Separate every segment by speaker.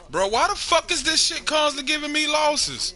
Speaker 1: Bro, why the fuck is this shit constantly giving me losses?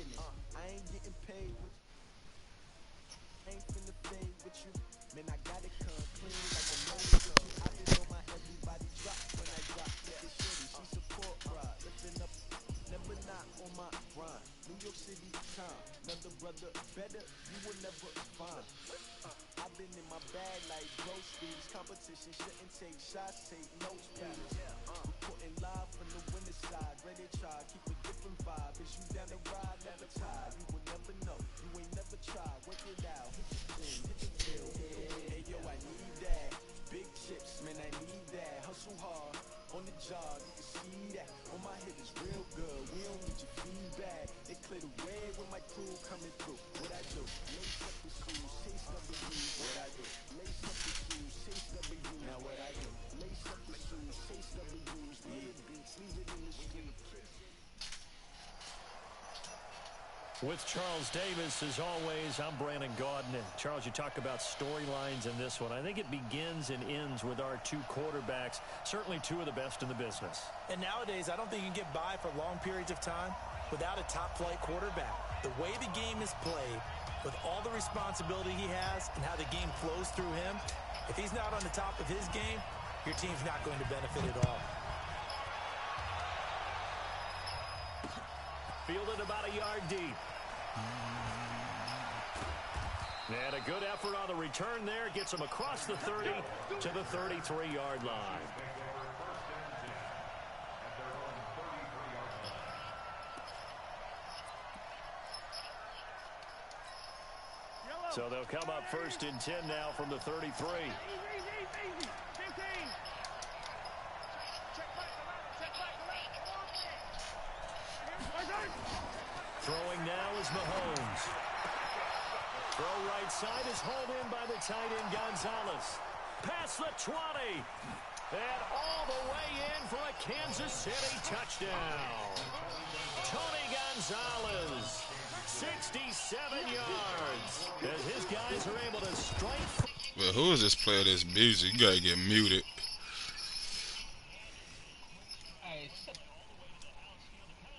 Speaker 2: With Charles Davis, as always, I'm Brandon Gaudin. And Charles, you talk about storylines in this one. I think it begins and ends with our two quarterbacks, certainly two of the best in the business.
Speaker 3: And nowadays, I don't think you can get by for long periods of time without a top-flight quarterback. The way the game is played, with all the responsibility he has and how the game flows through him, if he's not on the top of his game, your team's not going to benefit at all.
Speaker 2: Fielded about a yard deep. And a good effort on the return there. Gets him across the 30 to the 33-yard line. So they'll come up 1st and 10 now from the 33. Throwing now is Mahomes. Throw right side is hauled in by the tight end Gonzalez. Past the 20. And all the way in for a Kansas City touchdown. Tony Gonzalez, 67 yards. As his guys are able to strike.
Speaker 1: Well, who is this player that's busy? You gotta get muted.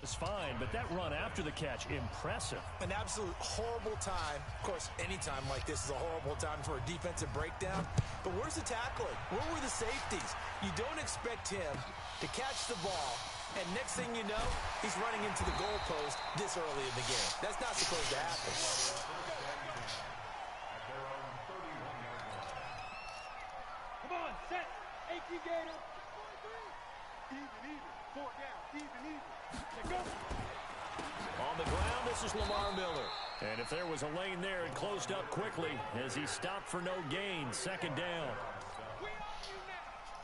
Speaker 2: It's fine, but that run after the catch, impressive.
Speaker 3: An absolute horrible time. Of course, any time like this is a horrible time for a defensive breakdown. But where's the tackling? Where were the safeties? You don't expect him to catch the ball, and next thing you know, he's running into the goalpost this early in the game. That's not supposed to happen.
Speaker 4: Come on, set. AP Gator. Even. 4 down. Even.
Speaker 2: On the ground, this is Lamar Miller. And if there was a lane there, it closed up quickly as he stopped for no gain. 2nd down.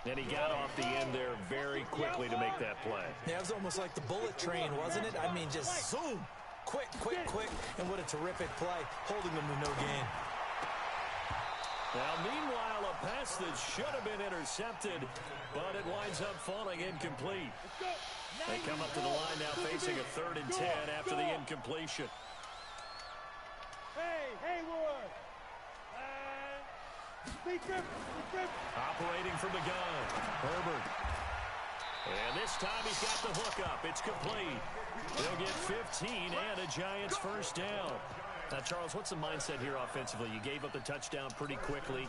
Speaker 2: And he got off the end there very quickly to make that play.
Speaker 3: Yeah, it was almost like the bullet train, wasn't it? I mean, just zoom. Quick. And what a terrific play, holding them to no gain.
Speaker 2: Now, meanwhile, a pass that should have been intercepted, but it winds up falling incomplete. They come up to the line now facing a 3rd and 10 after the incompletion.
Speaker 4: Hey, Hayward!
Speaker 2: Operating from the gun, Herbert. And this time he's got the hook up. It's complete. They'll get 15 and a Giants 1st down. Now, Charles, what's the mindset here offensively? You gave up the touchdown pretty quickly.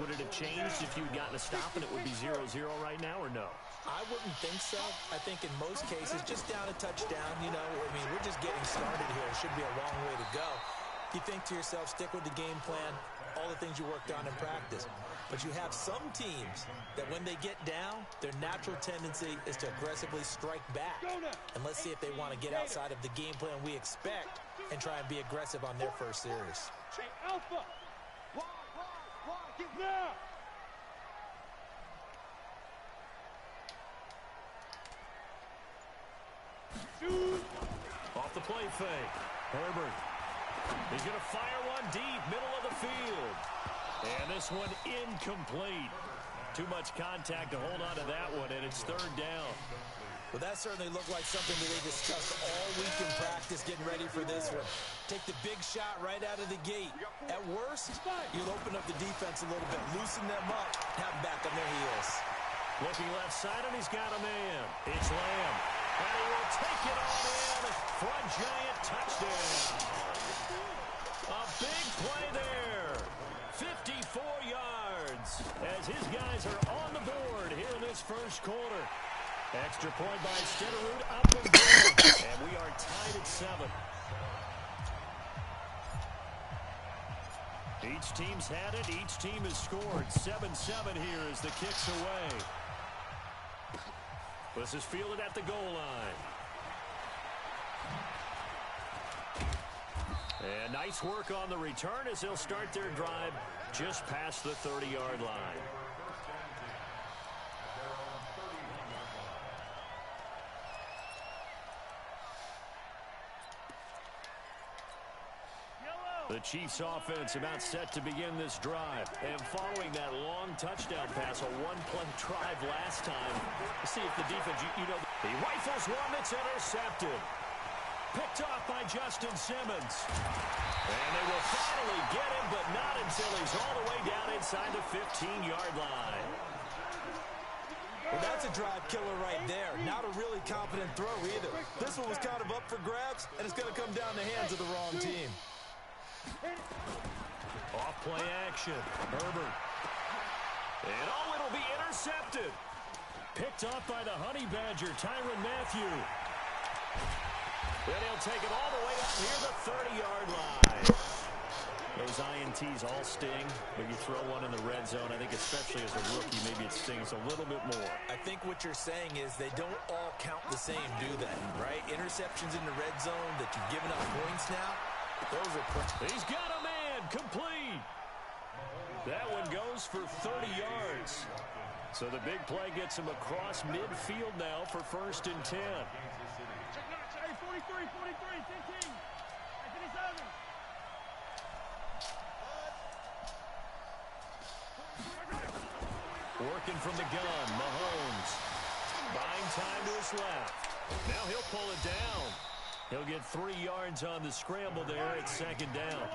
Speaker 2: Would it have changed if you had gotten a stop and it would be 0-0 right now, or no?
Speaker 3: I wouldn't think so. I think in most cases, just down a touchdown, you know, I mean, we're just getting started here. It should be a long way to go. You think to yourself, stick with the game plan, all the things you worked on in practice. But you have some teams that when they get down, their natural tendency is to aggressively strike back. And let's see if they want to get outside of the game plan we expect and try and be aggressive on their first series.
Speaker 4: Alpha! Get now!
Speaker 2: Off the play fake. Herbert. He's going to fire one deep, middle of the field. And this one incomplete. Too much contact to hold on to that one, and it's 3rd down.
Speaker 3: Well, that certainly looked like something that they discussed all week in practice getting ready for this one. Take the big shot right out of the gate. At worst, you'll open up the defense a little bit, loosen them up, have them back on their heels.
Speaker 2: Looking left side, and he's got a man. It's Lamb. And he will take it on in for a giant touchdown. A big play there. 54 yards as his guys are on the board here in this first quarter. Extra point by Steterud up and good. And we are tied at 7. Each team's had it. Each team has scored. 7-7 here as the kick's away. This is fielded at the goal line. And nice work on the return as they'll start their drive just past the 30-yard line. The Chiefs offense about set to begin this drive. And following that long touchdown pass, a one-play drive last time. Let's see if the defense, you know, he rifles one that's intercepted. Picked off by Justin Simmons. And they will finally get him, but not until he's all the way down inside the 15-yard line.
Speaker 3: Well, that's a drive killer right there. Not a really confident throw either. This one was kind of up for grabs, and it's going to come down the hands of the wrong team.
Speaker 2: Off play action. Herbert. And oh, it'll be intercepted. Picked off by the Honey Badger, Tyrann Mathieu. Then he'll take it all the way up near the 30-yard line. Those INTs all sting, but you throw one in the red zone, I think especially as a rookie, maybe it stings a little bit more.
Speaker 3: I think what you're saying is they don't all count the same, do they? Right? Interceptions in the red zone that you've given up points now. Those are
Speaker 2: He's got a man, complete. That one goes for 30 yards. So the big play gets him across midfield now for 1st and 10.
Speaker 4: Hey, 43, 15.
Speaker 2: Working from the gun, Mahomes. Buying time to his left. Now he'll pull it down. He'll get 3 yards on the scramble there at 2nd down.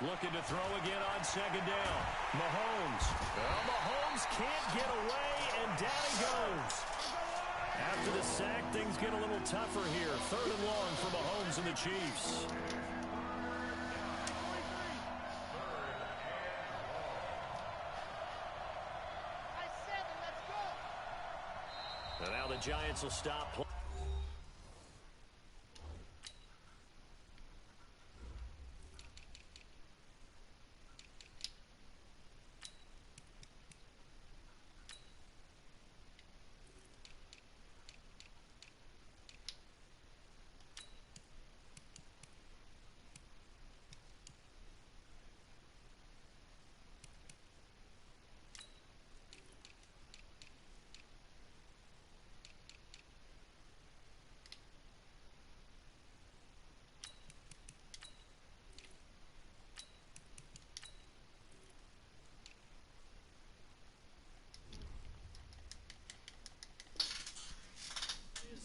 Speaker 2: Looking to throw again on 2nd down. Mahomes. Well, Mahomes can't get away, and down he goes. After the sack, things get a little tougher here. 3rd and long for Mahomes and the Chiefs. And now the Giants will stop play.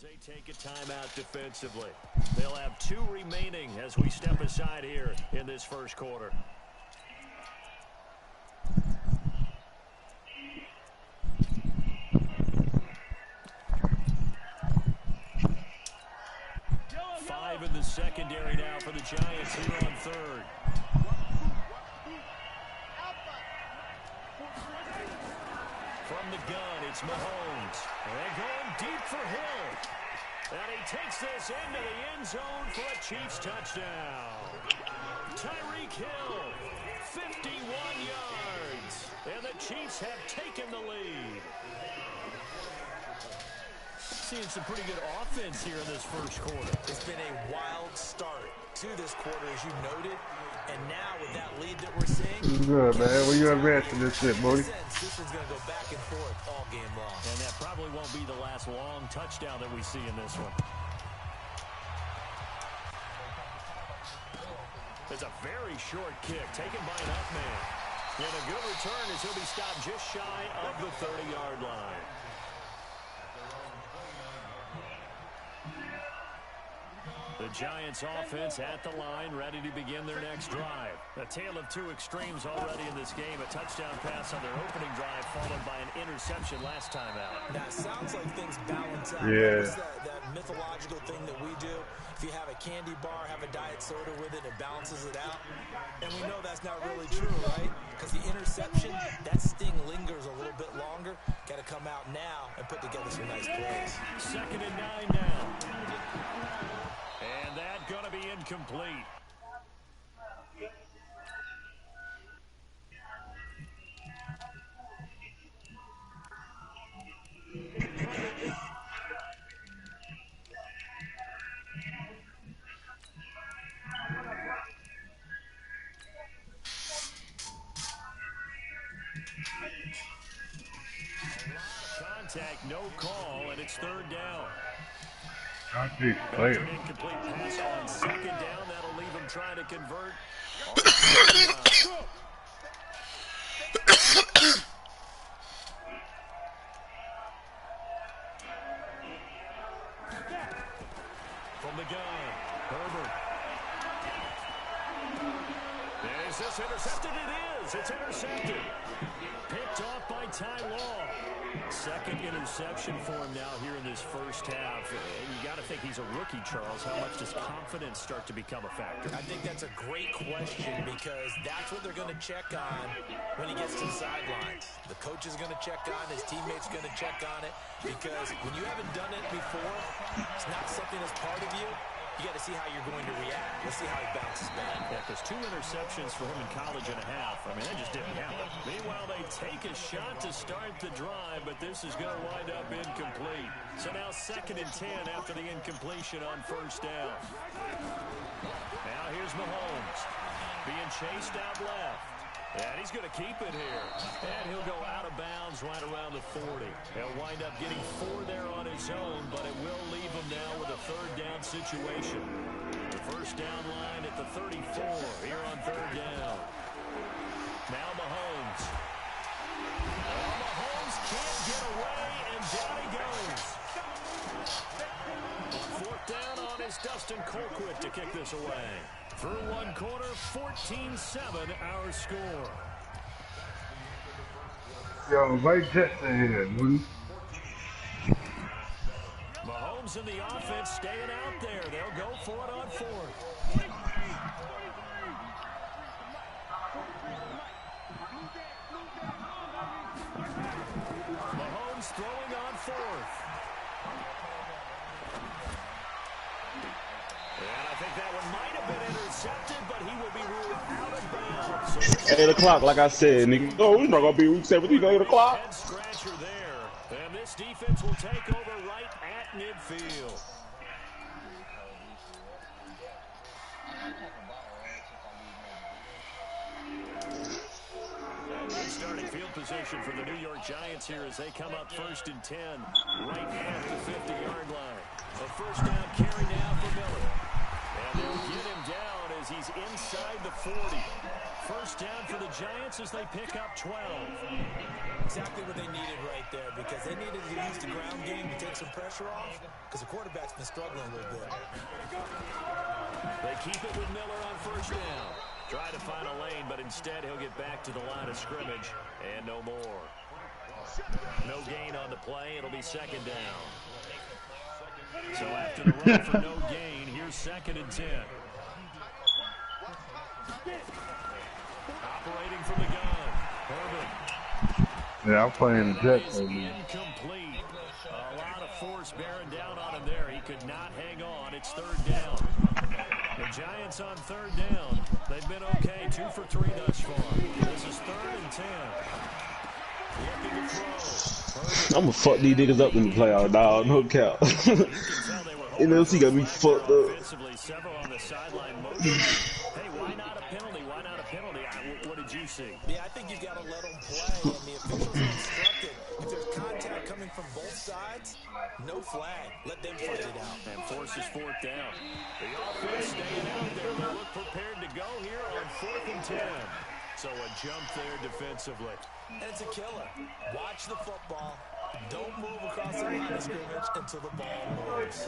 Speaker 2: They take a timeout defensively. They'll have 2 remaining as we step aside here in this first quarter. Five in the secondary now for the Giants here on 3rd. From the gun, it's Mahomes. They're going deep for Hill. And he takes this into the end zone for a Chiefs touchdown. Tyreek Hill, 51 yards. And the Chiefs have taken the lead. Seeing some pretty good offense here in this first quarter.
Speaker 3: It's been a wild start to this quarter, as you noted. And now with that lead that we're seeing,
Speaker 5: good, man. Where you at ranching this shit, Moody?
Speaker 3: This one's going to go back and forth all game long.
Speaker 2: And that probably won't be the last long touchdown that we see in this one. It's a very short kick taken by an up man. And a good return as he'll be stopped just shy of the 30-yard line. The Giants offense at the line, ready to begin their next drive. A tale of two extremes already in this game. A touchdown pass on their opening drive, followed by an interception last time out.
Speaker 3: That sounds like things balance out.
Speaker 5: Yeah.
Speaker 3: It's that mythological thing that we do. If you have a candy bar, have a diet soda with it, it balances it out. And we know that's not really true, right? Because the interception, that sting lingers a little bit longer. Got to come out now and put together some nice plays.
Speaker 2: 2nd and 9 now. And that's going to be incomplete. Contact, no call, and it's 3rd down.
Speaker 5: Player.
Speaker 2: An incomplete pass on 2nd down. That'll leave him trying to convert. From the gun, Herbert. Is this intercepted? It is. It's intercepted. Picked off by Ty Law. 2nd interception for him now here in this first half. You got to think he's a rookie, Charles. How much does confidence start to become a factor?
Speaker 3: I think that's a great question because that's what they're going to check on when he gets to the sidelines. The coach is going to check on, his teammates are going to check on it because when you haven't done it before, it's not something that's part of you. You got to see how you're going to react. Let's see how he bounces back.
Speaker 2: Yeah, because 2 interceptions for him in college and a half. I mean, that just didn't happen. Meanwhile, they take a shot to start the drive, but this is going to wind up incomplete. So now 2nd and 10 after the incompletion on 1st down. Now here's Mahomes being chased out left. And he's going to keep it here. And he'll go out of bounds right around the 40. He'll wind up getting 4 there on his own, but it will leave him now with a 3rd down situation. The 1st down line at the 34 here on 3rd down. Now Mahomes. Well, Mahomes can't get away, and down he goes. 4th down on is Dustin Colquitt to kick this away. Through 1 quarter, 14-7 our score.
Speaker 5: Yo, right Jets in here, Moody.
Speaker 2: Mahomes and the offense staying out there. They'll go for it on 4th. Mahomes throwing on 4th. And I think that one might have been intercepted, but he will be ruled out of bounds.
Speaker 6: 8 o'clock, like I said, nigga. Oh, it's not gonna be week 17, 8 o'clock.
Speaker 2: Head scratcher there. And this defense will take over right at midfield. Starting field position for the New York Giants here as they come up 1st and 10, right at the 50-yard line. A 1st down carry now for Miller. And they'll get him down as he's inside the 40. 1st down for the Giants as they pick up 12.
Speaker 3: Exactly what they needed right there because they needed to use the ground game to take some pressure off because the quarterback's been struggling a little bit.
Speaker 2: They keep it with Miller on 1st down. Try to find a lane, but instead he'll get back to the line of scrimmage and no more. No gain on the play. It'll be 2nd down. So after the run for no gain, here's 2nd and 10. Operating from the gun. Herbert.
Speaker 5: Yeah, I'm playing the Jets.
Speaker 2: Is incomplete. A lot of force bearing down on him there. He could not hang on. It's 3rd down. The Giants on 3rd down. They've been okay. 2 for 3 thus far. This is 3rd and 10. Looking to throw.
Speaker 6: I'm gonna fuck these niggas up in the playoffs, dog. No cap.
Speaker 2: You can tell they were
Speaker 6: NLC got me fucked up.
Speaker 2: Offensively, several on the sideline motion. Hey, why not a penalty? Why not a penalty? What did you see?
Speaker 3: Yeah, I think you've got to let them play, and the officials are instructed. If there's contact coming from both sides, no flag. Let them fight it out.
Speaker 2: And forces fourth down. The offense staying out there. They look prepared to go here on 4th and 10. So a jump there defensively.
Speaker 3: And it's a killer. Watch the football. Don't move across the line of scrimmage until the ball moves.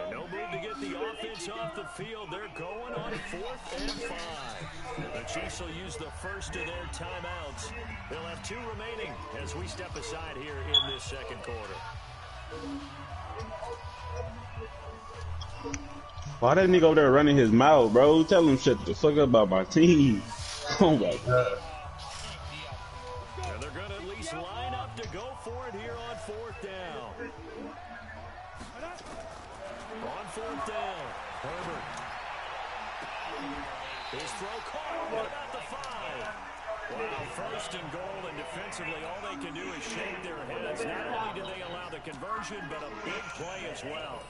Speaker 2: No move to get the offense off the field. They're going on 4th and 5. The Chiefs will use the first of their timeouts. They'll have 2 remaining as we step aside here in this second quarter.
Speaker 6: Why that nigga over there running his mouth, bro? Tell him shut the fuck up about my team. Oh my god.
Speaker 2: And they're going to at least line up to go for it here on 4th down. On 4th down, Herbert. His throw caught. What about the 5? Wow, 1st and goal, and defensively all they can do is shake their heads. Not only did they allow the conversion, but a big play as well.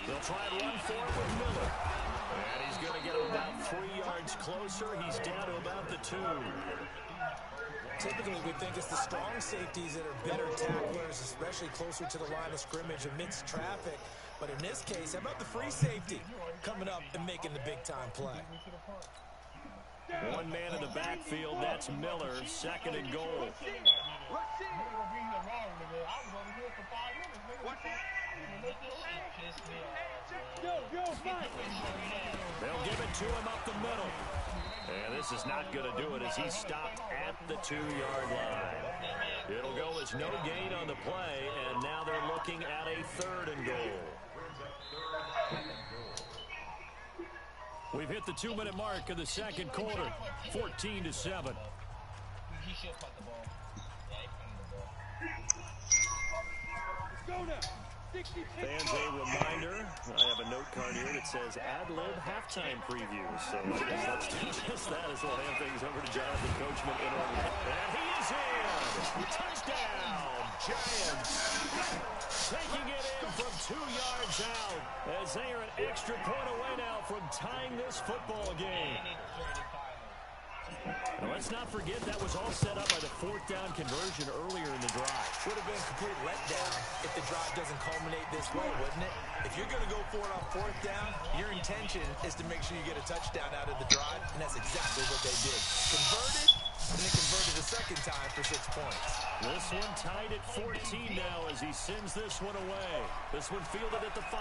Speaker 2: They'll try and run for it with Miller. And he's going to get him about 3 yards closer. He's down to about the 2.
Speaker 3: Typically, we think it's the strong safeties that are better tacklers, especially closer to the line of scrimmage amidst traffic. But in this case, how about the free safety coming up and making the big-time play?
Speaker 2: One man in the backfield, that's Miller, 2nd and goal. They'll give it to him up the middle. And this is not going to do it as he stopped at the 2-yard line. It'll go as no gain on the play, and now they're looking at a 3rd and goal. We've hit the 2-minute mark of the second quarter, 14-7. Fans, a reminder, I have a note card here that says ad-lib halftime preview. So I guess let's do just that as we'll hand things over to Jonathan Coachman in order. And he is in! Touchdown, Giants! Taking it in from 2 yards out as they are an extra point away now from tying this football game. Now, let's not forget that was all set up by the 4th down conversion earlier in the drive.
Speaker 3: Would have been a complete letdown if the drive doesn't culminate this way, wouldn't it? If you're going to go for it on 4th down, your intention is to make sure you get a touchdown out of the drive, and that's exactly what they did. Converted, and they converted a second time for 6 points.
Speaker 2: This one tied at 14 now as he sends this one away. This one fielded at the 5.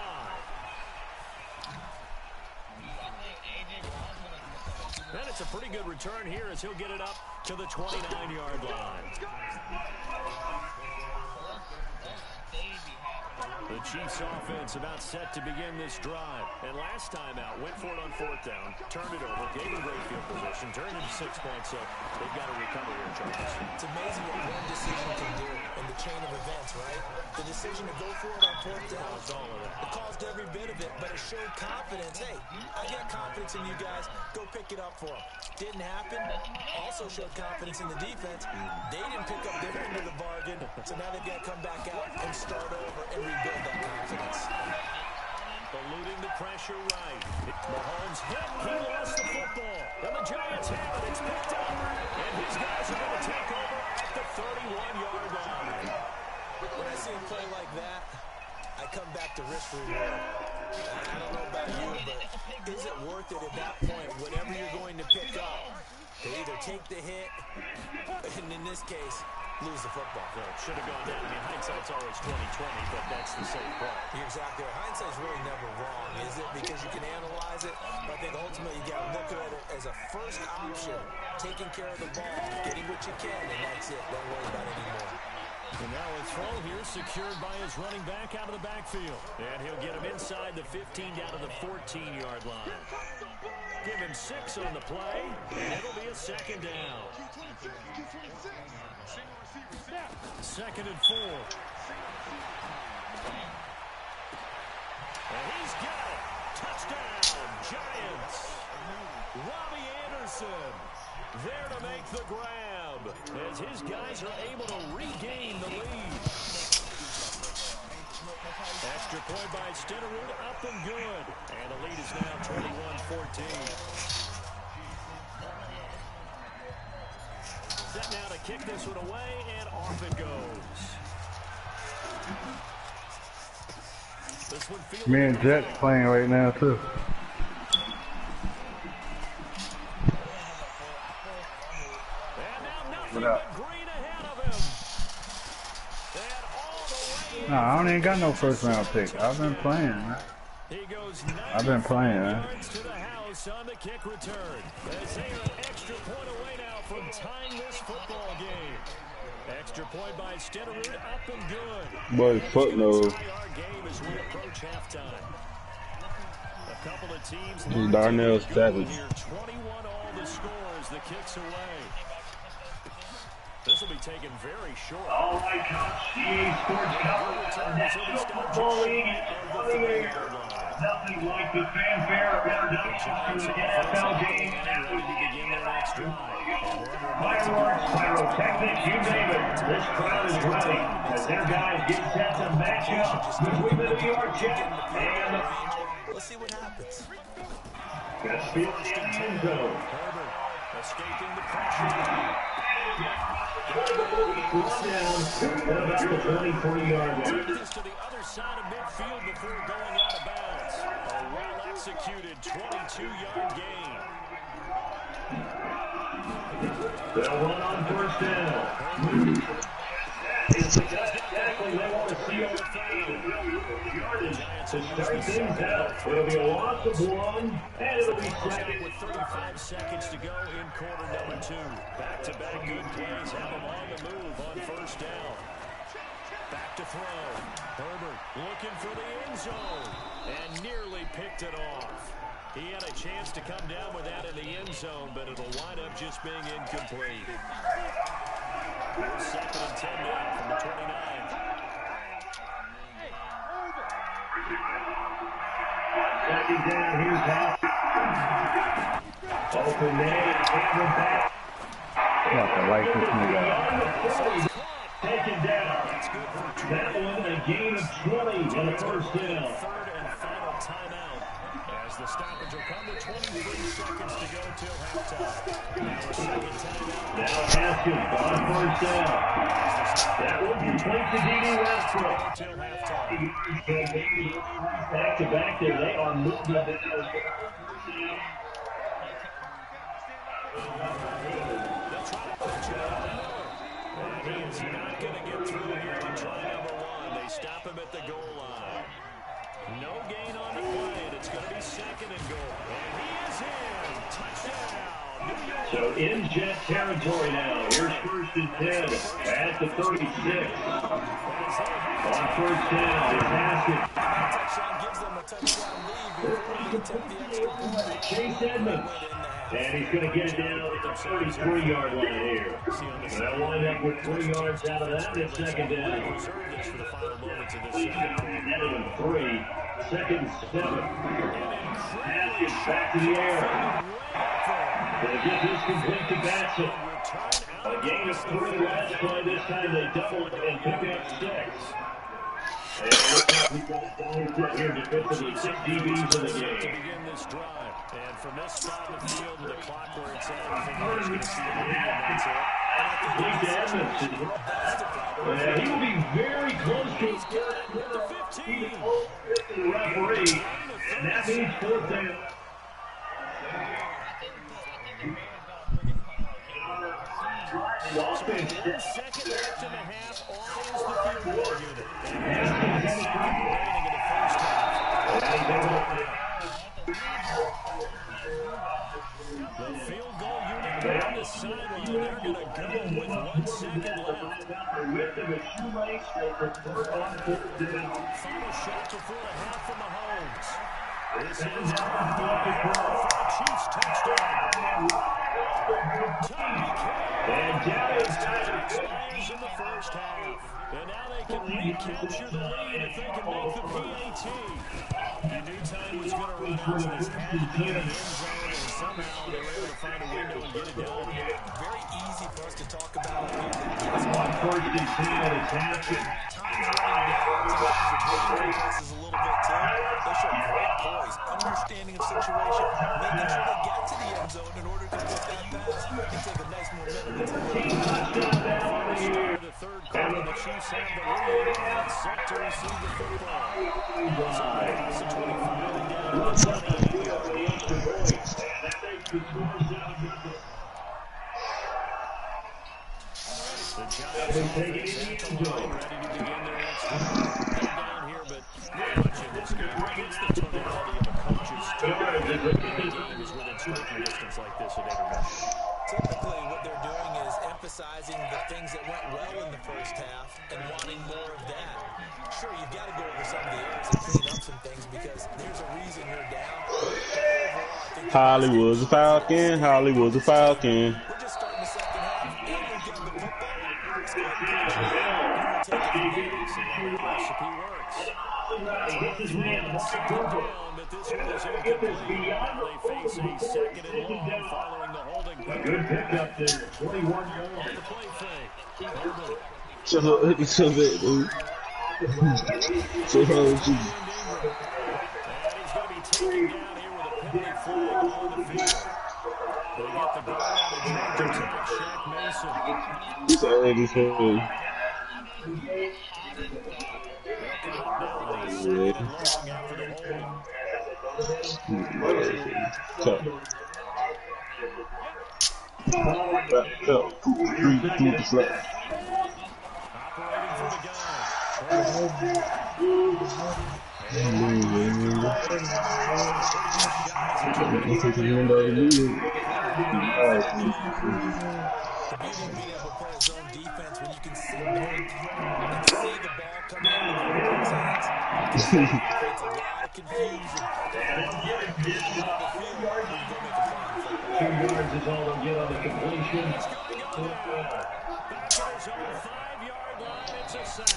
Speaker 2: And it's a pretty good return here as he'll get it up to the 29-yard line. The Chiefs offense about set to begin this drive. And last time out, went for it on 4th down, turned it over, gave him great field position, turned it to 6 points, so they've got to recover here, Charles.
Speaker 3: It's amazing what one decision can do in the chain of events, right? The decision to go for it on 4th down, it caused every bit of it, but it showed confidence. Hey, I got confidence in you guys. Go pick it up for them. Didn't happen. Also showed confidence in the defense. They didn't pick up their end of the bargain, so now they've got to come back out and start over and rebuild that confidence.
Speaker 2: Eluding the pressure right. Mahomes hit. He lost the football. And the Giants have it. It's picked up. And his guys are going to take over at the 31-yard line.
Speaker 3: When I see a play like that, I come back to risk reward. I don't know about you, but is it worth it at that point, whatever you're going to pick up, to either take the hit, and in this case, lose the football?
Speaker 2: So it should have gone down. I mean, hindsight's always 20/20, but that's the same play.
Speaker 3: You're exactly right. Hindsight's really never wrong, is it? Because you can analyze it, but I think ultimately you got to look at it as a first option, taking care of the ball, getting what you can, and that's it. Don't worry about it anymore.
Speaker 2: And now a throw here secured by his running back out of the backfield. And he'll get him inside the 15 down to the 14-yard line. Give him 6 on the play, and it'll be a 2nd down. Second and 4. And he's got it. Touchdown, Giants. Robbie Anderson there to make the grab as his guys are able to regain the lead. Extra point by Stenerud, up and good. And the lead is now 21-14. Set now to kick this one away, and off it goes. This one feels
Speaker 5: Me and Jets playing right now too.
Speaker 2: And now nothing
Speaker 5: What up?
Speaker 2: but green ahead of him. And all the way
Speaker 5: Nah, I don't even got no first round pick. I've been playing, man.
Speaker 2: he goes
Speaker 5: I've been playing,
Speaker 2: 95
Speaker 5: man.
Speaker 2: yards to the house on the kick return. As they are an extra point away now from tying this football game. Extra point by Stenerud, up and good.
Speaker 6: Boy, fuck no.
Speaker 2: Tie our game as we approach halftime. A couple of teams
Speaker 6: Darnell Savage.
Speaker 2: here. 21 all the scores. The kicks away. This will be taken very short.
Speaker 7: All right, Coach. EA Sports Coverage of the National Football League is coming here. Nothing like the fanfare of introduction to an NFL game as we begin their next drive. Fireworks, pyrotechnics, you name it. This crowd is ready as their guys get set to match up between the New York Jets and the...
Speaker 3: Let's see what happens.
Speaker 7: Best field in the end zone.
Speaker 2: Herbert escaping the pressure.
Speaker 7: One down at about the 23-yard line.
Speaker 2: Take this to the other side of midfield before going out of bounds. A well-executed 22-yard gain.
Speaker 7: They'll run on first down. It's the best tackle they want to see on the field. Yardage to start things out. It'll be a loss of one, and it'll be second.
Speaker 2: With 35 seconds to go in quarter number 2. Back-to-back good plays have them on the move on first down. Back to throw. Herbert looking for the end zone and nearly picked it off. He had a chance to come down with that in the end zone, but it'll wind up just being incomplete. Second and 10 now from the 29.
Speaker 7: Second down, here's House. Open man, Cameron back.
Speaker 5: Got to light this nigga up.
Speaker 7: On the 40, taken down. That one, a gain of 20 and a first down.
Speaker 2: Third and final timeout as the stoppage will come with 23 seconds to go till halftime. Now a second timeout.
Speaker 7: Now Haskins on first down. That one completes to D.D. Westbrook.
Speaker 2: Till halftime.
Speaker 7: Back to back there, they are moving down.
Speaker 2: They'll try to punch it out. And he is not going to get through here on try number 1. They stop him at the goal line. No gain on the play, and it's going to be second and goal. And he is in. Touchdown. New York.
Speaker 7: So in Jet territory now. Here's first and 10 at the 36. On first down is Haskins.
Speaker 3: Touchdown gives them a touchdown lead before they attempt the extra point.
Speaker 7: Chase Edmonds. And he's going to get it down at the 33-yard line here. They'll wind up with 3 yards out of that in second down.
Speaker 2: Reserve this for the final moments of this
Speaker 7: Net of 3. Second and 7. Haskins back to the air. Gonna get this complete to Batson. A gain of 3 last play. This time they double it and pick up 6. And it looks like we've got a down set here defensively. 6 DBs in the
Speaker 2: to
Speaker 7: game.
Speaker 2: begin this drive. And from this spot in the field with the clock where it's at, I think we're just going to see the lead, and that's it.
Speaker 7: Lead to Edmonds. He will be very close to
Speaker 2: The 15.
Speaker 7: the referee. And that means fourth down. The offense
Speaker 2: 1 second left in the half. On is the field goal unit. And
Speaker 7: Haskins
Speaker 2: in the first half. The field goal unit on the sideline. They're going to go with 1 second left. Final shot before the half from Mahomes. This is for a Chiefs touchdown. And down expires in the first half. And now they can recapture the lead if they can make the PAT. You knew time was going to run out, so this had to be in the end zone, and somehow they were able to find a window and get it done.
Speaker 3: Very easy for us to talk about here.
Speaker 7: On first and 10 at his half.
Speaker 3: Time's running down. Sometimes the passes a little bit too. They show great poise, understanding of situation, making sure they get to the end zone in order to get that pass and take a nice momentum into
Speaker 2: The third quarter, the Chiefs have the lead and set to receive the football. It's across the 25 and down to the 20. The Giants offense at the line, ready to begin their next drive. Down here, but not much in this game. It's the tonality of a coach's team. Every game is within striking distance like this at every match.
Speaker 3: Typically, what they're doing is emphasizing the things that went well in the first half and wanting more of that. Sure, you've got to go over some of the errors and clean up some things because there's a reason you're down.
Speaker 6: Hollywood's a Falcon. Hollywood's a Falcon.
Speaker 3: We're just starting the second half, and we've got the football. Let's go ahead and take it from here.
Speaker 2: The recipe works. But this one is incomplete. Now they face a second and long following the holding.
Speaker 7: Good pickup there, 21
Speaker 2: On
Speaker 7: yards.
Speaker 2: the play fake. Herbert.
Speaker 6: Shut up, dude. Shut up,
Speaker 2: And he's going to be taken down here with a penalty flag on the field. They get the ball out of Georgia Tech, Shaq Mason.
Speaker 6: He's already saying.
Speaker 2: Now he's second and long after the hold.
Speaker 6: Back up, 2, 3, 2 to slap.
Speaker 2: Operating for the guy.
Speaker 3: The beauty of being able to play a zone defense when you can sit back and see the ball coming out of the opponent's hands. It's a lot of confusion.
Speaker 7: Two yards is all they'll get on the completion.
Speaker 2: Back to his own 5-yard line. It's a sack.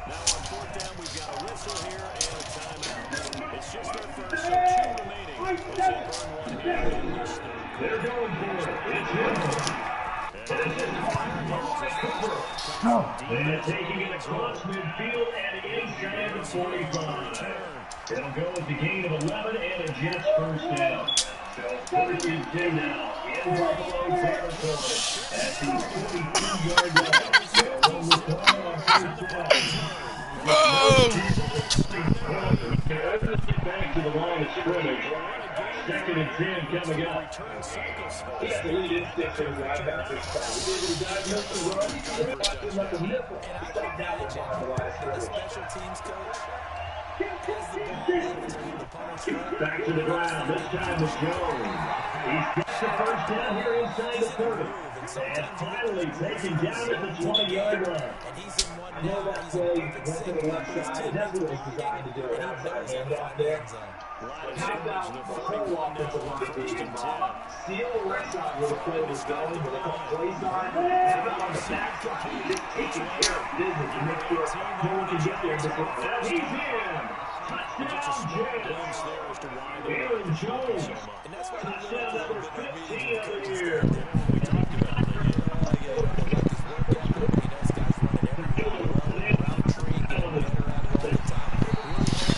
Speaker 2: Now on fourth down, we've got a whistle here and a timeout. It's just their first, so 2 remaining. As they burn one here in this third.
Speaker 7: They're going for it. It's him. And taking it across midfield and inside the 45. It'll go with the gain of 11 and a Jets first down. So first and 10 now in Buffalo territory at the 42-yard line. They'll run the ball on first down. Back to the line of scrimmage. Second and 10 coming up.
Speaker 4: Yeah, the lead instinct is right back this time. We did a diagnose the run. They watched him like a nipple. He stepped down the line the line of
Speaker 3: The
Speaker 4: scrimmage.
Speaker 3: special teams coach has the ball left in the opponent's front.
Speaker 7: Back to the ground. This time it's Jones. He's got the first down here inside the 30. And finally taken down at the 20-yard line.
Speaker 3: And he's in one
Speaker 4: I know
Speaker 3: now.
Speaker 4: that
Speaker 3: He's
Speaker 4: play
Speaker 3: in perfect
Speaker 4: went to
Speaker 3: sync
Speaker 4: the left
Speaker 3: with his
Speaker 4: side.
Speaker 3: team.
Speaker 4: That's what it was designed to do.
Speaker 3: And he
Speaker 4: Have that
Speaker 3: knows how
Speaker 4: hand
Speaker 3: to
Speaker 4: out
Speaker 3: find the
Speaker 4: there.
Speaker 3: end zone.
Speaker 4: Have that whole offensive line being involved. Seal the right side where the play was going, where they call play sign. Have it on the back side. Just taking care of business to make sure no one can get there before.
Speaker 7: He's in. Touchdown, Jets. Aaron Jones.
Speaker 3: And that's why they
Speaker 7: Touchdown
Speaker 3: really
Speaker 7: number
Speaker 3: been
Speaker 7: 15 of the year.
Speaker 2: We talked about that.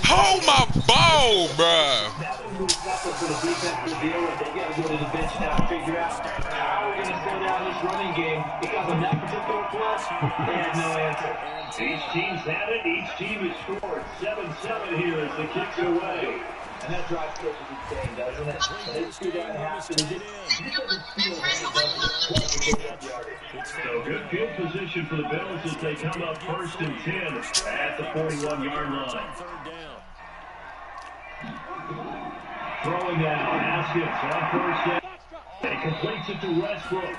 Speaker 1: Hold my ball, bruh.
Speaker 4: That's up for the defensive deal, and they got to go to the bench now and figure out how we're going to slow down this running game because on that particular play, they had no answer.
Speaker 7: Each team's had it. Each team has scored. 7-7 here as the kick's away.
Speaker 4: And that drive still is insane, doesn't it? Let's do that half. It doesn't feel like it does.
Speaker 7: So good field position for the Bills as they come up first and 10 at the 41-yard line. Throwing now, Haskins on first down. And completes it to Westbrook.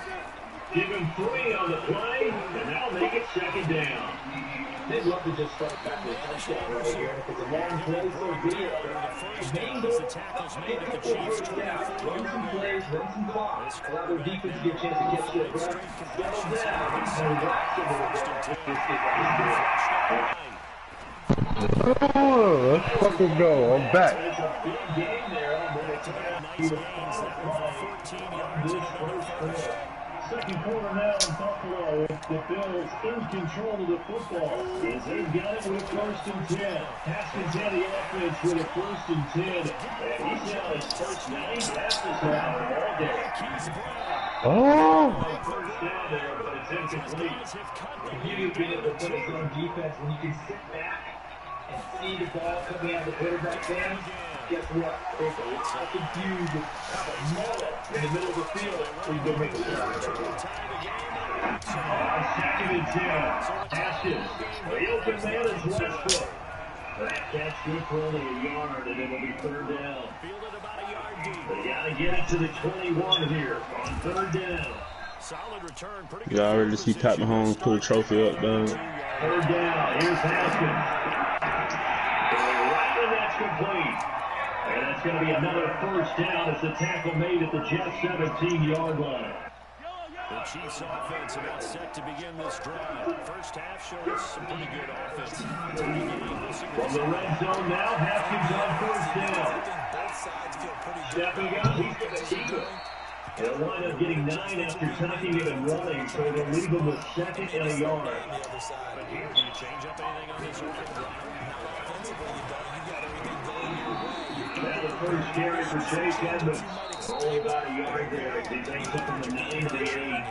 Speaker 7: Give him 3 on the play, and that'll make it second down.
Speaker 4: They'd love to just start back with a touchdown right here. If it's a long play, so be it.
Speaker 2: First down as the tackle's made at the Chiefs' 24.
Speaker 4: Run some plays, run some clocks. Allow their defense to get a chance to catch their breath. Settle down and relax a little bit.
Speaker 5: Oh, let's fucking go. I'm back.
Speaker 7: It's a big game there.
Speaker 2: Nice gains there for 14 yards and another first.
Speaker 7: Second quarter now in Buffalo. The Bills in control of the football. As they've got it with 1st and 10. Haskins had the offense with a 1st and 10. And he's down his first 9 passes now all day.
Speaker 5: Oh!
Speaker 7: First down there, but it's incomplete.
Speaker 4: The beauty of being able to put a strong defense when you can sit back and see the ball coming out of the quarterback's hands. Guess what? There's a lot of confusion, kind of muddle in the middle of the field where you go make a shot.
Speaker 7: Second and 10. Haskins. The open man is Westbrook. That catch good for only a yard, and it'll be 3rd down.
Speaker 2: Fielded about a yard deep.
Speaker 7: They gotta get it to the 21 here on 3rd down.
Speaker 2: Solid return. Pretty good.
Speaker 6: Y'all already see Pat Mahomes put a trophy up, dog.
Speaker 7: 3rd down. Here's Haskins. Right, and that's complete. And that's going to be another first down as the tackle made at the Jets' 17-yard line.
Speaker 2: The Chiefs' offense about set to begin this drive. First half showed us some pretty good offense.
Speaker 7: From the red zone now, Haskins on 1st down. Stepping up, he's going to keep it. They'll wind up getting 9 after tucking it and running, so they'll leave him with 2nd and a yard.
Speaker 2: But here, do you change up anything on this open drive?
Speaker 7: Now the first carry for Chase Edmonds. Only about a yard there as he takes it from the 9 to the 8.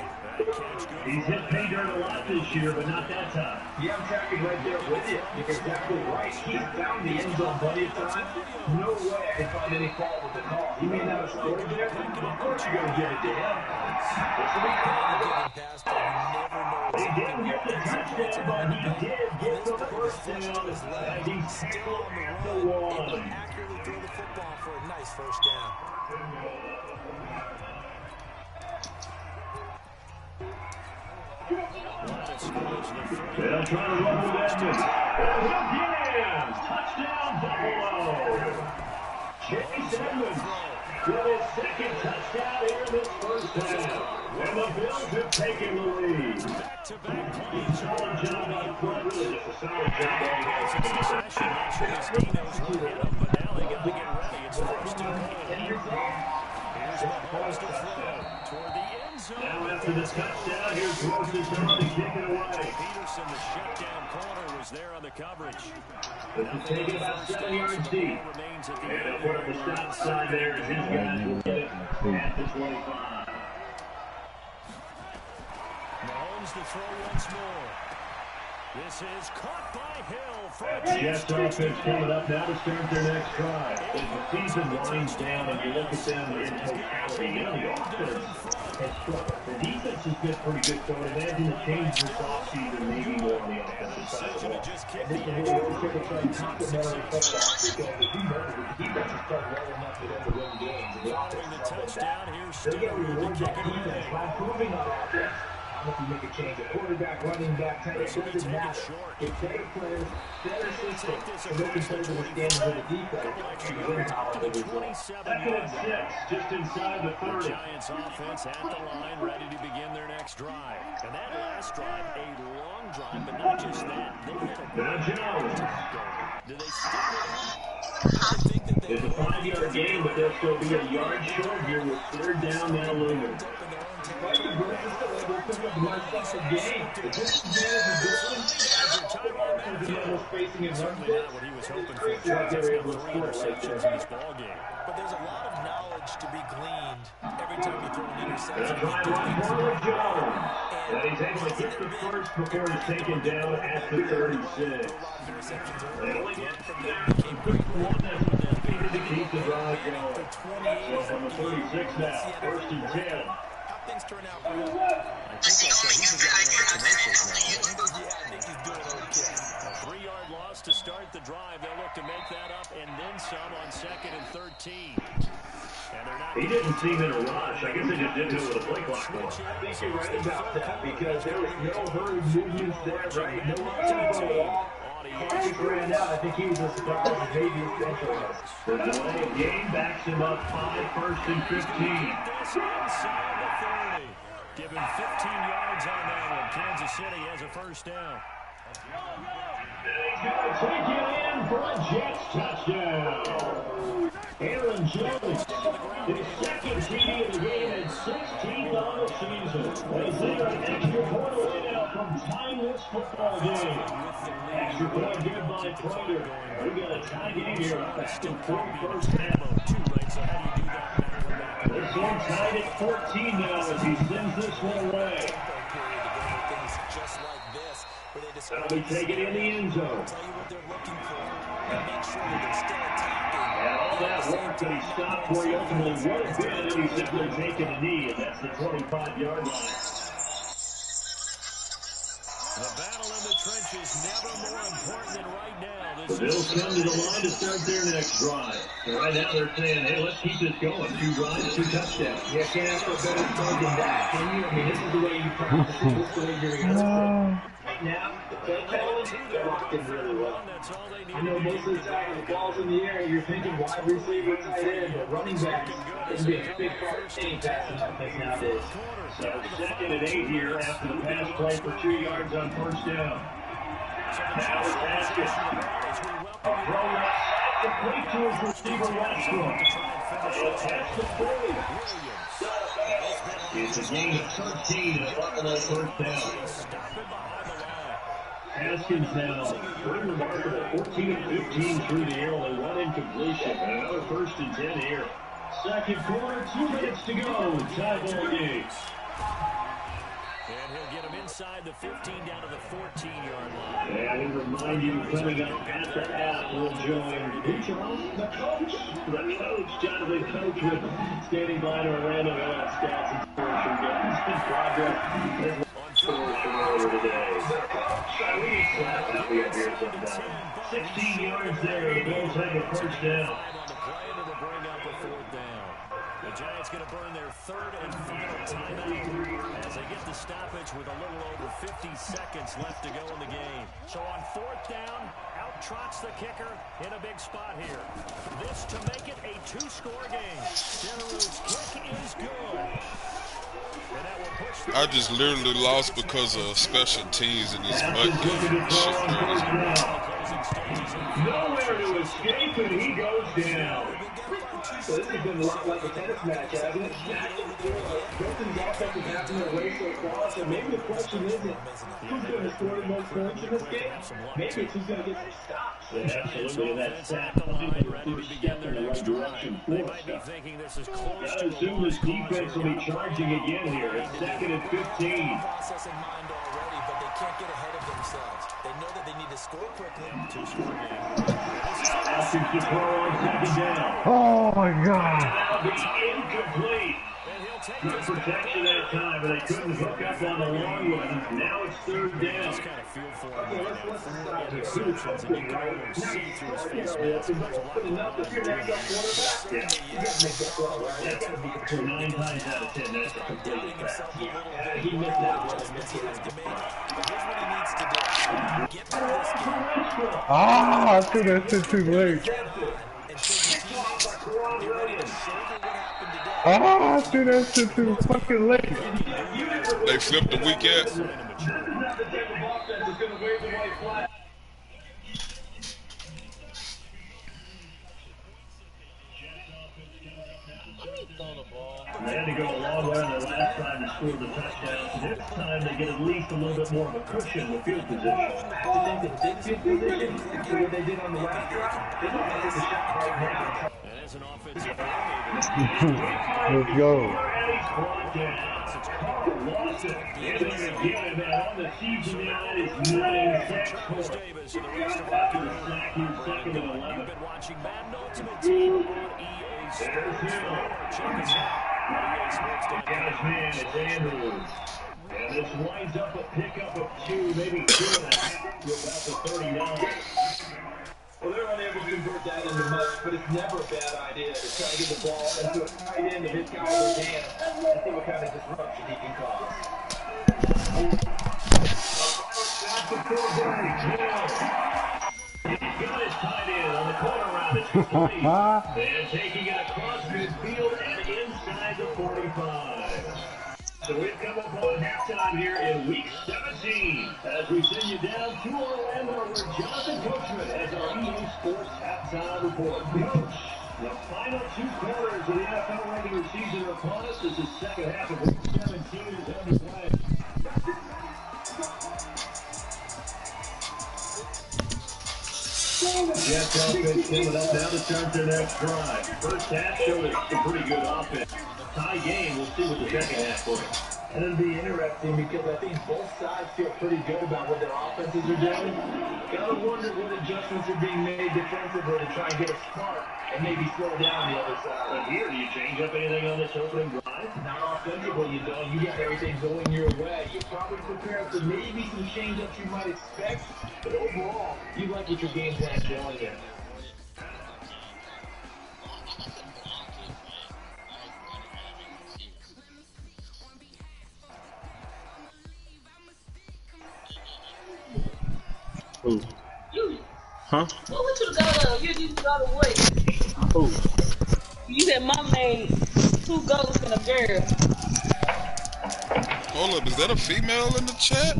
Speaker 7: He's hit pay dirt a lot this year, but not that time.
Speaker 4: Yeah, I'm tracking right there with you. You're exactly right. He found the end zone plenty of times. No way I can find any fault with the call. He may not have scored there, but of course you're going to give it to him.
Speaker 7: They didn't get the touchdown, but he did get the first down as he's still at the 1.
Speaker 3: Accurately throw the football for a nice first down.
Speaker 7: They'll try to run with Edmonds. Again! Touchdown, Buffalo! Chase Edmonds with his 2nd touchdown here in this first half. And the Bills have taken the lead.
Speaker 2: Back-to-back plays.
Speaker 7: Solid job on front, really just a solid job on
Speaker 2: Possession, make sure his Dinos will hit him, but now they got to get ready. It's 1st and 10. Here's Mahomes to throw toward the end zone.
Speaker 7: Now after the touchdown, here's Wilson trying to kick it away.
Speaker 2: Peterson, the shutdown corner, was there on the coverage.
Speaker 7: This is taken about 7 yards deep.
Speaker 2: Remains at the
Speaker 7: And up on the stop side there, as his guys will get it at the 25.
Speaker 2: Mahomes to throw once more. This is caught by Hill for a
Speaker 7: Jets offense coming up now to start their next drive. As the season winds down and you look at them in totality, you know, the offense has struggled. The defense has been pretty good, so I would imagine the change this offseason maybe more on the offensive side of the ball.
Speaker 2: just kick
Speaker 4: This
Speaker 2: the
Speaker 4: is really a complimentary football because if you know the defense is starting well enough for them to win games, and the offense
Speaker 2: the
Speaker 4: is not with
Speaker 2: touchdown.
Speaker 4: that.
Speaker 2: Here's
Speaker 4: They're going to
Speaker 2: Stewart
Speaker 4: reward
Speaker 2: to
Speaker 4: that
Speaker 2: kick it
Speaker 4: defense
Speaker 2: away.
Speaker 4: by improving on offense. I don't know if you make a change at quarterback, running back, tight end, it doesn't matter. It's better players, better system, and they can play to the standards of the defense. You win how they do.
Speaker 2: 27
Speaker 7: 2nd and 6, just inside the 30.
Speaker 2: Giants offense at the line, ready to begin their next drive. And that last drive, a long drive, but not just that. They had a
Speaker 7: Now Jones.
Speaker 2: do they stick with it?
Speaker 7: It's a 5-yard gain, but they'll still be a yard short here with 3rd down now looming.
Speaker 4: Like the Browns, they're picking up a nice solid game. The disadvantage of this one, almost facing in run
Speaker 2: Certainly not what he was hoping for.
Speaker 4: like they're able to
Speaker 2: 3
Speaker 4: score right
Speaker 2: interceptions
Speaker 4: there.
Speaker 2: in this ballgame.
Speaker 3: But there's a lot of knowledge to be gleaned every time you throw an
Speaker 7: They'll
Speaker 3: interception.
Speaker 7: try one more with Jones. And he's able to get the first before he's taken down at the 36. They only get one that's needed to keep the drive going. So from the 36 now, 1st and 10.
Speaker 3: How things turn out for him?
Speaker 2: I think I said he's been running out of commercials now.
Speaker 3: Yeah, I think he's doing okay.
Speaker 2: A 3-yard loss to start the drive. They'll look to make that up and then some on 2nd and 13. And they're not
Speaker 7: He He didn't seem in a rush. I guess they just didn't know where the play clock was.
Speaker 4: I think you're right about that because there was no hurried movements there, right? No tempo at all. He ran out. I think he was as surprised as maybe his bench was.
Speaker 7: The delay of game backs him up 5, 1st and 15.
Speaker 2: Give him 15 yards on that one. Kansas City has a first down.
Speaker 7: He's going to take it in for a Jets touchdown. Aaron Jones, his second TD of the game and 16th on the season. They take an extra point away now from timeless football game. Extra point good by Prater. We got a tie game here. Back in 41st half. This one tied at 14 now as he sends this one away. That'll be taken in the end zone. And all that work that he stopped where he ultimately would have been, and he's simply taken a knee, and that's the 25-yard line.
Speaker 2: The battle in the trenches never more important than right now.
Speaker 7: The Bills come to the line to start their next drive. So right now they're saying, hey, let's keep this going. 2 drives, 2 touchdowns.
Speaker 4: You can't ask for a better start than that, can you? I mean, this is the way you practice. This is the way you're going to go. Right now, the play calling, they're locked in really well. I know most of the time when the ball's in the air, you're thinking wide receiver, tight end, but running back is being a big part of any passing offense nowadays.
Speaker 7: So 2nd and 8 here after the pass play for 2 yards on first down. Now it's Haskins. A throw left side complete to his receiver Westbrook. It's Haskins Boyd. It's a gain of 13 and 11 on first down. Haskins now, pretty remarkable, 14 of 15 through the air, only 1 incompletion, and another 1st and 10 here. Second quarter, 2 minutes to go, tie ball game.
Speaker 2: And he'll get him inside the 15 down to the 14-yard line.
Speaker 7: And we remind you, coming up at the half, we'll join the coach, Jonathan Coach, with standing by to Orlando stats and scores from games in progress. Scores from earlier today. We need slap out here sometime. 16 yards there, the Bills have a first down.
Speaker 2: The Giants going to burn their 3rd and final timeout as they get the stoppage with a little over 50 seconds left to go in the game. So on 4th down, out trots the kicker in a big spot here. This to make it a 2-score game. Deneau's kick is good. And that will push the
Speaker 1: I just literally lost because of special teams in this butt game.
Speaker 7: Nowhere to escape, and he goes down.
Speaker 4: So this has been a lot like a tennis match, hasn't it? Both of these offenses have been away so far, so maybe the question isn't who's going to score the most points in this game. Maybe it's who's going to get some stops.
Speaker 7: Absolutely, and that sack line step in the right direction for us. Gotta assume this defense will be charging again here. It's 2nd and 15.
Speaker 3: Process in mind already, but they can't get ahead of themselves. They know that they need to score quickly. 2-score game.
Speaker 7: Haskins to throw on 2nd down.
Speaker 5: Oh my God.
Speaker 7: That'll be incomplete. Good protection that time, but they couldn't hook up on the long one. Now it's 3rd down.
Speaker 4: Let's decide here. Who's something, right? Now you put enough if you're next up quarterback.
Speaker 7: Yeah.
Speaker 4: You got to make that throw, right? That's got to be complete.
Speaker 7: 9 times out of 10, that's a complete pass.
Speaker 4: Yeah, he missed that one.
Speaker 3: Here's what he needs to do. Get through this game.
Speaker 5: Ah, I threw that shit too late. Ah, I threw that shit too fucking late.
Speaker 1: They flipped the weekend.
Speaker 7: They had to go a long way on the last time to score the touchdown. This time they get at least a little bit more of a cushion with field position.
Speaker 4: I think the field position after what they did on the last drive, they don't have to shot right now.
Speaker 2: And as an offensive
Speaker 5: Let's go.
Speaker 7: On the season now, it is 9 sacks.
Speaker 2: Davis and the rest of
Speaker 7: After the sack, he's 2nd and 11.
Speaker 2: You've been watching Madden Ultimate Team on EA Sports. Check us out at
Speaker 7: Got his man, it's Andrews. And this winds up a pickup of 2, maybe 2.5 to about the 39.
Speaker 4: Well, they're unable to convert that into much, but it's never a bad idea to try to get the ball into a tight end of his caliber's hands and see what kind of disruption he can cause.
Speaker 7: He's got his tight end on the corner route. It's complete. And taking it across midfield and inside the 45. So we've come up on halftime here in week 17 as we send you down to Orlando where Jonathan Coachman has our EA Sports halftime report. Coach, the final 2 quarters of the NFL regular season are upon us as the second half of week 17 is underway. Jets offense coming up now to start their next drive. First half showed us some pretty good offense. A tie game, we'll see what the second half brings.
Speaker 4: And it'll be interesting because I think both sides feel pretty good about what their offenses are doing. Gotta wonder what adjustments are being made defensively to try and get a spark and maybe slow down the other side.
Speaker 7: But here, do you change up anything on this opening drive?
Speaker 4: Not offensively, you don't. You got everything going your way. You're probably prepared for maybe some change-ups you might expect, but overall, you like what your game plan's going in.
Speaker 6: Ooh.
Speaker 8: You.
Speaker 6: Huh?
Speaker 8: What would you go to? You need to go to what?
Speaker 6: Ooh.
Speaker 8: You said mom made 2 goats and a girl.
Speaker 1: Hold up, is that a female in the chat?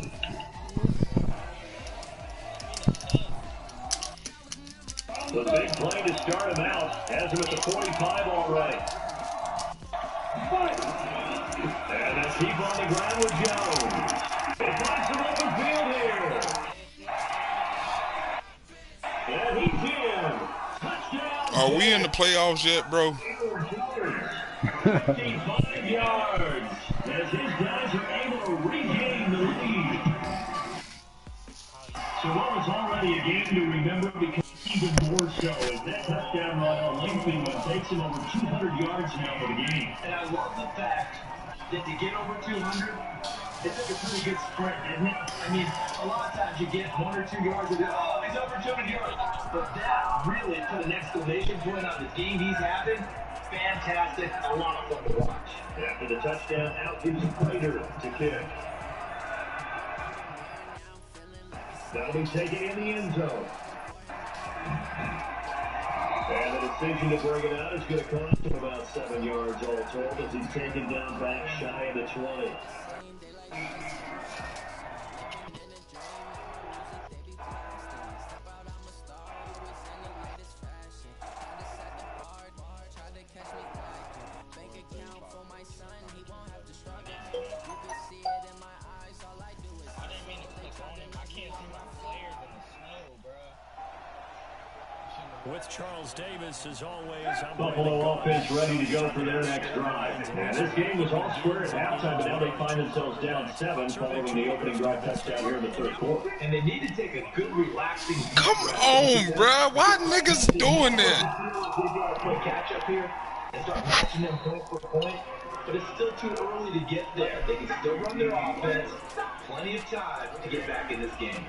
Speaker 7: The big play to start him out. Has him at the 45 already. And a keep on the ground with Jones. He finds some open field here. And he's in. Touchdown.
Speaker 1: Are we in the playoffs yet, bro?
Speaker 7: 55 yards. As his guys are able to regain the lead. So what was already a game to remember becomes even more so as that touchdown run, a lengthy one, takes him over 200 yards now for the game.
Speaker 4: And I love the fact that to get over 200, it took a pretty good sprint, didn't it? I mean, a lot of times you get 1 or 2 yards and oh, he's over 200 yards. But that really put an exclamation point on the game he's having. Fantastic, a lot of fun to watch.
Speaker 7: After the touchdown, out gives Prater to kick. That'll be taken in the end zone. And the decision to bring it out is going to cost him about 7 yards all told as he's taken down back shy of the 20.
Speaker 2: With Charles Davis, as always, I'm
Speaker 7: Buffalo offense ready to go for their next drive. And this game was all square at halftime, but now they find themselves down 7 following the opening drive touchdown here in the third quarter.
Speaker 4: And they need to take a good, relaxing.
Speaker 1: Come on, bro. Why niggas doing that?
Speaker 4: They've got to play catch up here and start matching them point for point. But it's still too early to get there. They can still run their offense. Plenty of time to get back in this game.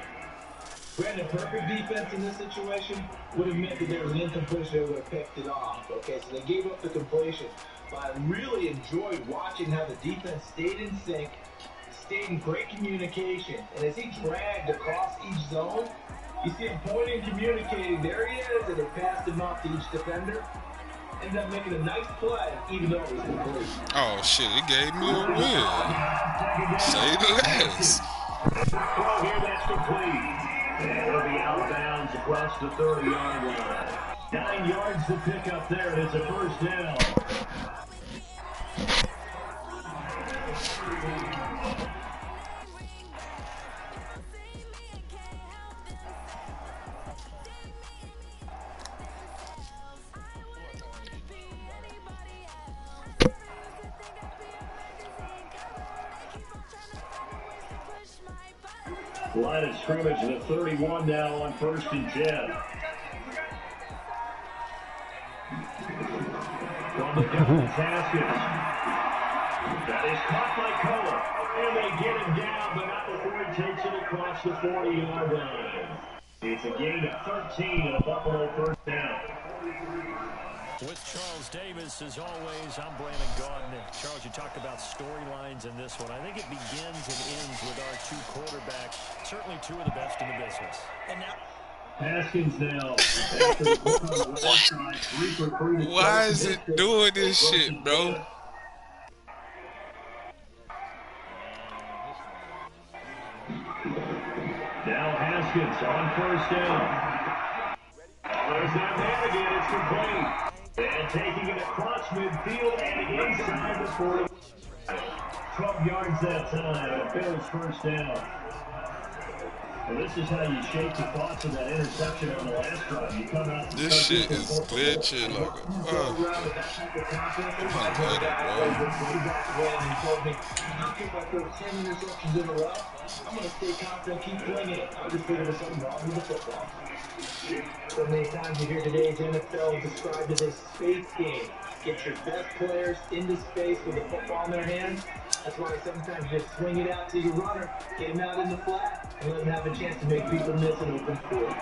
Speaker 4: Granted, perfect defense in this situation would have meant that there was an incompletion that would have picked it off. Okay, so they gave up the completion. But I really enjoyed watching how the defense stayed in sync, stayed in great communication. And as he dragged across each zone, you see him pointing, communicating. There he is, and they passed him off to each defender. Ended up making a nice play, even though it was incomplete.
Speaker 1: Oh shit, it gave me a win. Say less.
Speaker 7: Throw here, that's complete. And it'll be out of bounds across the 30-yard line. 9 yards to pick up there, and it's a first down. Line of scrimmage at the 31 now on 1st and 10. From the Dallas Haskins. That is caught by Cohen. And they get him down, but not before he takes it across the 40-yard line. It's a gain of 13 and a Buffalo first down.
Speaker 2: With Charles Davis, as always, I'm Brandon Gaudin. Charles, you talk about storylines in this one. I think it begins and ends with our two quarterbacks, certainly two of the best in the business. And now,
Speaker 7: Haskins now.
Speaker 1: Why is it doing this shit, bro?
Speaker 7: Now Haskins on first down. There's that man again. It's complete. And taking it across midfield and inside the 40. 12 yards that time. Bills first down. Well, this is how you shake the thoughts of that interception on the last drive. You come out.
Speaker 1: This shit is glitching like a
Speaker 7: I'm going to stay confident, keep playing it. I just figured there's something wrong with the football. So many times you hear today's NFL described as a space game. Get your best players into space with the football in their hands. That's why sometimes you just swing it out to your runner, get him out in the flat, and let him have a chance to make people miss an open field.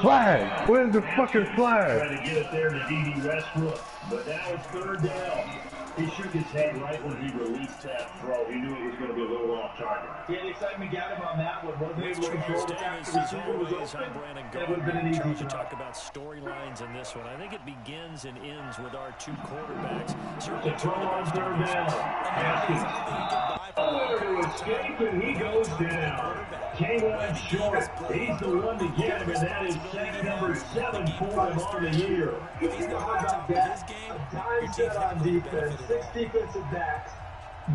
Speaker 5: Flag! Where's the fucking flag?
Speaker 7: Trying to get it there to D.D. Westbrook, but now it's third down. He shook his head right when he released that throw. He knew it was going to be a little off target. Yeah, the excitement got him on that one. Wasn't able to control the fact the receiver was open. That would have been an easy
Speaker 2: Charles, you talk about storylines in this one. I think it begins and ends with our two quarterbacks. Certainly two of the best in the business.
Speaker 7: To escape, and he goes down. K1 short. He's the one to get him, and that is sack number 7 for him on the year. How about that? A dime set on defense, 6 defensive backs.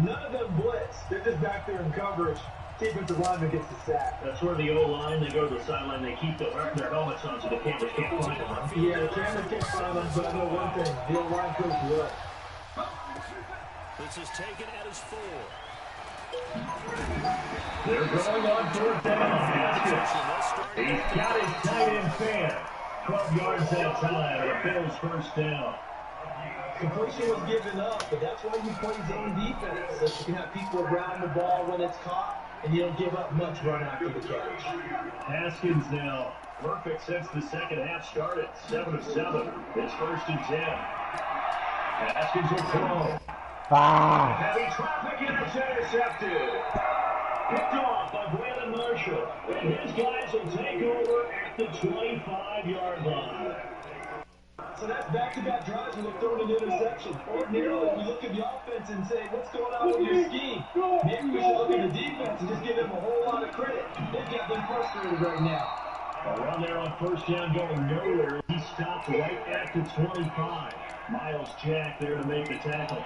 Speaker 7: None of them blitz. They're just back there in coverage. Defensive lineman gets the sack. That's where the O-line, they go to the sideline, they keep their helmets on so the cameras can't find them. Yeah, the cameras can't find them, but I know one thing. The O-line coach will.
Speaker 2: This is taken at his 4.
Speaker 7: They're going on fourth down. He's got his tight end fan. 12 yards that time. The Bills first down. Completion was given up, but that's why you play zone defense. So you can have people around the ball when it's caught, and you don't give up much run after the catch. Haskins now. Perfect since the second half started. 7 of 7. It's first and 10. Haskins will throw. Heavy traffic and it's intercepted. Picked off by Brandon Marshall. And his guys will take over at the 25-yard line. So that's back-to-back drives and they're throwing an interception. Ordinarily, we look at the offense and say, what's going on with your scheme? Maybe we should look at the defense and just give them a whole lot of credit. They've got them frustrated right now. A run there on first down going nowhere. He stopped right at the 25. Miles Jack there to make the tackle.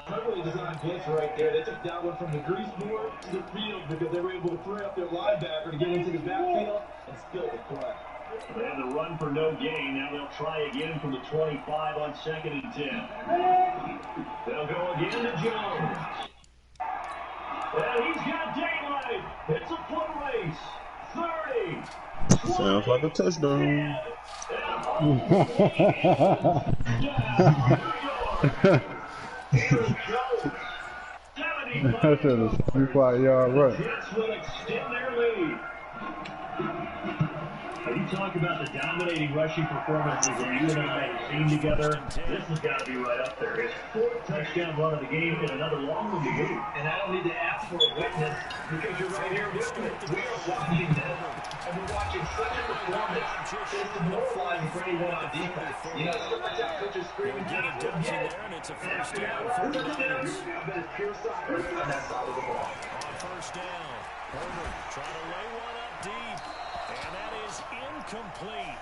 Speaker 7: Totally designed blitz right there. They took that one from the grease board to the field because they were able to free up their linebacker to get into the backfield and spill the play. They had the run for no gain. Now they'll try again from the 25 on 2nd and 10. They'll go again to Jones. And he's got daylight. It's a foot race. 30.
Speaker 6: Sounds like a touchdown.
Speaker 5: That's a 25-yard run.
Speaker 7: Jets will extend their lead. You talk about the dominating rushing performances that you and I have seen together. This has got to be right up there. His 4th touchdown run of the game and another long one to boot. And I don't need to ask for a witness because you're right here with me. We are watching them, and we're watching such a performance. It's demoralizing for anyone on defense. You know, sometimes that coach is screaming, get it done there, and it's a first down for the Lions. But it's pure soccer on that side of the ball.
Speaker 2: On first down, Herbert trying to lay one up deep. And that is incomplete.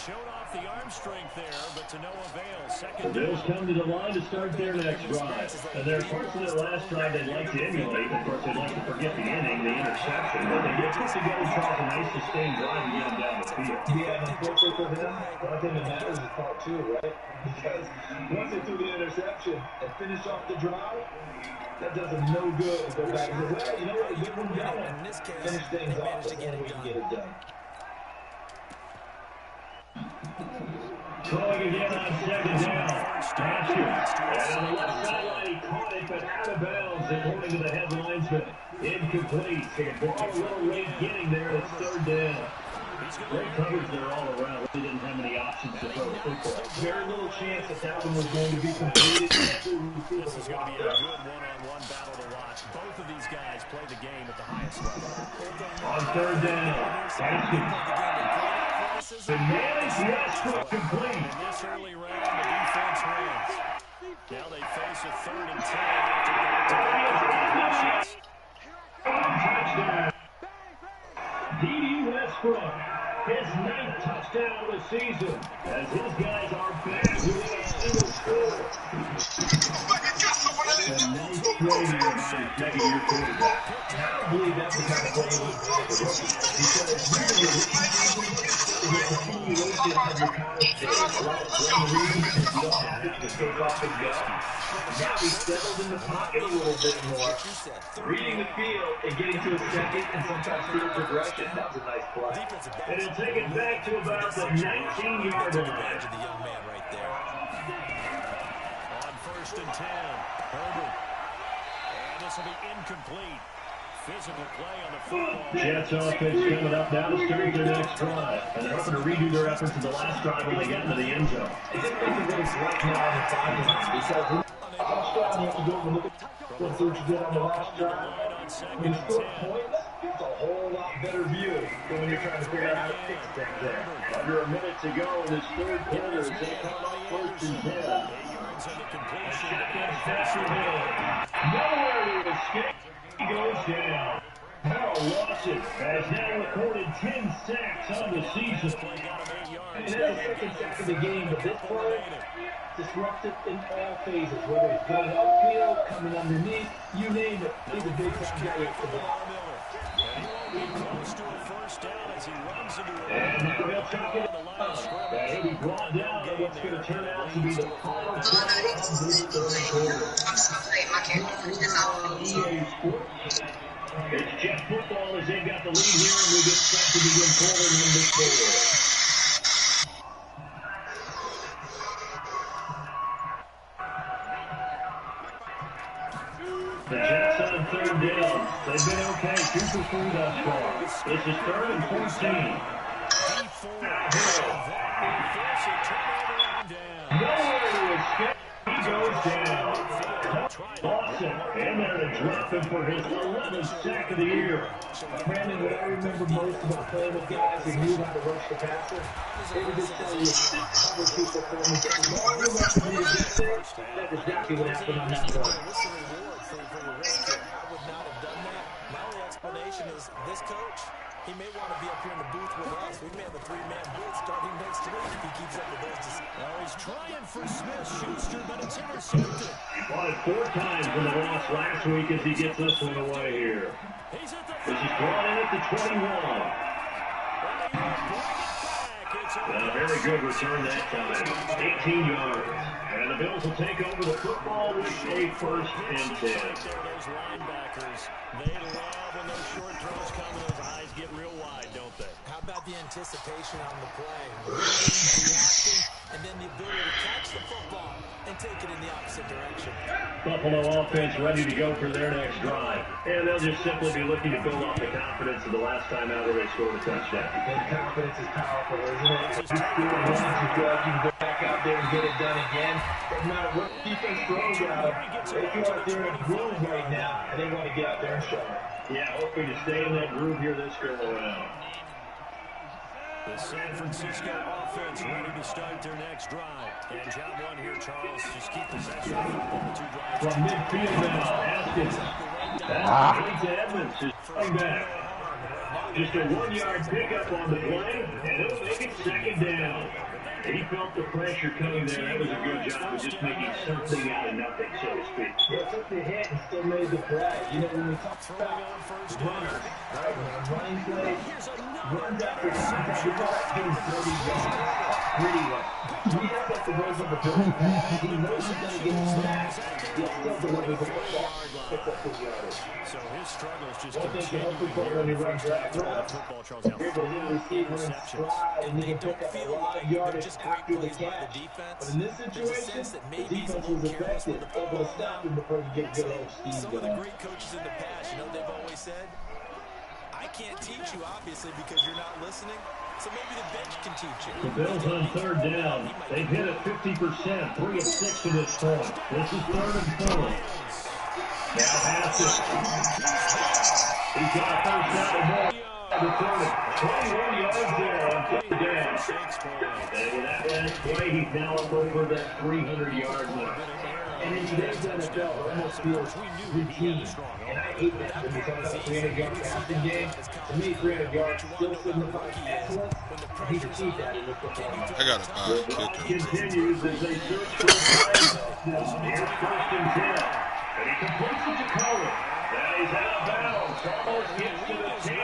Speaker 2: Showed off the arm strength there, but to no avail. Second
Speaker 7: the Bills come to the line to start their next drive. And there are parts of that last drive they'd like to emulate. Of course, they'd like to forget the inning, the interception. But they get put together, Charles, a nice sustained drive and get them down the field. Yeah, and unfortunately for them, one thing that matters is part 2, right? Because once they threw the interception and finished off the drive, that does them no good to go back and say, well, you know what, a good one going. Finish things off before we can get it done. Throwing again on second down. Haskins. And on the left sideline, he caught it, but out of bounds, according to the headlinesman. Incomplete. So the ball a little late getting there. It's third down. Great coverage there all around. Really didn't have any options to throw the football. Very little chance that one was going to be completed.
Speaker 2: This is going to be a good one-on-one battle to watch. Both of these guys play the game at the highest level.
Speaker 7: On third down, Haskins. The managed Westbrook complete.
Speaker 2: In this early round, the defense wins. Now they face a 3rd and 10 after back-to-back completions.
Speaker 7: Touchdown. D.D. Westbrook, his 9th touchdown of the season, as his guys are back within a single score. The 9th straight year by his second-year quarterback. And I don't believe that's the kind of play he was going to do. Because usually the continuation of your college days, a lot of great reasons if you don't have it to take off and go. Now he's settled in the pocket a little bit more, reading the field and getting to a second and sometimes field progression. That was a nice play. And it'll take it back to about the 19-yard line.
Speaker 3: The young man right there.
Speaker 2: On 1st and 10, Herbert. And this will be incomplete. Physical play on the football.
Speaker 7: Jets offense coming up now to start their next drive. And they're hoping to redo their efforts in the last drive when they got into the end zone. I think they can really select now on the sidelines because touchdown, you have to go and look at what you did on the last drive. When you score points, it's a whole lot better view than when you're trying to figure out how to fix things there. Under a minute to go in this third quarter as they come up 1st and 10. Shotgun pass to Hill. Nowhere to escape. He goes down. Harold Lawson has now recorded 10 sacks on the season. And that's the second sack of the game, but this play disruptive in all phases, whether it's going upfield, coming underneath, you name it. He's a big time guy with the ball. And now they'll check it out. He'll be brought down at what's going to turn out to be the final play of this third quarter. EA Sports. It's Jet football as they've got the lead here, and we get set to begin quarter number 4. The Jets on 3rd down. They've been okay, 2 for 3 thus far. This is 3rd and 14. Nowhere to escape. He goes down. Lawson, and there to drop him for his 11th sack of the year. Brandon, what I remember most about playing with guys who knew how to rush the passer, they would just tell you, cover people for me. That was exactly what happened on that play.
Speaker 3: I would not have done that. My only explanation is this coach, he may want to be up here in the booth with us. We may have a 3-man booth starting next week if he keeps up with those.
Speaker 2: Well, he's trying for Smith-Schuster, but it's intercepted.
Speaker 7: Won it 4 times in the loss last week as he gets this one away here. This is brought in at the 21. And a very good return that time. 18 yards. And the Bills will take over the football with a 1st and 10.
Speaker 2: Those linebackers, they love when those short throws come and those eyes get real wide, don't they?
Speaker 3: How about the anticipation on the play? Reacting, and then the ability to catch the football and take it in the opposite direction.
Speaker 7: Buffalo offense ready to go for their next drive. And they'll just simply be looking to build off the confidence of the last time out where they scored a touchdown. And confidence is powerful, isn't it? If you score once, you feel like you can go back out there and get it done again. No matter what defense throws at them, they feel like they're in a groove right now, and they want to get out there and show it. Yeah, hoping to stay in that groove here this go around.
Speaker 2: The San Francisco offense ready to start their next drive. And job 1 here, Charles. Just keep possession of the football. 2 drives.
Speaker 7: From midfield now, Haskins. That's to Edmonds, is coming back. Just a 1-yard pickup on the play, and it'll make it 2nd down. He felt the pressure coming there. That was a good job of just making something out of nothing, so to speak. Yeah, took the hit and still made the play. You know, when we talk about runners, right? When a running play runs after contact, we call that getting 30 yards. Pretty well. We have got the runs of the Bills pass. He knows he's going to get snapped. He'll still deliver the football. Pick up his yardage.
Speaker 2: So his struggles just
Speaker 7: one thing to help people when he runs
Speaker 2: the football, Charles Allen. 3 interceptions.
Speaker 3: And they don't feel like they're just great plays by the defense.
Speaker 4: But in this situation, the defense was effective, able to stop him before he gets good old steam.
Speaker 3: Some of the great coaches in the past, you know, they've always said, I can't teach you, obviously, because you're not listening. So maybe the bench can teach you.
Speaker 7: The Bills on third down. They've hit it 50%, 3 of 6 to this point. This is 3rd and 4. Now passes. He's got a first down and more. Returning 21 yards there on 3rd down. And with that last play, he's now up over that 300-yard mark.
Speaker 4: And in today's NFL, it almost feels routine. And I hate that when you talk about 300-yard passing game. To me, 300 yards still signifies excellence. I hate to see that in the football.
Speaker 1: I got a kicker.
Speaker 7: Continues as they search for a play. Here's 1st and 10. And he completes it to Cohen. Now he's out of bounds. Almost gets to the 10.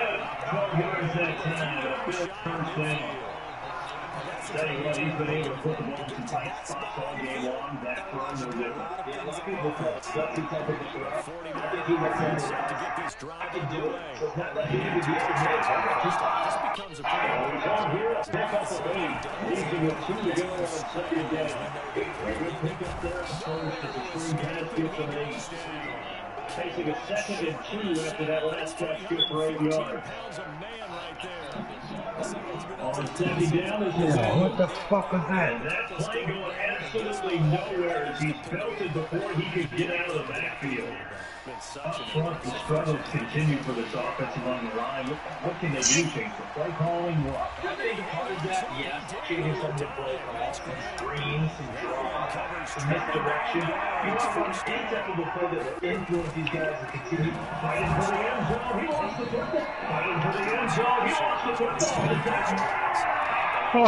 Speaker 7: 12 yards that time. A 5th first down. Tell you what, he's been able to put the ball in tight spots all game long. That run, no different.
Speaker 4: Yeah, a lot of people call it Dusty type of interrupt. I think he represents
Speaker 2: to get this drive
Speaker 4: I can do it.
Speaker 2: away.
Speaker 4: So it's not like he can be the other man.
Speaker 2: This becomes a pretty
Speaker 7: Down here, pick up the lead. Leading with 2 to go on 2nd down. A good pickup there. First at the 3 pass, gets an 8. Facing a 2nd and 2 after that last catch, good for 8 yards.
Speaker 2: pounds of man right there.
Speaker 7: On 2nd down is the
Speaker 5: Yeah, what the fuck was
Speaker 7: And
Speaker 5: that?
Speaker 7: that play going absolutely nowhere as he's belted before he could get out of the backfield. Up front, the struggles continue for this offensive on the line. What can they do, Jason? Play calling, what?
Speaker 4: I think part of that, yes, changing some of the play calls, some screens, some draw, some misdirection. You want to run any type of a play that will influence these guys to continue
Speaker 7: Fighting for the end zone, he lost the football. Fighting for the end zone, he lost the football. The touchdown.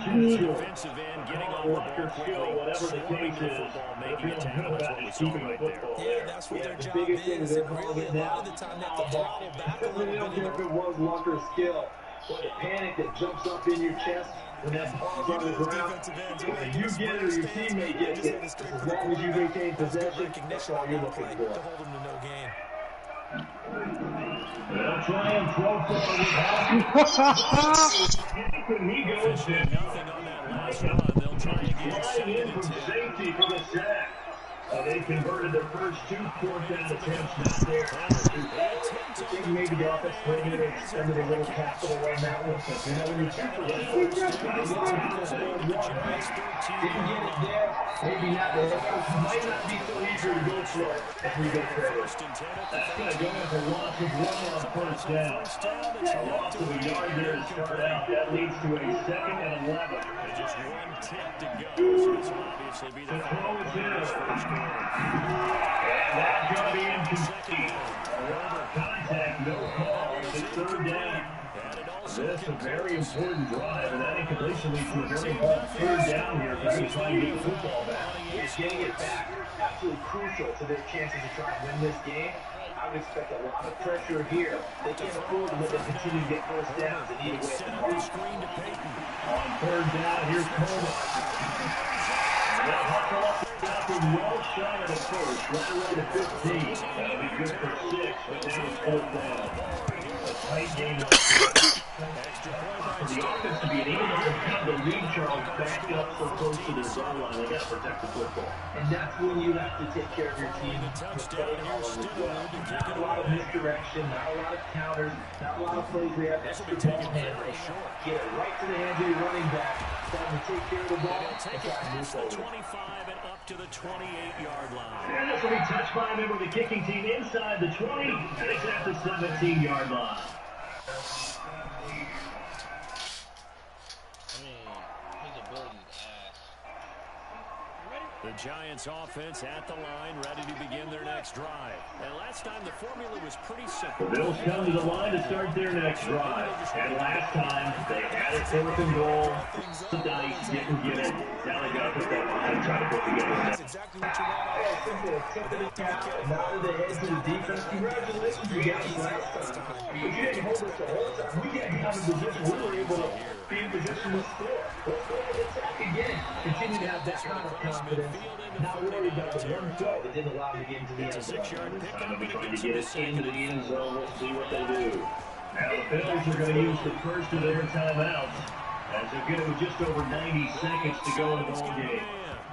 Speaker 2: Defensive end getting on the ball quickly.
Speaker 7: Whatever the case is,
Speaker 2: Making a tackle. That's what we saw right there.
Speaker 3: Yeah, that's what their
Speaker 4: the
Speaker 3: job
Speaker 4: biggest thing
Speaker 3: is.
Speaker 4: is they're
Speaker 3: And
Speaker 4: calling
Speaker 3: really,
Speaker 4: it
Speaker 3: a
Speaker 4: now.
Speaker 3: lot of the time, they have to throttle back a
Speaker 4: I really
Speaker 3: little
Speaker 4: don't
Speaker 3: bit.
Speaker 4: care if it was luck or skill, but the panic that jumps up in your chest when that ball's on the ground, whether you get it or your teammate gets it, as long as you maintain possession, that's all you're looking
Speaker 3: To
Speaker 4: for.
Speaker 3: hold them to no gain.
Speaker 7: They'll try and throw for when he goes in.
Speaker 2: Nothing on that last run. They'll try and get it
Speaker 7: Flying in
Speaker 2: 2nd
Speaker 7: from
Speaker 2: and 10.
Speaker 7: safety for the sack. They converted their first 2 4th down attempts not there.
Speaker 4: I think maybe the offense coordinator expended a little capital on that one. You know, when you check for didn't get it there, maybe not there. It might not be so easy to go for it if we get credit.
Speaker 7: That's going to go with a loss of 1 on 1st down. A loss of a yard there to start out. That leads to a 2nd and 11.
Speaker 2: Just 1 tip to go. So this will obviously be the
Speaker 7: The throw is in.
Speaker 2: first quarter.
Speaker 7: And that's going to be incomplete. Contact, no call. It's 3rd down. This is a very important drive, and that incompletion leads to a very important 3rd down here for them to try and get the football back.
Speaker 4: Is getting it back absolutely crucial to their chances to try and win this game. I would expect a lot of pressure here. They can't afford to let them continue to get first downs. They need to win.
Speaker 2: Center screen to Peyton.
Speaker 7: On 3rd down, here's Coleman. They'll hustle up the top and well shot at the first, right away to 15. That'll be good for 6, but then it's 4th down. A tight game. For the offense to be able to have the lead, Charles, backed up so close to their goal line, they got to protect the football.
Speaker 4: And that's when you have to take care of your team. Not a lot of misdirection, not a lot of counters, not a lot of plays where you have extra ball handling. Get it right to the hands of your running back. Time to take care of the ball and
Speaker 2: Take it
Speaker 4: try to move
Speaker 2: past the
Speaker 4: forward.
Speaker 2: 25 and up to the 28-yard line.
Speaker 7: And this will be touched by a member of the kicking team inside the 20, and it's at the 17-yard line.
Speaker 2: The Giants offense at the line, ready to begin their next drive. And last time the formula was pretty simple.
Speaker 7: The Bills come to the line to start their next drive. And last time, they had it 4th and goal. The dice didn't get it. Now they got to put that line and try to put together.
Speaker 3: That's exactly what you want.
Speaker 4: simply a tip of the cap, a nod of the head to the defense. Congratulations, you got us last time. But you didn't hold us the whole time. We got down in position. We were able to be in position to score. Let's go to the attack again. Continue to have that kind of confidence. Not worried about the one throw that didn't allow them to get into the end zone. This time they'll be trying to get us into the end zone. We'll see what they do. Now the Bills are going to use the first of their timeouts, as they're getting with just over 90 seconds to go in the ball game.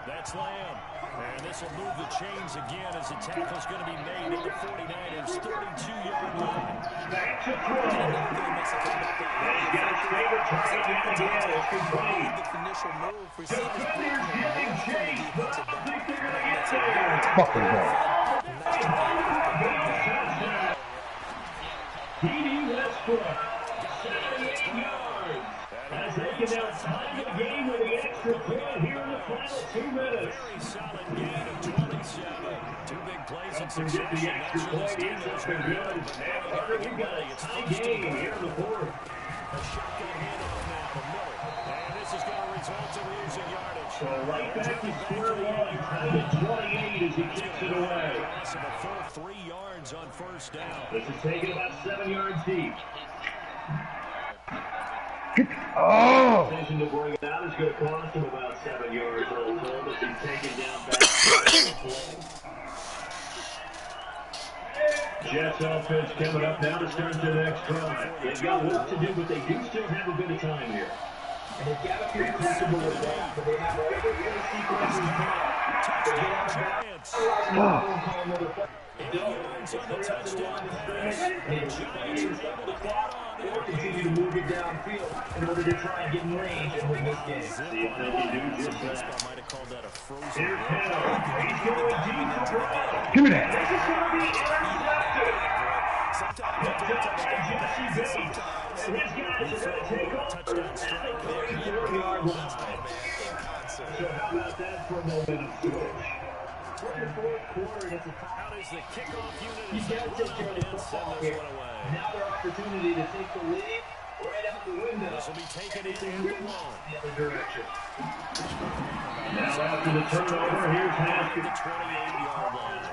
Speaker 2: That's Lamb. And this will move the chains again as the tackle's going to be made at the 49ers' 32-yard line.
Speaker 4: Back to throw. He's got his favorite target again. It's complete. Defenders getting chased, but I don't think they're going to get there.
Speaker 5: Fucking ball.
Speaker 4: TD Westbrook, 78 yards. As they can now tie the game with the extra point here in the final 2 minutes.
Speaker 2: Very solid gain of 27. Two big plays in succession.
Speaker 4: The extra point is up and good. And Carter, we've got a tie game here in the fourth.
Speaker 2: A shotgun handoff now to Miller. And this is going to result in losing yardage.
Speaker 4: So right back to square one. Tied at 28 as he kicks it away.
Speaker 2: Loss of a full 3 yards on first down.
Speaker 4: This is taken about 7 yards deep.
Speaker 5: Oh!
Speaker 4: Decision to bring it out is going to cost him about 7 yards all told as he's taken down back to the play. Jets offense coming up now to start the next drive. They've got work to do, but they do still have a bit of time here. And they've got to feel comfortable with that, but they have all the sequences now.
Speaker 5: Oh.
Speaker 2: 8 yards on the touchdown pass. And the Giants are able to get on
Speaker 4: Or continue to move it downfield in order to try and get in range and win this game. See if they can do just that.
Speaker 2: might have called that a frozen.
Speaker 4: Here's Hill. He's going deep for Brown.
Speaker 5: Give me that.
Speaker 4: This is going to be intercepted. Jesse Bates. And his guys are going to take over at the 34-yard line. So how about that for a momentum switch? In the fourth quarter, it's a
Speaker 2: How does the kickoff unit
Speaker 4: you got to take care of the football here. Now their opportunity to take the lead right out the window.
Speaker 2: This will be taken in and the one.
Speaker 4: The other direction. Now after the turnover, here's Haskins.
Speaker 2: The 28-yard line.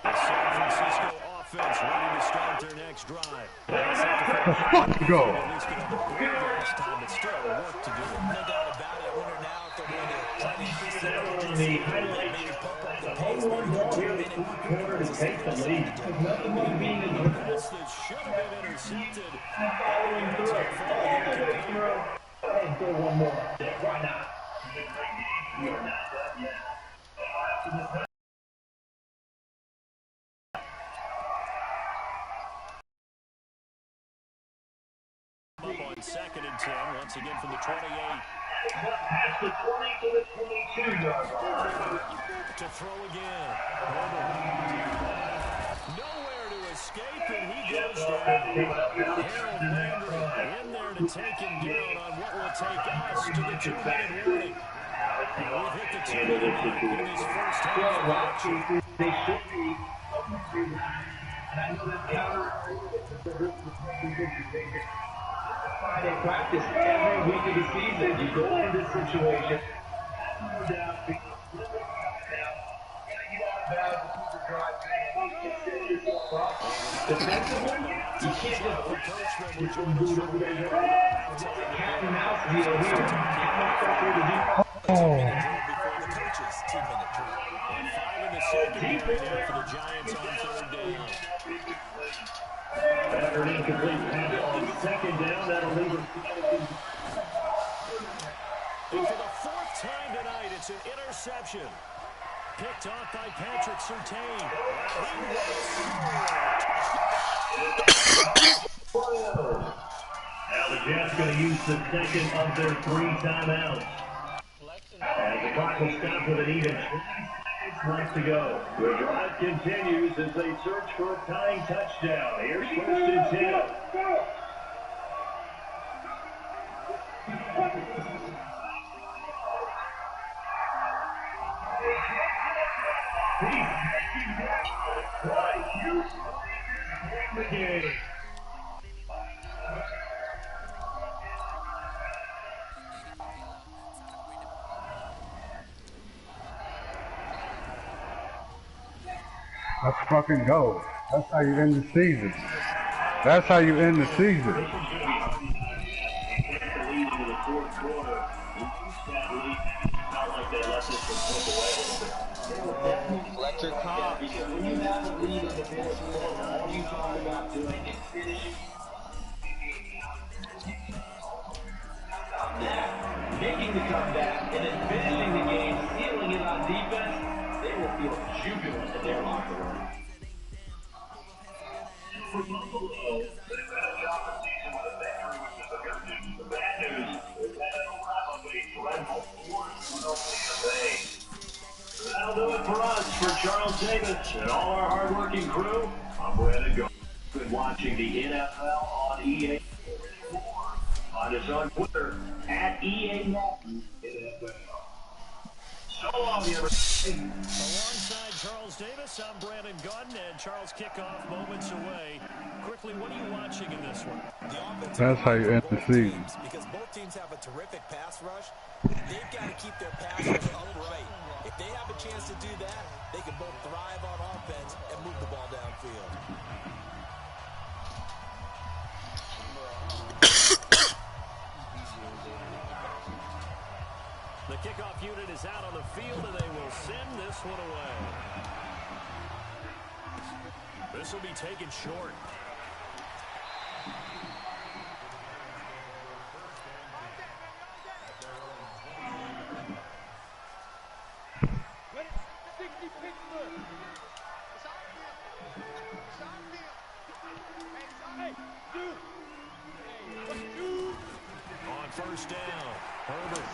Speaker 2: The San Francisco offense ready to start their next drive.
Speaker 5: The fuck go?
Speaker 2: At least get on the board this time, but still work to do.
Speaker 3: No doubt about it. I wonder now if they're going to try to increase the
Speaker 4: On the highlight, the home run ball here in the fourth quarter to take the lead. Nothing like being in the
Speaker 2: Pass that should have been intercepted.
Speaker 4: following through. Hey, throw one more. Why not? We are not done yet.
Speaker 2: Up on 2nd and 10, once again from the 28.
Speaker 4: Past the 20 to the 22-yard line.
Speaker 2: To throw again. Nowhere to escape, and he goes down. Harold Landry in there to take him down on what will take us to the 2-minute warning. We've hit the 2-minute mark in this first half.
Speaker 4: They should be. And I know that counter. Friday practice every week of the season. You go into this situation. Defensively, you can't just do it over there. Cat and mouse deal here.
Speaker 5: Oh.
Speaker 3: before the coaches' 2-minute drill.
Speaker 2: And 5 in the second for the Giants on 3rd down.
Speaker 4: After an incomplete pass on 2nd down, that'll leave us.
Speaker 2: And for the 4th time tonight, it's an interception. Picked off by Patrick Surtain.
Speaker 4: Now the Jets going to use the second of their 3 timeouts. As the clock will stop with an even 20 seconds left to go. The drive continues as they search for a tying touchdown. Here's 1st and 10. The game.
Speaker 5: Let's fucking go. That's how you end the season. That's how you end the season.
Speaker 6: Fletcher Cox.
Speaker 4: Because when you have a lead in the fourth quarter, all you talk about doing is finishing, making the comeback, and then finishing the game, sealing it on defense. They will feel jubilant in their locker room. For Buffalo, they've had a job this season with a victory, which is the good news. The bad news is that it'll wrap up a dreadful fourth Philadelphia Bay. That'll do it for us, for Charles Davis and all our hardworking crew. I'm Brandon Go. Been watching the NFL on EA. Find us on Twitter at EA NFL. So long, everybody.
Speaker 2: Alongside Charles Davis, I'm Brandon Gaudin, and Charles kickoff moments away. Quickly, what are you watching in this one?
Speaker 5: That's how you end the season.
Speaker 3: Because both teams have a terrific pass rush. They've got to keep their pass rush upright. If they have a chance to do that, they can both thrive on offense and move the ball downfield.
Speaker 2: The kickoff unit is out on the field, and they will send this one away. This will be taken short. On first down, Herbert.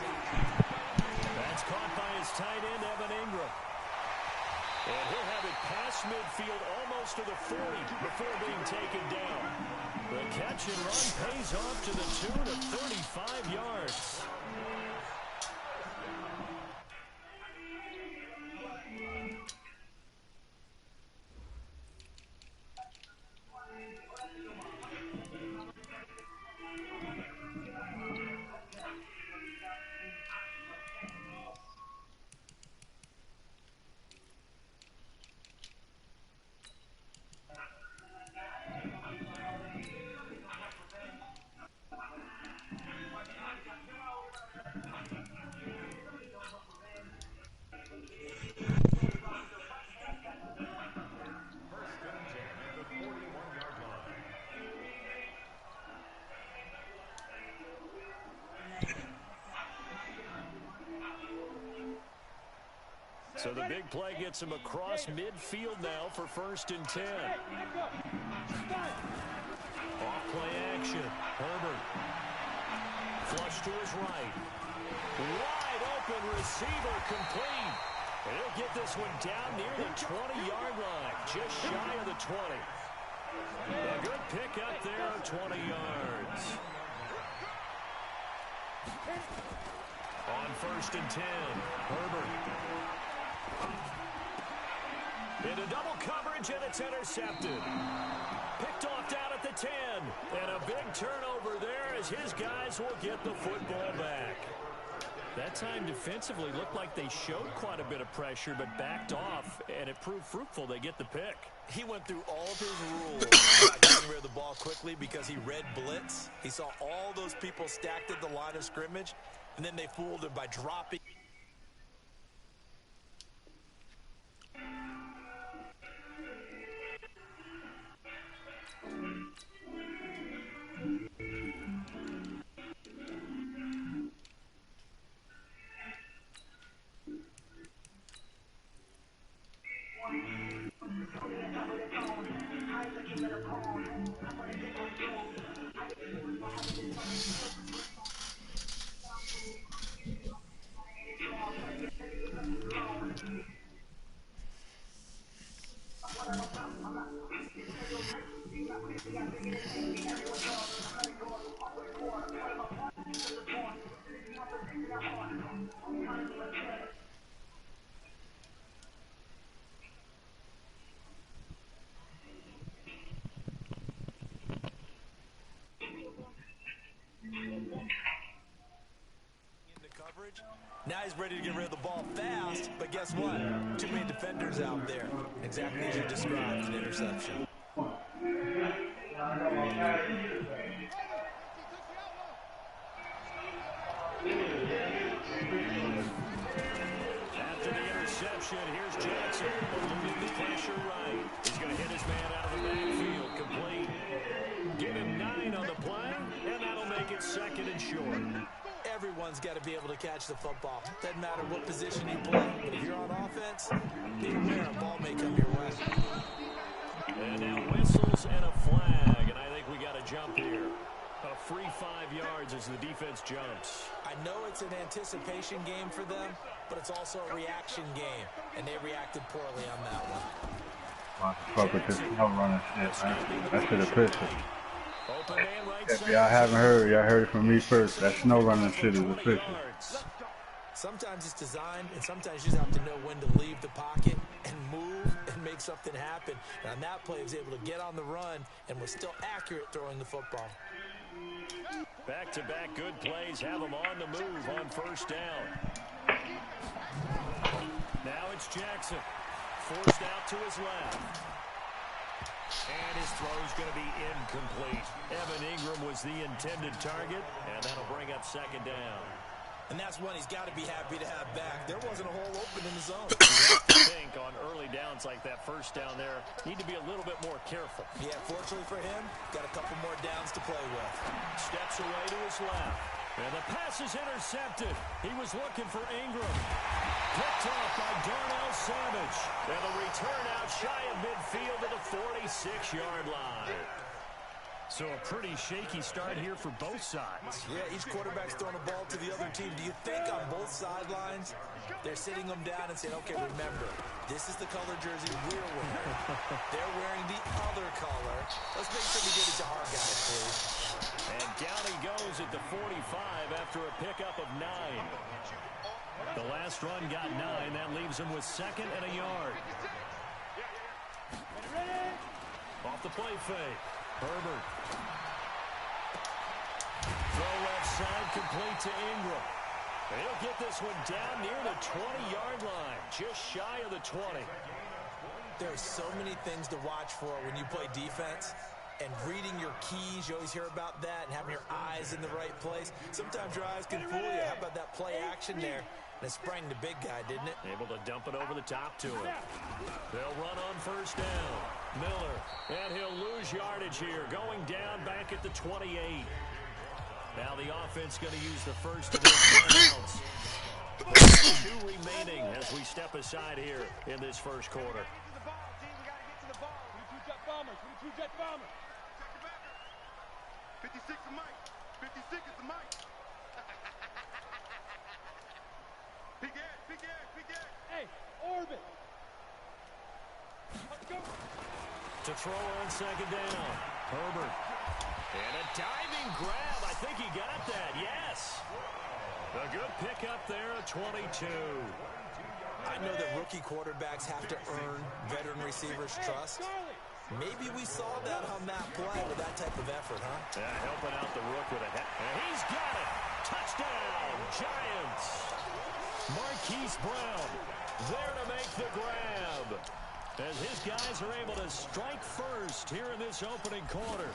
Speaker 2: That's caught by his tight end, Evan Ingram. And he'll have it past midfield almost to the 40 before being taken down. The catch and run pays off to the tune of 35 yards. So the big play gets him across midfield now for 1st and 10. Off play action. Herbert. Flush to his right. Wide open receiver complete. And he'll get this one down near the 20-yard line. Just shy of the 20. A good pick up there of 20 yards. On 1st and 10. Herbert. Into double coverage, and it's intercepted. Picked off down at the 10. And a big turnover there as his guys will get the football back. That time defensively looked like they showed quite a bit of pressure, but backed off, and it proved fruitful. They get the pick.
Speaker 3: He went through all of his rules about getting rid of the ball quickly because he read blitz. He saw all those people stacked at the line of scrimmage, and then they fooled him by dropping. ready to get rid of the ball fast, but guess what? Too many defenders out there. Exactly as you described, an interception.
Speaker 2: After the interception, here's Jackson. Moving the pressure right. He's going to hit his man out of the backfield. Complete. Give him 9 on the play, and that'll make it 2nd and short.
Speaker 3: Everyone's got to be able to catch the football. Doesn't matter what position you play. But if you're on offense, be aware a ball may come your way.
Speaker 2: And now whistles and a flag, and I think we got a jump here. A free 5 yards as the defense jumps.
Speaker 3: I know it's an anticipation game for them, but it's also a reaction game, and they reacted poorly on that one.
Speaker 5: Fuck with this no running shit, man. That shit official.
Speaker 2: Open man right
Speaker 5: If
Speaker 2: side.
Speaker 5: y'all haven't heard, y'all heard it from me first. That snow running shit is official.
Speaker 3: Sometimes it's designed, and sometimes you just have to know when to leave the pocket and move and make something happen. And on that play, he was able to get on the run and was still accurate throwing the football.
Speaker 2: Back-to-back good plays have him on the move on 1st down. Now it's Jackson. Forced out to his left. And his throw's going to be incomplete. Evan Ingram was the intended target, and that'll bring up 2nd down.
Speaker 3: And that's one he's got to be happy to have back. There wasn't a hole open in the zone.
Speaker 2: You have to think on early downs like that 1st down there, need to be a little bit more careful.
Speaker 3: Yeah, fortunately for him, got a couple more downs to play with.
Speaker 2: Steps away to his left. And the pass is intercepted. He was looking for Ingram. Picked off by Darnell Savage. And the return out shy of midfield to the 46-yard line. So a pretty shaky start here for both sides.
Speaker 3: Yeah, each quarterback's throwing a ball to the other team. Do you think on both sidelines they're sitting them down and saying, okay, remember, this is the color jersey we're wearing. They're wearing the other color. Let's make sure we get it to our guys, please.
Speaker 2: And down he goes at the 45 after a pickup of 9. The last run got 9. That leaves him with 2nd and a yard. Off the play fake. Herbert. Throw left side, complete to Ingram. He'll get this one down near the 20-yard line, just shy of the 20.
Speaker 3: There's so many things to watch for when you play defense. And reading your keys, you always hear about that, and having your eyes in the right place. Sometimes your eyes can fool you. How about that play action there? And it sprang the big guy, didn't it?
Speaker 2: Able to dump it over the top to him. They'll run on 1st down. Miller, and he'll lose yardage here, going down back at the 28. Now the offense going to use the first of their timeouts. 2 remaining as we step aside here in this 1st quarter.
Speaker 9: 56 is Mike. 56 is the Mike. Big ass, big ass, big ass.
Speaker 7: Hey, orbit. Let's go.
Speaker 2: To throw on 2nd down. Herbert. And a diving grab. I think he got that. Yes. A good pickup there at 22.
Speaker 3: I know that rookie quarterbacks have to earn veteran receivers' trust. Maybe we saw that on that play with that type of effort, huh?
Speaker 2: Yeah, helping out the rook with a head. And he's got it. Touchdown, Giants. Marquise Brown there to make the grab. As his guys are able to strike first here in this opening quarter.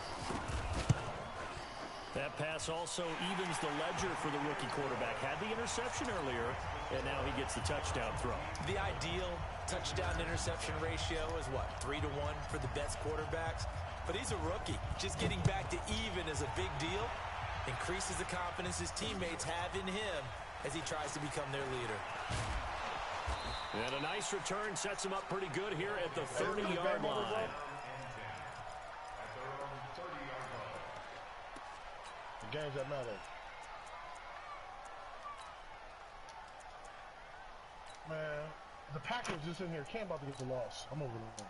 Speaker 2: That pass also evens the ledger for the rookie quarterback. Had the interception earlier, and now he gets the touchdown throw.
Speaker 3: The ideal touchdown-interception ratio is what, 3-to-1 for the best quarterbacks? But he's a rookie. Just getting back to even is a big deal. Increases the confidence his teammates have in him as he tries to become their leader.
Speaker 2: And a nice return sets him up pretty good here at the 30-yard line.
Speaker 10: The games that matter. Man, the Packers just in here can't about to get the loss. I'm over them.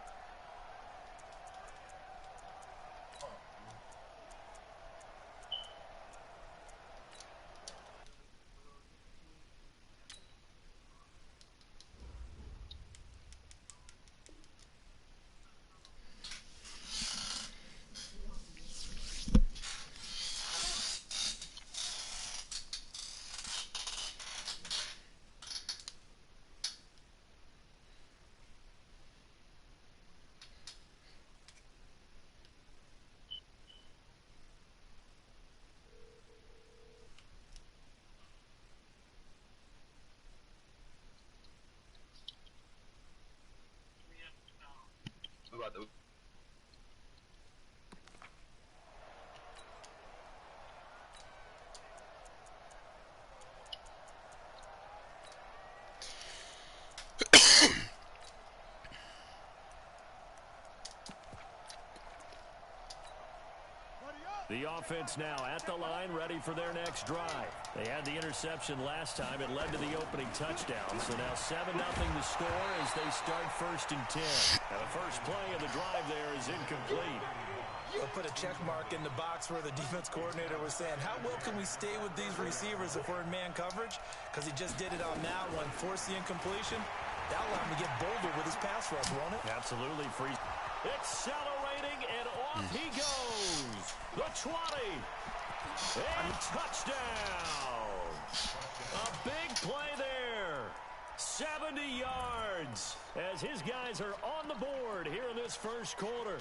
Speaker 11: about to.
Speaker 2: The offense now at the line, ready for their next drive. They had the interception last time. It led to the opening touchdown. So now 7-0 the score as they start 1st and 10. And the first play of the drive there is incomplete.
Speaker 3: We'll put a check mark in the box where the defense coordinator was saying, how well can we stay with these receivers if we're in man coverage? Because he just did it on that one, forced the incompletion. That'll allow him to get bolder with his pass rush, won't it?
Speaker 2: Absolutely free. Accelerating, and off he goes. The 20. And touchdown. A big play there. 70 yards as his guys are on the board here in this first quarter.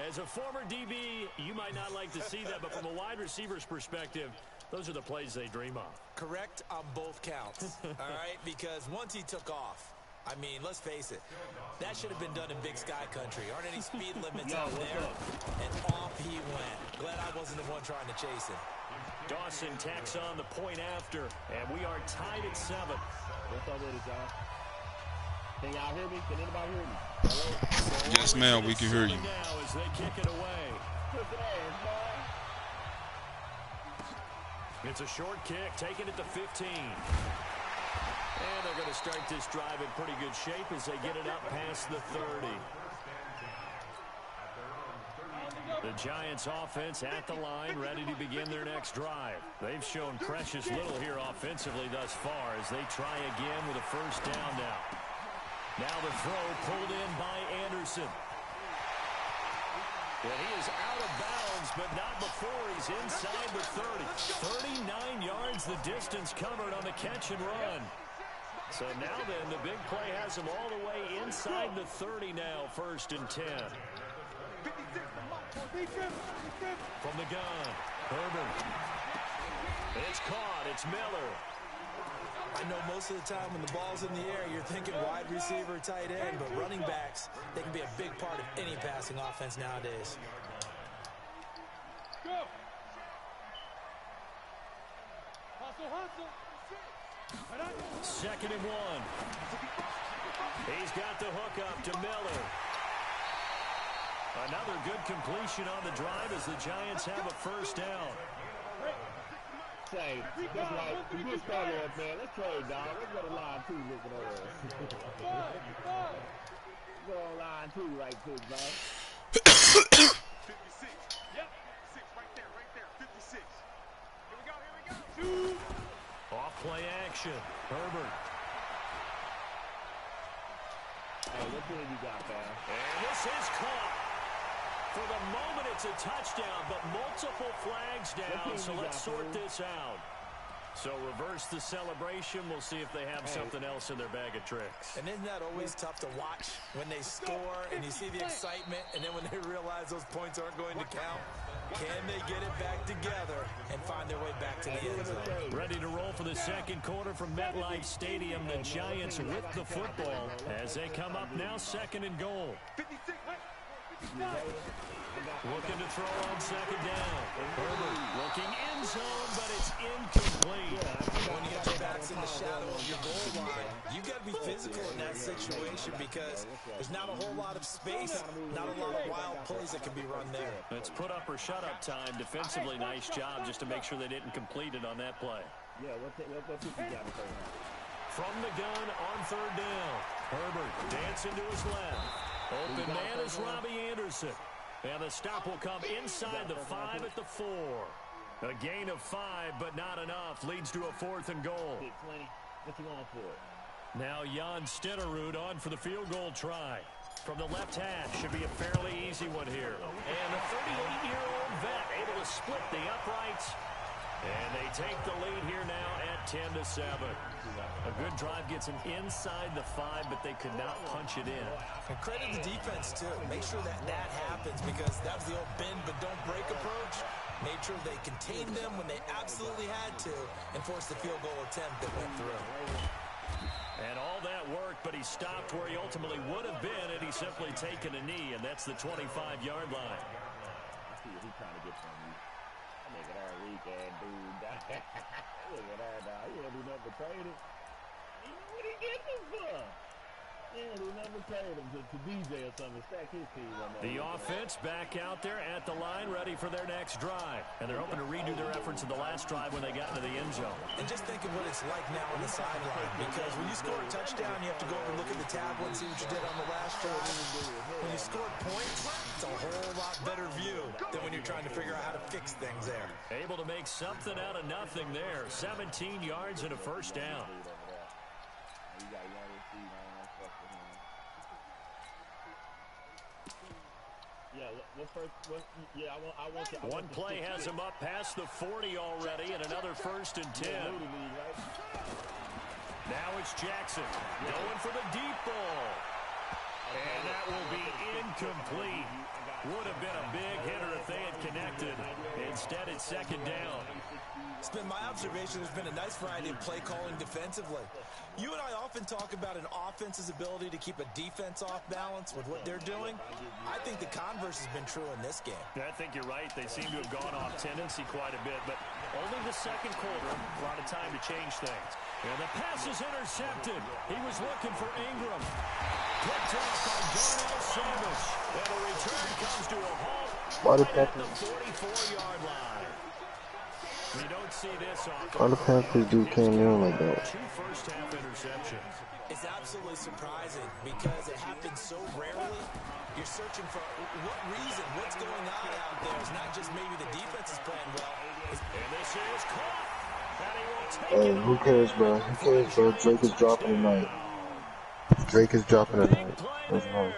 Speaker 2: As a former DB, you might not like to see that, but from a wide receiver's perspective, those are the plays they dream of.
Speaker 3: Correct on both counts, all right? Because once he took off, I mean, let's face it, that should have been done in Big Sky Country. Aren't any speed limits out there? And off he went. Glad I wasn't the one trying to chase him.
Speaker 2: Dawson tacks on the point after, and we are tied at 7.
Speaker 12: What's up with it, y'all? Can y'all hear me? Can anybody hear me? Hello?
Speaker 1: Yes, ma'am, we can hear you.
Speaker 2: Now as they kick it away. It's a short kick, taking it to 15. And they're going to start this drive in pretty good shape as they get it up past the 30. The Giants offense at the line, ready to begin their next drive. They've shown precious little here offensively thus far as they try again with a first down now. Now the throw pulled in by Anderson. And he is out of bounds, but not before he's inside the 30. 39 yards the distance covered on the catch and run. So now then, the big play has him all the way inside the 30 now, 1st and 10. From the gun, Herbert. It's caught, it's Miller.
Speaker 3: I know most of the time when the ball's in the air, you're thinking wide receiver, tight end, but running backs, they can be a big part of any passing offense nowadays.
Speaker 9: Go. Hustle.
Speaker 2: 2nd and 1. He's got the hook up to Miller. Another good completion on the drive as the Giants have a first down.
Speaker 12: Say, that's like, the good start up, man. Let's trade, dog. Let's go to line 2 looking over there. Go on line 2 right quick, dog.
Speaker 9: 56. Yep. 6 right there. 56. Here we go.
Speaker 2: Off play action. Herbert.
Speaker 12: Hey, what team you got, man?
Speaker 2: And this is caught. For the moment, it's a touchdown, but multiple flags down, so let's sort this out. So reverse the celebration. We'll see if they have something else in their bag of tricks.
Speaker 3: And isn't that always tough to watch when they score and you see the excitement, and then when they realize those points aren't going to count? Can they get it back together and find their way back to the end zone?
Speaker 2: Ready to roll for the second quarter from MetLife Stadium. The Giants with the football as they come up now 2nd and goal.
Speaker 9: 56.
Speaker 2: Looking to throw on 2nd down. Herbert looking end zone, but it's incomplete.
Speaker 3: When you got your backs in the shadow of your goal line, you've got to be physical in that situation because there's not a whole lot of space, not a lot of wild plays that can be run there.
Speaker 2: It's put up or shut up time. Defensively, nice job just to make sure they didn't complete it on that play.
Speaker 12: Yeah, what you got to say?
Speaker 2: From the gun on 3rd down. Herbert dancing to his left. Open man is Robbie Anderson. And the stop will come inside the 5 at the 4. A gain of 5, but not enough. Leads to a 4th and goal.
Speaker 12: What you want for it?
Speaker 2: Now Jan Stenerud on for the field goal try. From the left hash, should be a fairly easy one here. And the 38-year-old vet able to split the uprights. And they take the lead here now at 10-7. A good drive gets them inside the 5, but they could not punch it in.
Speaker 3: And credit the defense, too. Make sure that happens because that was the old bend but don't break approach. Made sure they contained them when they absolutely had to and forced the field goal attempt that went through.
Speaker 2: And all that work but he stopped where he ultimately would have been had he simply taken a knee, and that's the 25-yard line.
Speaker 12: I see what he's trying to get from you. Look at that weekend, dude. Look at that, dog. He ain't do nothing but trade it. You know what he get him for? He ain't do nothing but trade him to DJ or something. Stack his team on that.
Speaker 2: The offense back out there at the line, ready for their next drive. And they're hoping to redo their efforts in the last drive when they got into the end zone.
Speaker 3: And just think of what it's like now on the sideline, because when you score a touchdown, you have to go over and look at the tablet and see what you did on the last drive. When you score points, it's a whole lot better view than when you're trying to figure out how to fix things there.
Speaker 2: Able to make something out of nothing there. 17 yards and a first down. One play has him up past the 40 already, and another 1st and 10. Now it's Jackson going for the deep ball. And that will be incomplete. Would have been a big hitter if they had connected. Instead, it's 2nd down.
Speaker 3: It's been my observation there's been a nice variety of play calling defensively. You and I often talk about an offense's ability to keep a defense off balance with what they're doing. I think the converse has been true in this game.
Speaker 2: I think you're right. They seem to have gone off tendency quite a bit, but only the 2nd quarter, a lot of time to change things. And the pass is intercepted. He was looking for Ingram. Picked off by Darnell Savage. And the return comes to a halt at the 44-yard line. You don't see this often.
Speaker 11: Why the Panthers do came in like that?
Speaker 2: 2 first-half interceptions.
Speaker 3: It's absolutely surprising because it happens so rarely. You're searching for what reason, what's going on out there. It's not just maybe the defense is playing well.
Speaker 2: And this is caught.
Speaker 11: Hey, who cares, bro? Who cares, bro? Drake is dropping tonight. Drake is dropping tonight. Let's go.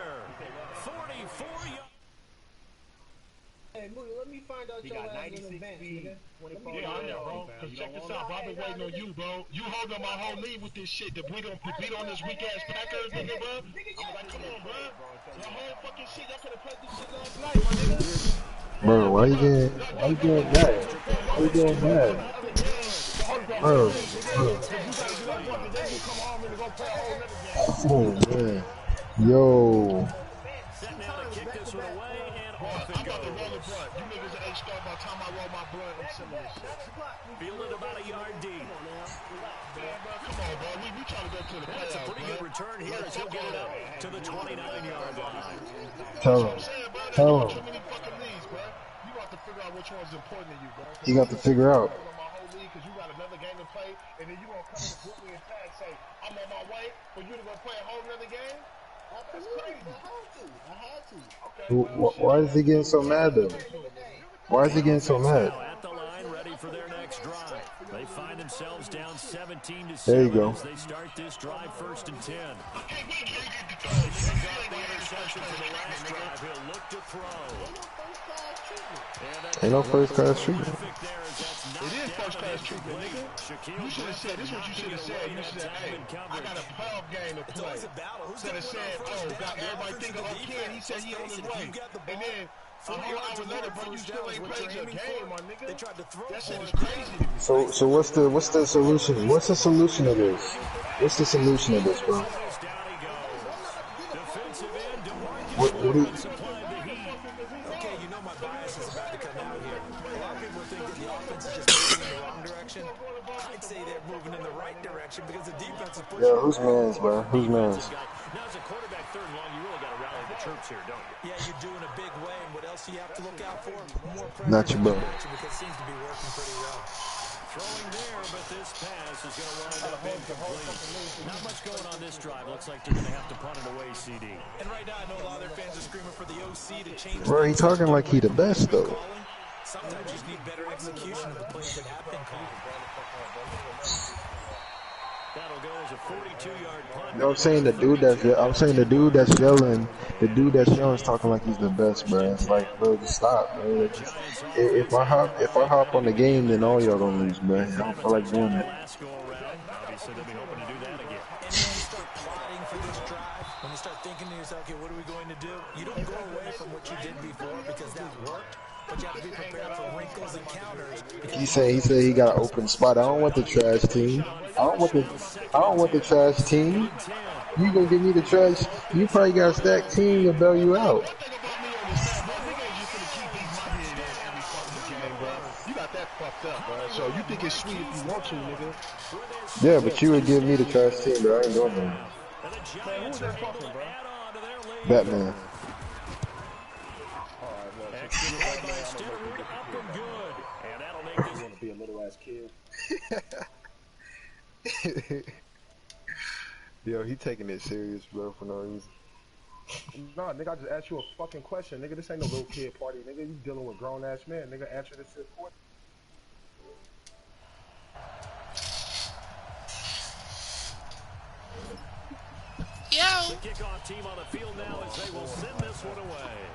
Speaker 13: Hey, Mookie, let me find out your ass in the bench, nigga.
Speaker 10: Yeah, I know, bro. Cause check this out, bro. I've been waiting on you, bro. You hold up my whole league with this shit. The beat on this weak ass Packers, nigga, bro. I'm like, come on, bro. Your whole fucking shit. Y'all could have played this shit last night, my nigga.
Speaker 11: Bro, why you getting mad? Why you getting mad? Bro. Oh man. Yo.
Speaker 10: I'm about to roll a blunt. You niggas ain't start by the time I roll my blunt. I'm sitting this shit.
Speaker 2: Fielded about a yard deep.
Speaker 10: Come on, bro. We trying to go to the playoffs.
Speaker 2: That's a pretty good return here as he'll get it up to the 29-yard line.
Speaker 11: Tell him. Tell him.
Speaker 10: Too many fucking leads, bro. You got to figure out which one's important to you, bro.
Speaker 11: You got to figure out.
Speaker 10: Because you got another game to play, and then you gonna come in with me and say, I'm on my way for you to go play a whole nother game? That's crazy. I had to.
Speaker 11: Why is he getting so mad though? Why is he getting so mad?
Speaker 2: At the line, ready for their next drive. They find themselves down 17-7.
Speaker 11: There you go.
Speaker 2: As they start this drive 1st and 10. He'll look to throw.
Speaker 11: Ain't no first class treatment.
Speaker 10: It is first class treatment, nigga. You should have said, this is what you should have said. You should have said, hey, I got a playoff game to play. Instead of saying, oh, everybody think of Ken, he said he on his way. And then, a whole hour later, bro, you still ain't played your game, my nigga. That shit is crazy.
Speaker 11: So what's the solution? What's the solution to this? What's the solution to this, bro? What do you...
Speaker 3: Okay, you know my bias is about to come out here. A lot of people think that the offense is just moving in the wrong direction. I'd say they're moving in the right direction because the defense is pushing.
Speaker 11: Yeah, who's man's, bro? Who's man's?
Speaker 2: Now, as a quarterback 3rd and long, you really got to rally the troops here, don't you?
Speaker 3: Yeah, you do in a big way. And what else do you have to look out for? More pressure.
Speaker 11: Not your bro.
Speaker 3: Because it seems to be working pretty well.
Speaker 2: Throwing there, but this pass is going to wind up incomplete. Not much going on this drive. Looks like they're going to have to punt it away, CD.
Speaker 3: And right now, I know a lot of their fans are screaming for the OC to change.
Speaker 11: Bro, he talking like he the best though.
Speaker 3: Sometimes you just need better execution of the plays that have been called.
Speaker 2: That'll go as a 42-yard punt.
Speaker 11: You know what I'm saying? The dude that's yelling, is talking like he's the best, bro. It's like, bro, just stop, bro. Just, if I hop on the game, then all y'all gonna lose, bro. I don't feel like doing it.
Speaker 2: Obviously, they'll be hoping to do that again.
Speaker 3: And when you start plotting for this drive, when you start thinking to yourself, okay, what are we going to do? You don't go away from what you did before because that worked. but you have to be prepared for wrinkles and counters.
Speaker 11: He said he got an open spot. I don't want the trash team. I don't want the trash team. You gonna give me the trash? You probably got a stacked team to bail you out.
Speaker 10: You got that fucked up, bro. So you think it's sweet if you want to, nigga.
Speaker 11: Yeah, but you would give me the trash team, bro. I ain't doing that.
Speaker 10: Man, who's that fucking, bro?
Speaker 11: Batman.
Speaker 10: You want to be a little ass kid?
Speaker 11: Yo, he taking it serious, bro, for no reason.
Speaker 10: Nah, nigga, I just asked you a fucking question, nigga. This ain't no little kid party, nigga. You dealing with grown ass men, nigga. Answer this shit for
Speaker 2: Yo! The kickoff team on the field now as they will send this one away.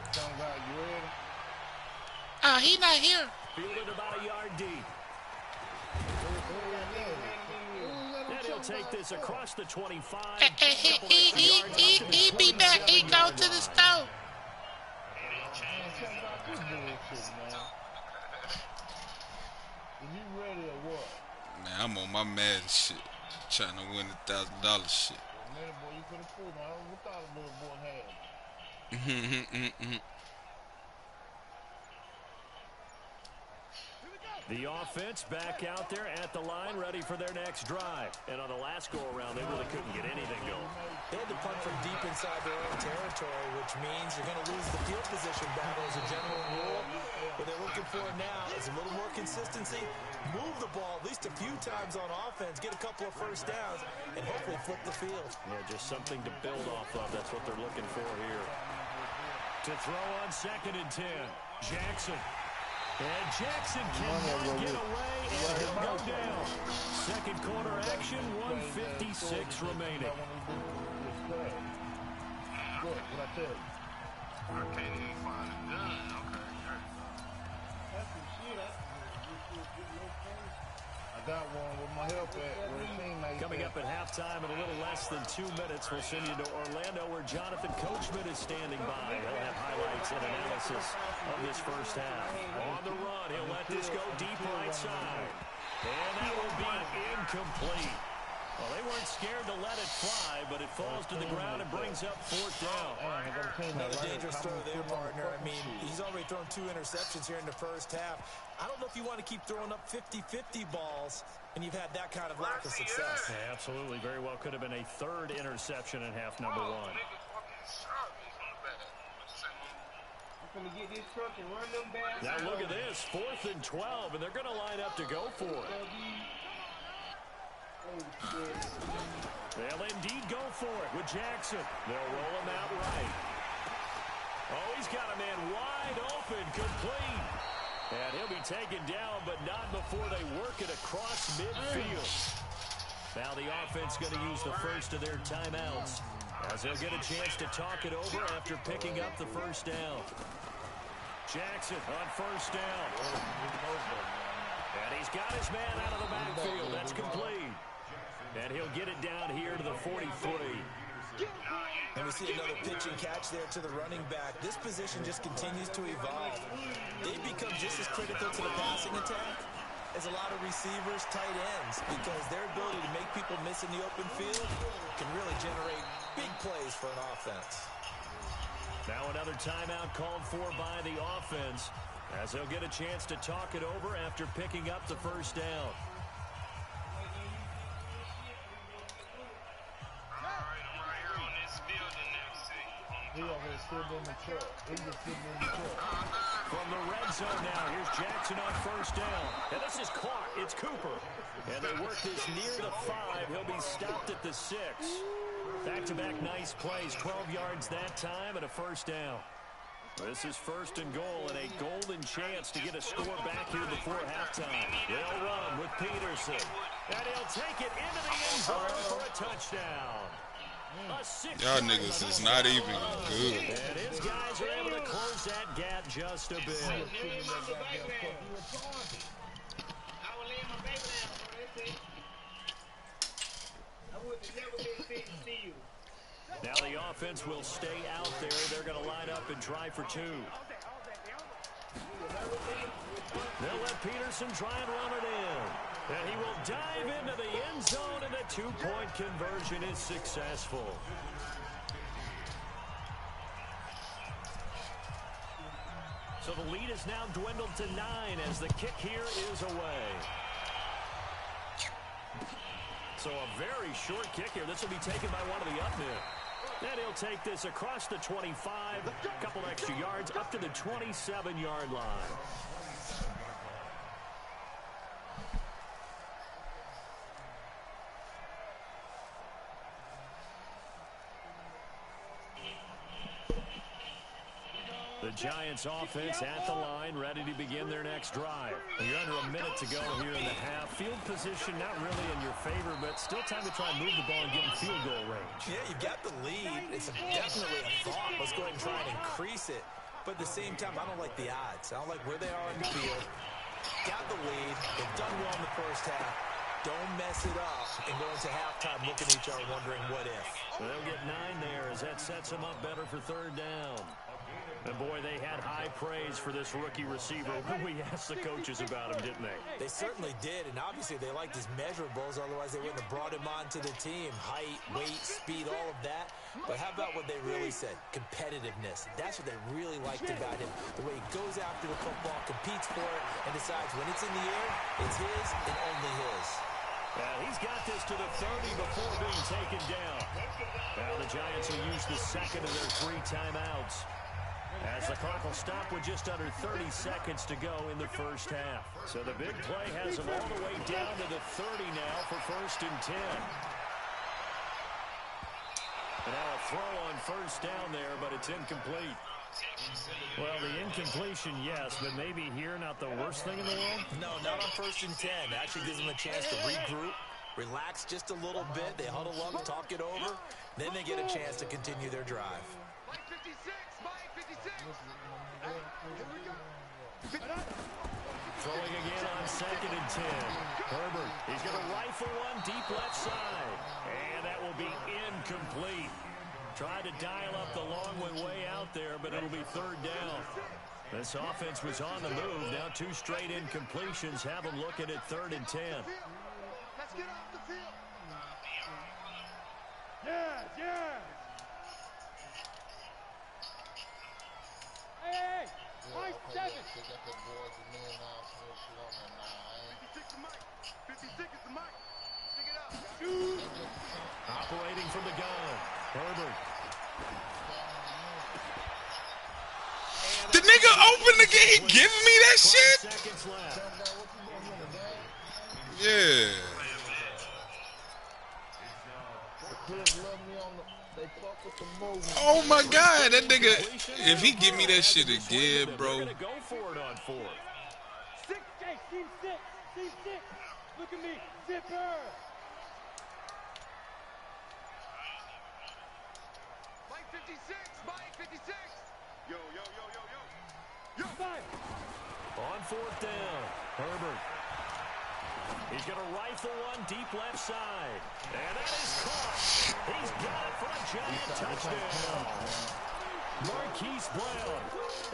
Speaker 14: Oh, he not here.
Speaker 2: Fielded about a yard deep. And he'll take this across the 25.
Speaker 14: He be back. He go to the stove.
Speaker 1: Man, I'm on my mad shit. Trying to win $1,000 shit.
Speaker 2: The offense back out there at the line, ready for their next drive. And on the last go-around, they really couldn't get anything going.
Speaker 3: They had to punt from deep inside their own territory, which means you're going to lose the field position battle as a general rule. What they're looking for now is a little more consistency, move the ball at least a few times on offense, get a couple of first downs, and hopefully flip the field.
Speaker 2: Yeah, just something to build off of. That's what they're looking for here. To throw on 2nd and 10, Jackson. And Jackson cannot get away, and he'll go down. Second quarter action, 1:56 remaining.
Speaker 10: Look, what I tell you. I can't even find a gun. That's some shit. I got one with my help at.
Speaker 2: Coming up at halftime in a little less than 2 minutes, we'll send you to Orlando where Jonathan Coachman is standing by. He'll have highlights and analysis of this first half. On the run, he'll let this go deep right side. And that will be incomplete. Well, they weren't scared to let it fly, but it falls to the ground and brings up 4th down.
Speaker 3: Another dangerous throw there, partner. I mean, he's already thrown 2 interceptions here in the first half. I don't know if you want to keep throwing up 50-50 balls when you've had that kind of lack of success.
Speaker 2: Yeah, absolutely. Very well could have been a 3rd interception in half number 1. Now look at this, 4th and 12, and they're going to line up to go for it. They'll indeed go for it with Jackson. They'll roll him out right. Oh, he's got a man wide open, complete. And he'll be taken down, but not before they work it across midfield. Now the offense going to use the first of their timeouts as they'll get a chance to talk it over after picking up the first down. Jackson on first down. And he's got his man out of the backfield. That's complete. And he'll get it down here to the 43.
Speaker 3: And we see another pitch and catch there to the running back. This position just continues to evolve. They become just as critical to the passing attack as a lot of receivers, tight ends, because their ability to make people miss in the open field can really generate big plays for an offense.
Speaker 2: Now another timeout called for by the offense as they'll get a chance to talk it over after picking up the first down. From the red zone now, here's Jackson on first down. And this is caught. It's Cooper. And they work this near the 5. He'll be stopped at the 6. Back-to-back nice plays. 12 yards that time and a first down. This is 1st and goal and a golden chance to get a score back here before halftime. They'll run with Peterson. And he'll take it into the end zone for a touchdown.
Speaker 1: Y'all niggas is not even good.
Speaker 2: And his guys are able to close that gap just a bit. Now the offense will stay out there. They're going to line up and try for 2. They'll let Peterson try and run it in. And he will dive into the end zone, and the two-point conversion is successful. So the lead is now dwindled to 9 as the kick here is away. So a very short kick here. This will be taken by one of the up men. And he'll take this across the 25, a couple extra yards, up to the 27-yard line. The Giants offense at the line, ready to begin their next drive. You're under a minute to go here in the half. Field position not really in your favor, but still time to try and move the ball and get in field goal range.
Speaker 3: Yeah, you've got the lead. It's definitely a thought. Let's go ahead and try and increase it. But at the same time, I don't like the odds. I don't like where they are in the field. Got the lead. They've done well in the first half. Don't mess it up and go into halftime looking at each other wondering what if.
Speaker 2: Well, they'll get 9 there as that sets them up better for third down. And boy, they had high praise for this rookie receiver. We asked the coaches about him, didn't they?
Speaker 3: They certainly did, and obviously they liked his measurables. Otherwise, they wouldn't have brought him onto the team. Height, weight, speed, all of that. But how about what they really said? Competitiveness. That's what they really liked about him. The way he goes after the football, competes for it, and decides when it's in the air, it's his and only his.
Speaker 2: He's got this to the 30 before being taken down. Now the Giants will use the second of their 3 timeouts, as the clock will stop with just under 30 seconds to go in the first half. So the big play has them all the way down to the 30 now for 1st and 10. And now a throw on first down there, but it's incomplete. Well, the incompletion, yes, but maybe here not the worst thing in the world?
Speaker 3: No, not on 1st and 10. It actually gives them a chance to regroup, relax just a little bit. They huddle up, talk it over. Then they get a chance to continue their drive.
Speaker 2: Throwing again on 2nd and 10. Herbert, he's going to rifle one deep left side. And that will be incomplete. Tried to dial up the long way out there, but it'll be 3rd down. This offense was on the move. Now 2 straight incompletions have them looking at 3rd and 10.
Speaker 9: Let's get off the field. Yeah. Hey, Mike 7. 56 the mic. 56 is the mic. Pick it up.
Speaker 2: Operating from the gun. Herbert.
Speaker 1: The nigga opened the game. He giving me that shit? Yeah. Oh my God, that nigga. If he give me that shit again, bro.
Speaker 2: Go for it on 4th.
Speaker 9: 6, Jay, team 6. Team 6. Look at me. Zipper. Mike 56. Mike 56. Yo.
Speaker 2: On 4th down, Herbert. He's going to rifle one deep left side. And that is caught. He's got it for a Giant touchdown. Marquise Brown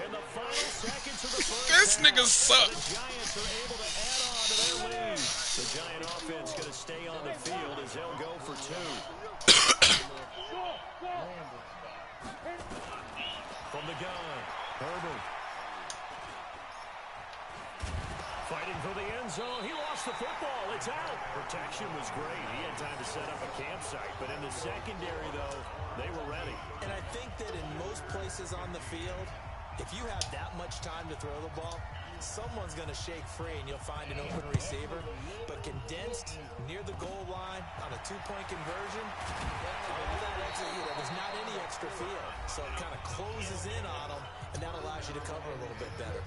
Speaker 2: in the final seconds of the first
Speaker 1: This
Speaker 2: half.
Speaker 1: nigga suck.
Speaker 2: The Giants are able to add on to their lead. The Giant offense going to stay on the field as they'll go for 2. From the gun, Herbert. Fighting for the end zone. He lost the football. It's out. Protection was great. He had time to set up a campsite. But in the secondary, though, they were ready.
Speaker 3: And I think that in most places on the field, if you have that much time to throw the ball, someone's going to shake free and you'll find an open receiver. But condensed near the goal line on a 2-point conversion, all that extra, there's not any extra field. So it kind of closes in on them, and that allows you to cover a little bit better.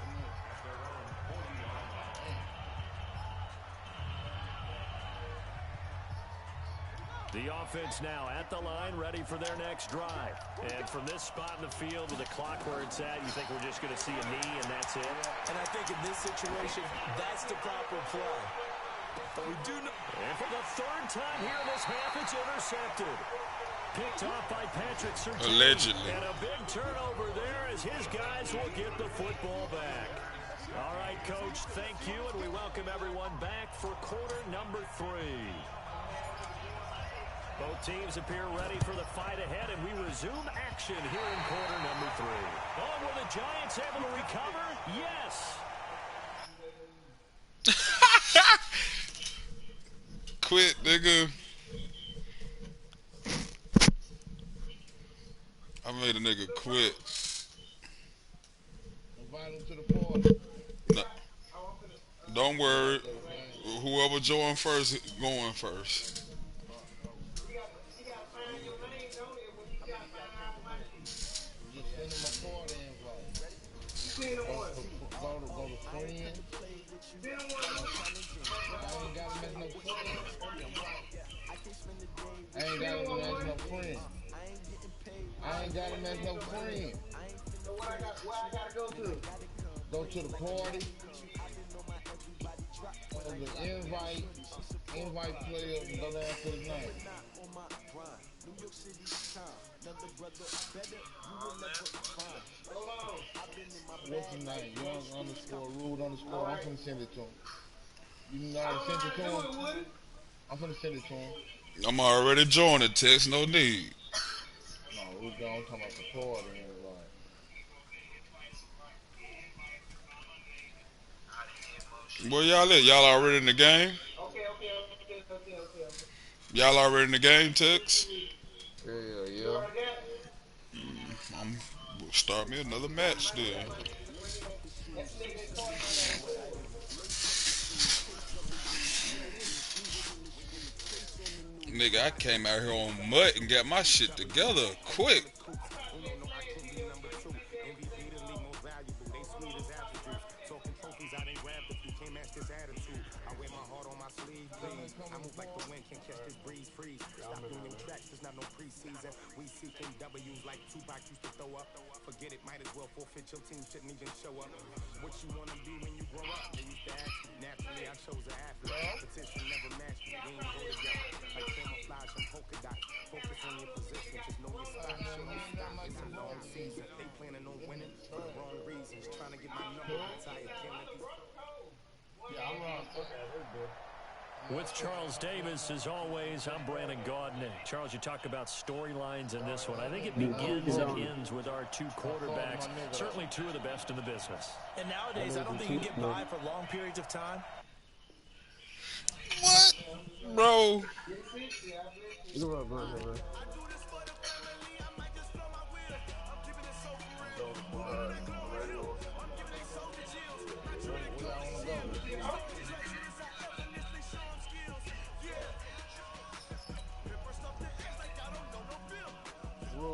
Speaker 2: The offense now at the line, ready for their next drive. And from this spot in the field with the clock where it's at, you think we're just going to see a knee and that's it?
Speaker 3: And I think in this situation, that's the proper play. But we do know.
Speaker 2: And for the 3rd time here in this half, it's intercepted. Picked off by Patrick
Speaker 1: Allegedly.
Speaker 2: And a big turnover there as his guys will get the football back. All right, Coach, thank you, and we welcome everyone back for quarter number 3. Both teams appear ready for the fight ahead, and we resume action here in quarter number 3. Oh, were the Giants able to recover? Yes.
Speaker 1: Quit, nigga. I made a nigga quit.
Speaker 10: Invite him to the party.
Speaker 1: No, don't worry. Whoever join first, going first.
Speaker 10: Just send him a party invite. Go to friends. I ain't got him as no friend. I ain't got him as no friend. So where I gotta go to? Go to the party. Invite players and go down to the name. What's his name? Young _ rude _ I'm finna send it to him. You know how to send it to him? I'm finna send it to him.
Speaker 1: I'm already joining, Tex. No need.
Speaker 10: No, we're going to talk about the party and everybody.
Speaker 1: Where y'all at? Y'all already in the game?
Speaker 13: Okay.
Speaker 1: Y'all already in the game, Tex?
Speaker 11: Yeah.
Speaker 1: I'm start me another match then. Nigga, I came out here on MUT and got my shit together quick.
Speaker 15: Forget it, might as well forfeit your team, shouldn't even show up. What you wanna be when you grow up? They used to ask me, naturally I chose an athlete. Competition never matched me, we ain't go together. Like camouflage and polka dot. Focus on your position, just know your spot. Show no stop, it's a long season. They planning on winning for the wrong reasons. Trying to get my number retired, can't let these...
Speaker 10: Yeah, I'm wrong. Okay, we're good.
Speaker 2: With Charles Davis, as always, I'm Brandon Gaudin. Charles, you talk about storylines in this one. I think it begins and ends with our two quarterbacks, certainly two of the best in the business.
Speaker 3: And nowadays, I don't think you can get by for long periods of time.
Speaker 1: What? Bro.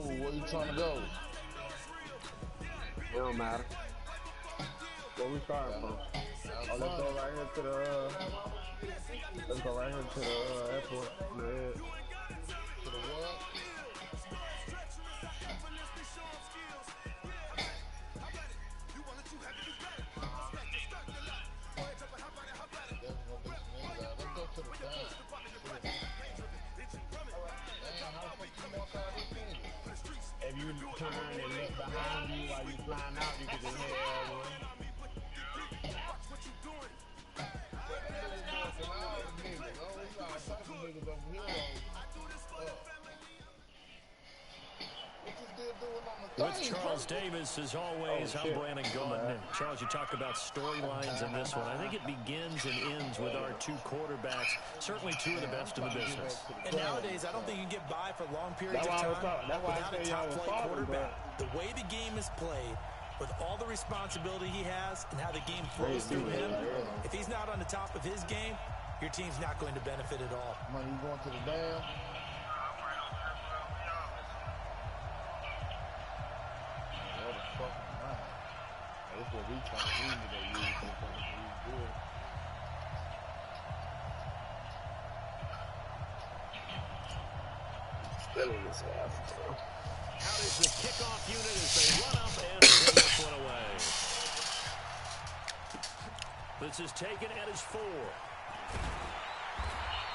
Speaker 10: Where you trying to go?
Speaker 16: It don't matter. Where we starting from? Oh, let's go right here to the airport. Yeah.
Speaker 10: To the what? Let's go to the band.
Speaker 16: If you turn and look behind you while you flying out, you can just head
Speaker 2: With Charles Davis, as always, I'm Brandon Gaudin. Charles, you talk about storylines in this one. I think it begins and ends with our two quarterbacks, certainly two of the best in the business.
Speaker 3: And nowadays, I don't think you can get by for long periods of time without a top-flight quarterback. The way the game is played, with all the responsibility he has and how the game flows through him, if he's not on the top of his game, your team's not going to benefit at all.
Speaker 10: Man, you going to the dam? That's what we trying to do today. Good.
Speaker 2: Out is the kickoff unit as they run up and bring this one away. This is taken at his 4.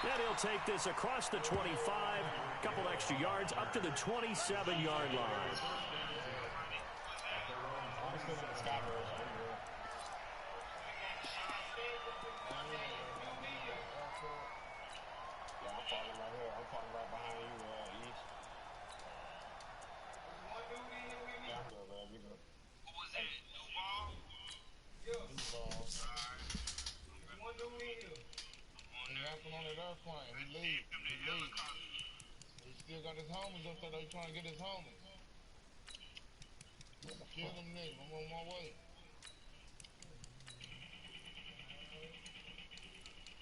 Speaker 2: And he'll take this across the 25, a couple extra yards up to the 27-yard line.
Speaker 10: right there playing. He leaves. He still got his homies up there. They trying to get his homies. Kill them niggas. I'm on my way.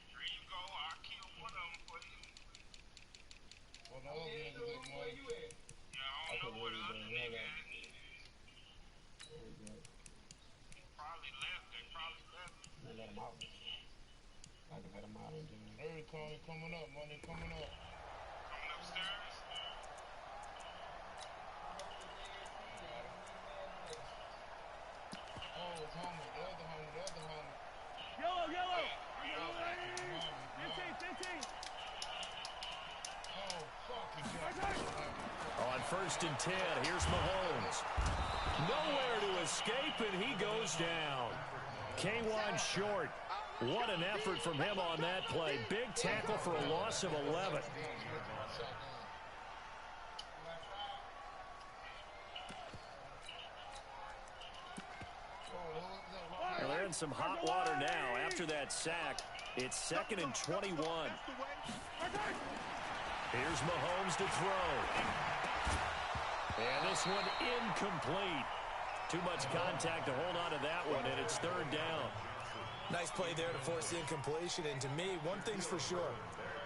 Speaker 17: Here you go. I'll kill one of them for you.
Speaker 10: Well, the other niggas that
Speaker 17: where you at? Yeah, I don't know where the other nigga at. Probably left. They probably left.
Speaker 12: They let him out. I can let him out.
Speaker 10: Every car coming up, money coming up.
Speaker 17: Coming upstairs?
Speaker 10: Oh, it's homie. The other homie.
Speaker 9: Yellow. 15.
Speaker 10: Oh, fuck.
Speaker 2: On 1st and 10, here's Mahomes. Nowhere to escape, and he goes down. K1 short. What an effort from him on that play. Big tackle for a loss of 11. Well, they're in some hot water now after that sack. It's 2nd and 21. Here's Mahomes to throw. And this one incomplete. Too much contact to hold on to that one, and it's 3rd down.
Speaker 3: Nice play there to force the incompletion. And to me, one thing's for sure.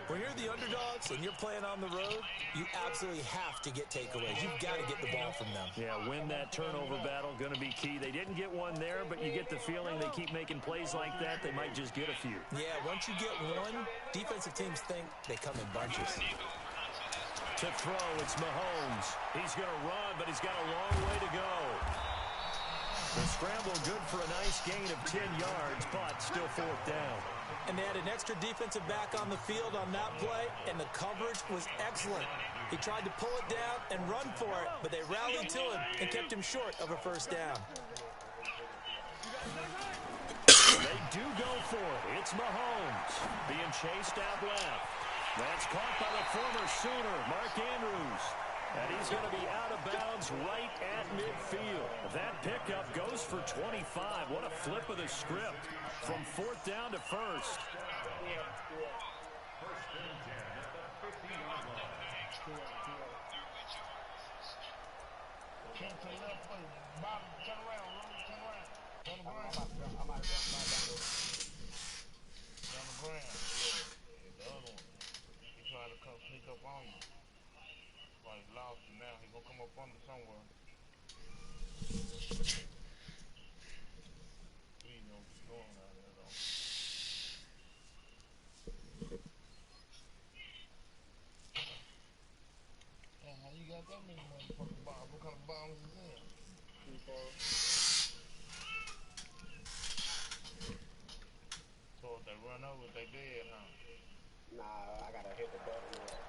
Speaker 3: When you're the underdogs and you're playing on the road, you absolutely have to get takeaways. You've got to get the ball from them.
Speaker 2: Yeah, win that turnover battle, going to be key. They didn't get one there, but you get the feeling they keep making plays like that, they might just get a few.
Speaker 3: Yeah, once you get one, defensive teams think they come in bunches.
Speaker 2: To throw, it's Mahomes. He's going to run, but he's got a long way to go. The scramble good for a nice gain of 10 yards, but still 4th down.
Speaker 3: And they had an extra defensive back on the field on that play, and the coverage was excellent. He tried to pull it down and run for it, but they rallied to him and kept him short of a 1st down.
Speaker 2: They do go for it. It's Mahomes being chased out left. That's caught by the former Sooner, Mark Andrews. And he's going to be out of bounds right at midfield. That pickup goes for 25. What a flip of the script from 4th down to 1st.
Speaker 10: Lost, and now he's gonna come up under somewhere. He knows what's going on there, though. Damn, how you got that many motherfucking bombs? What kind of bombs is that? So if they run over, they dead, huh?
Speaker 12: Nah, I gotta hit the button.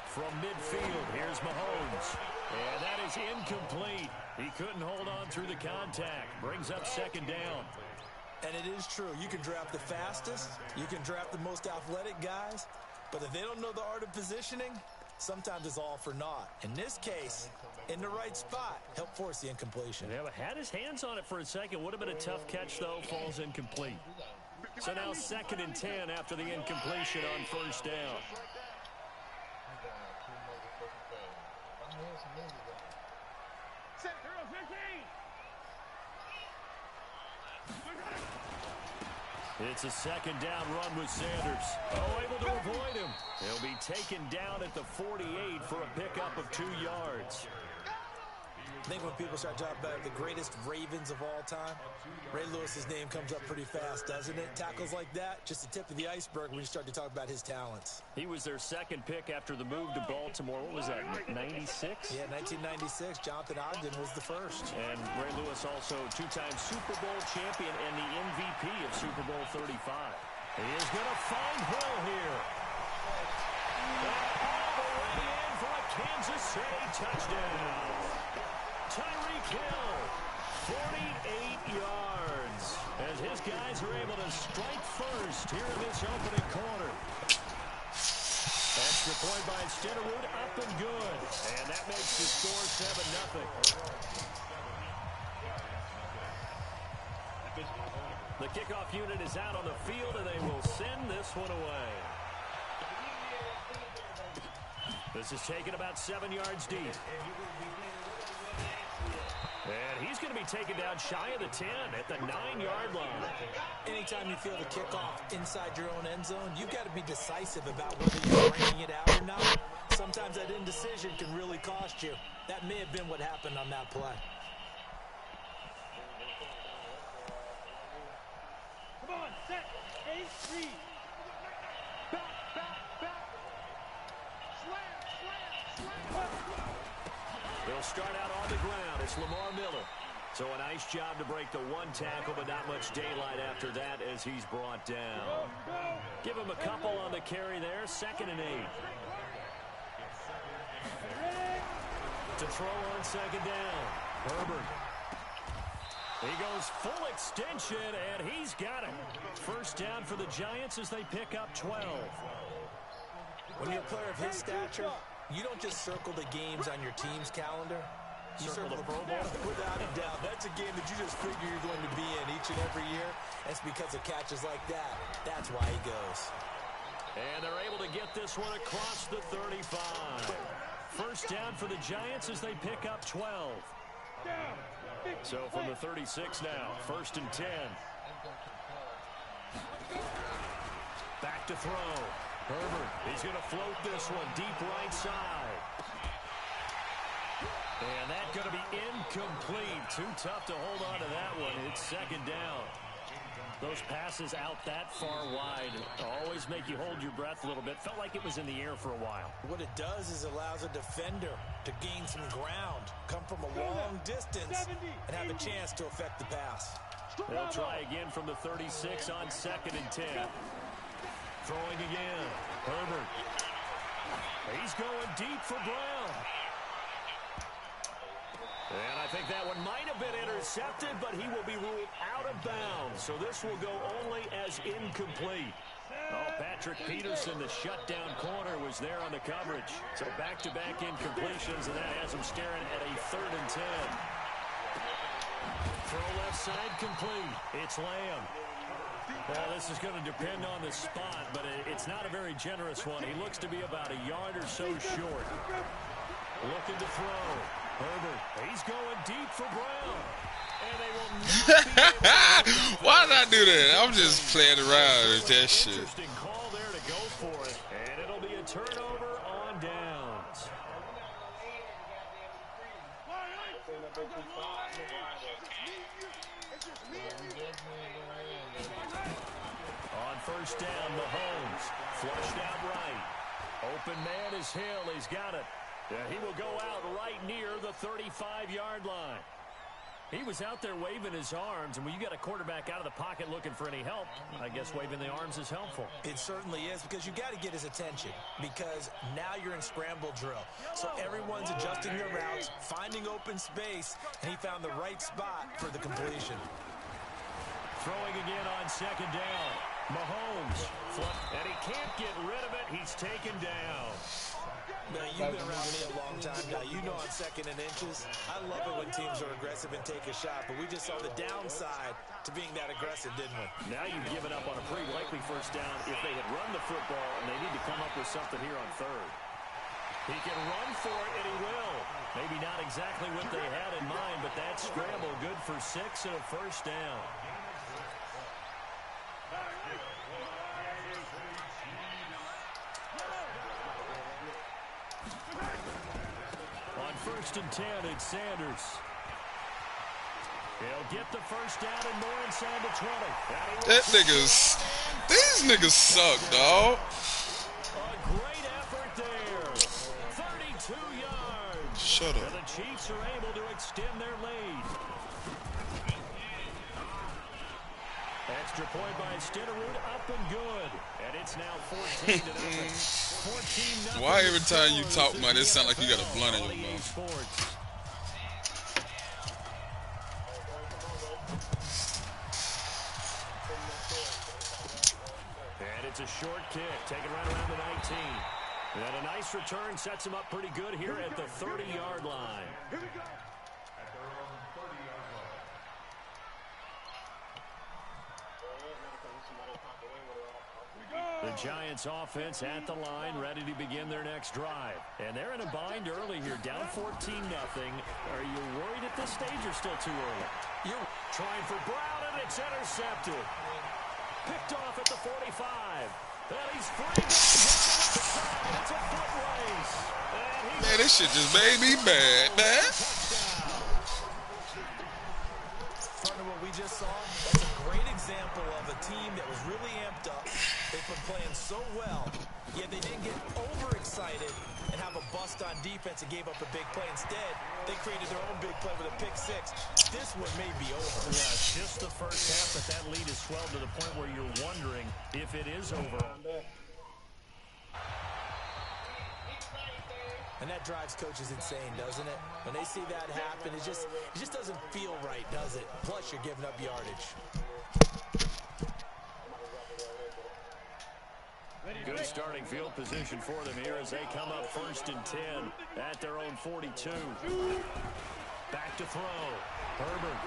Speaker 2: From midfield, here's Mahomes. And that is incomplete. He couldn't hold on through the contact. Brings up 2nd down.
Speaker 3: And it is true. You can draft the fastest. You can draft the most athletic guys. But if they don't know the art of positioning, sometimes it's all for naught. In this case, in the right spot, help force the incompletion.
Speaker 2: Yeah, but had his hands on it for a second. Would have been a tough catch, though. Falls incomplete. So now 2nd and 10 after the incompletion on 1st down. It's a 2nd down run with Sanders. Oh, able to avoid him. He'll be taken down at the 48 for a pickup of 2 yards.
Speaker 3: I think when people start talking about the greatest Ravens of all time, Ray Lewis's name comes up pretty fast, doesn't it? Tackles like that, just the tip of the iceberg when you start to talk about his talents.
Speaker 2: He was their 2nd pick after the move to Baltimore. What was that, 96?
Speaker 3: Yeah, 1996. Jonathan Ogden was the first.
Speaker 2: And Ray Lewis also 2-time Super Bowl champion and the MVP of Super Bowl 35. He is going to find Hill here. USA touchdown. Tyreek Hill, 48 yards. As his guys are able to strike first here in this opening quarter. Extra point by Stenerud, up and good. And that makes the score 7-0. The kickoff unit is out on the field, and they will send this one away. This is taken about 7 yards deep. And he's going to be taken down shy of the 10 at the 9-yard line.
Speaker 3: Anytime you feel the kickoff inside your own end zone, you've got to be decisive about whether you're bringing it out or not. Sometimes that indecision can really cost you. That may have been what happened on that play.
Speaker 9: Come on, set, 8-3. Back, back, back. Slam.
Speaker 2: They'll start out on the ground. It's Lamar Miller. So a nice job to break the one tackle, but not much daylight after that as he's brought down. Give him a couple on the carry there. 2nd and 8. To throw on 2nd down. Herbert. He goes full extension, and he's got it. First down for the Giants as they pick up 12.
Speaker 3: When you're a player of his stature, you don't just circle the games on your team's calendar. You circle the Pro Bowl. Without a doubt. That's a game that you just figure you're going to be in each and every year. It's because of catches like that. That's why he goes.
Speaker 2: And they're able to get this one across the 35. First down for the Giants as they pick up 12. So from the 36 now, 1st and 10. Back to throw. Herbert, he's going to float this one deep right side. And that's going to be incomplete. Too tough to hold on to that one. It's 2nd down. Those passes out that far wide always make you hold your breath a little bit. Felt like it was in the air for a while.
Speaker 3: What it does is allows a defender to gain some ground, come from a long distance, and have a chance to affect the pass.
Speaker 2: They'll try again from the 36 on 2nd and 10. Throwing again. Herbert. He's going deep for Brown. And I think that one might have been intercepted, but he will be ruled out of bounds. So this will go only as incomplete. Oh, Patrick Peterson, the shutdown corner, was there on the coverage. So back-to-back incompletions, and that has him staring at a 3rd and 10. Throw left side complete. It's Lamb. Well, this is going to depend on the spot, but it's not a very generous one. He looks to be about a yard or so short. Looking to throw. Herbert, he's going deep for Brown. And they will not be able to
Speaker 1: Why did I do that? I'm just playing around with that shit.
Speaker 2: Interesting call there to go for it. And it'll be a turnover on downs. On 1st down, Mahomes flushed out right. Open man is Hill. He's got it. He will go out right near the 35-yard line. He was out there waving his arms, and when you got a quarterback out of the pocket looking for any help, I guess waving the arms is helpful.
Speaker 3: It certainly is, because you got to get his attention, because now you're in scramble drill. So everyone's adjusting their routes, finding open space, and he found the right spot for the completion.
Speaker 2: Throwing again on 2nd down. Mahomes, and he can't get rid of it. He's taken down.
Speaker 3: Now, you've been around me a long time now. You know on 2nd and inches, I love it when teams are aggressive and take a shot, but we just saw the downside to being that aggressive, didn't we?
Speaker 2: Now you've given up on a pretty likely 1st down if they had run the football, and they need to come up with something here on 3rd. He can run for it, and he will. Maybe not exactly what they had in mind, but that scramble good for 6 and a 1st down. On 1st and 10, it's Sanders. He'll get the 1st down and more inside the 20.
Speaker 1: These niggas suck, dog.
Speaker 2: A great effort there. 32 yards.
Speaker 1: Shut up.
Speaker 2: And the Chiefs are able to extend their lead. Extra point by Stenerud, up and good. And it's now 14-0.
Speaker 1: Why every time you talk, man, it sound like you got a blunt in your mouth?
Speaker 2: And it's a short kick, taken right around the 19. And a nice return sets him up pretty good here at the 30-yard line.
Speaker 9: Here we go.
Speaker 2: The Giants offense at the line, ready to begin their next drive. And they're in a bind early here, down 14-0. Are you worried at this stage or still too early? You're trying for Brown, and it's intercepted. Picked off at the 45. And he's free. It's a foot race.
Speaker 1: Man, this shit just made me mad, man.
Speaker 3: Partner, what we just saw, that's a great example of a team that was really amped up. They've been playing so well, yet they didn't get overexcited and have a bust on defense and gave up a big play. Instead, they created their own big play with a pick six. This one may be over.
Speaker 2: Yeah, just the first half, but that lead is swelled to the point where you're wondering if it is over.
Speaker 3: And that drives coaches insane, doesn't it? When they see that happen, it just doesn't feel right, does it? Plus, you're giving up yardage.
Speaker 2: Good starting field position for them here as they come up 1st and 10 at their own 42. Back to throw. Herbert.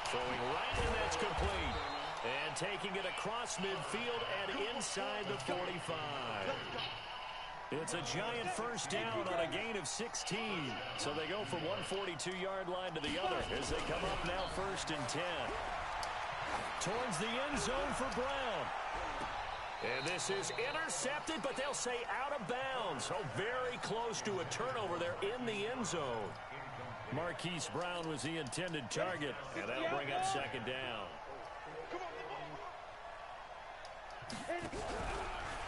Speaker 2: Throwing right, and that's complete. And taking it across midfield and inside the 45. It's a giant first down on a gain of 16. So they go from one 42-yard line to the other as they come up now 1st and 10. Towards the end zone for Brown. And this is intercepted, but they'll say out of bounds. So very close to a turnover there in the end zone. Marquise Brown was the intended target, and that'll bring up 2nd down.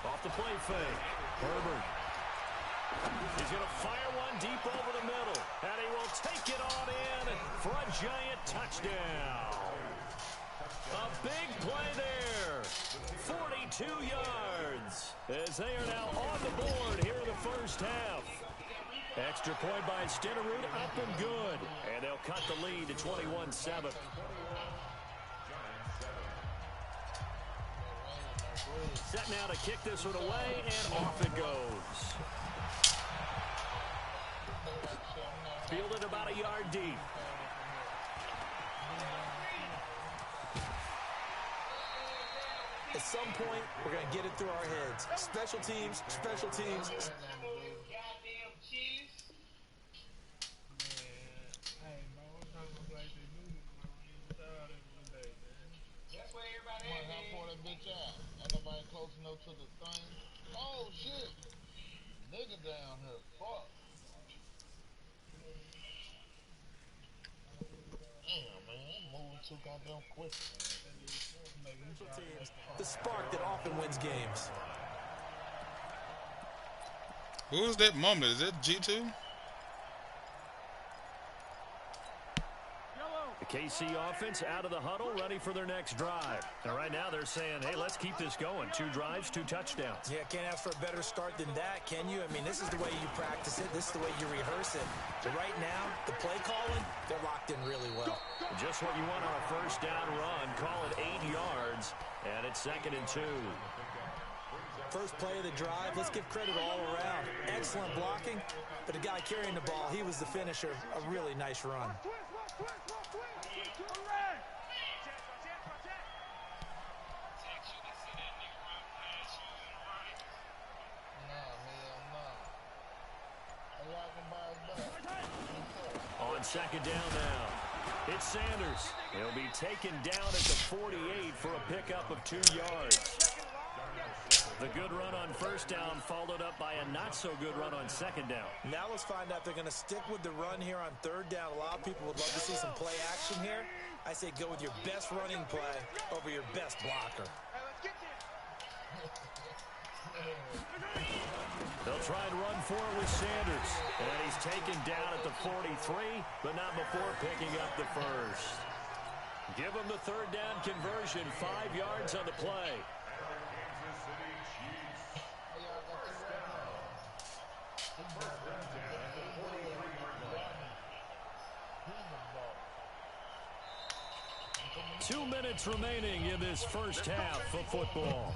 Speaker 2: Off the play fake. Herbert. He's going to fire one deep over the middle. And he will take it on in for a giant touchdown. A big play there. 42 yards. As they are now on the board here in the first half. Extra point by Stenerud, up and good. And they'll cut the lead to 21-7. Set now to kick this one away, and off it goes. Fielded about a yard deep.
Speaker 3: At some point, we're going to get it through our heads. Special teams, special teams.
Speaker 18: Close enough to the thing. Oh shit! Nigga down here. Fuck. Damn, man, I'm moving too goddamn quick.
Speaker 3: The spark that often wins games.
Speaker 1: Who is that moment? Is that G2?
Speaker 2: KC offense out of the huddle, ready for their next drive. And right now they're saying, hey, let's keep this going. 2 drives, 2 touchdowns.
Speaker 3: Yeah, can't ask for a better start than that, can you? I mean, this is the way you practice it. This is the way you rehearse it. But right now, the play calling, they're locked in really well.
Speaker 2: Just what you want on a first down run. Call it 8 yards, and it's 2nd and 2.
Speaker 3: First play of the drive, let's give credit all around. Excellent blocking, but the guy carrying the ball, he was the finisher. A really nice run.
Speaker 2: On 2nd down now, it's Sanders. He'll be taken down at the 48 for a pickup of 2 yards. The good run on first down followed up by a not-so-good run on 2nd down.
Speaker 3: Now let's find out if they're going to stick with the run here on 3rd down. A lot of people would love to see some play action here. I say go with your best running play over your best blocker.
Speaker 2: They'll try and run for it with Sanders. And he's taken down at the 43, but not before picking up the first. Give him the 3rd down conversion, 5 yards on the play. Two minutes remaining in this first half of football.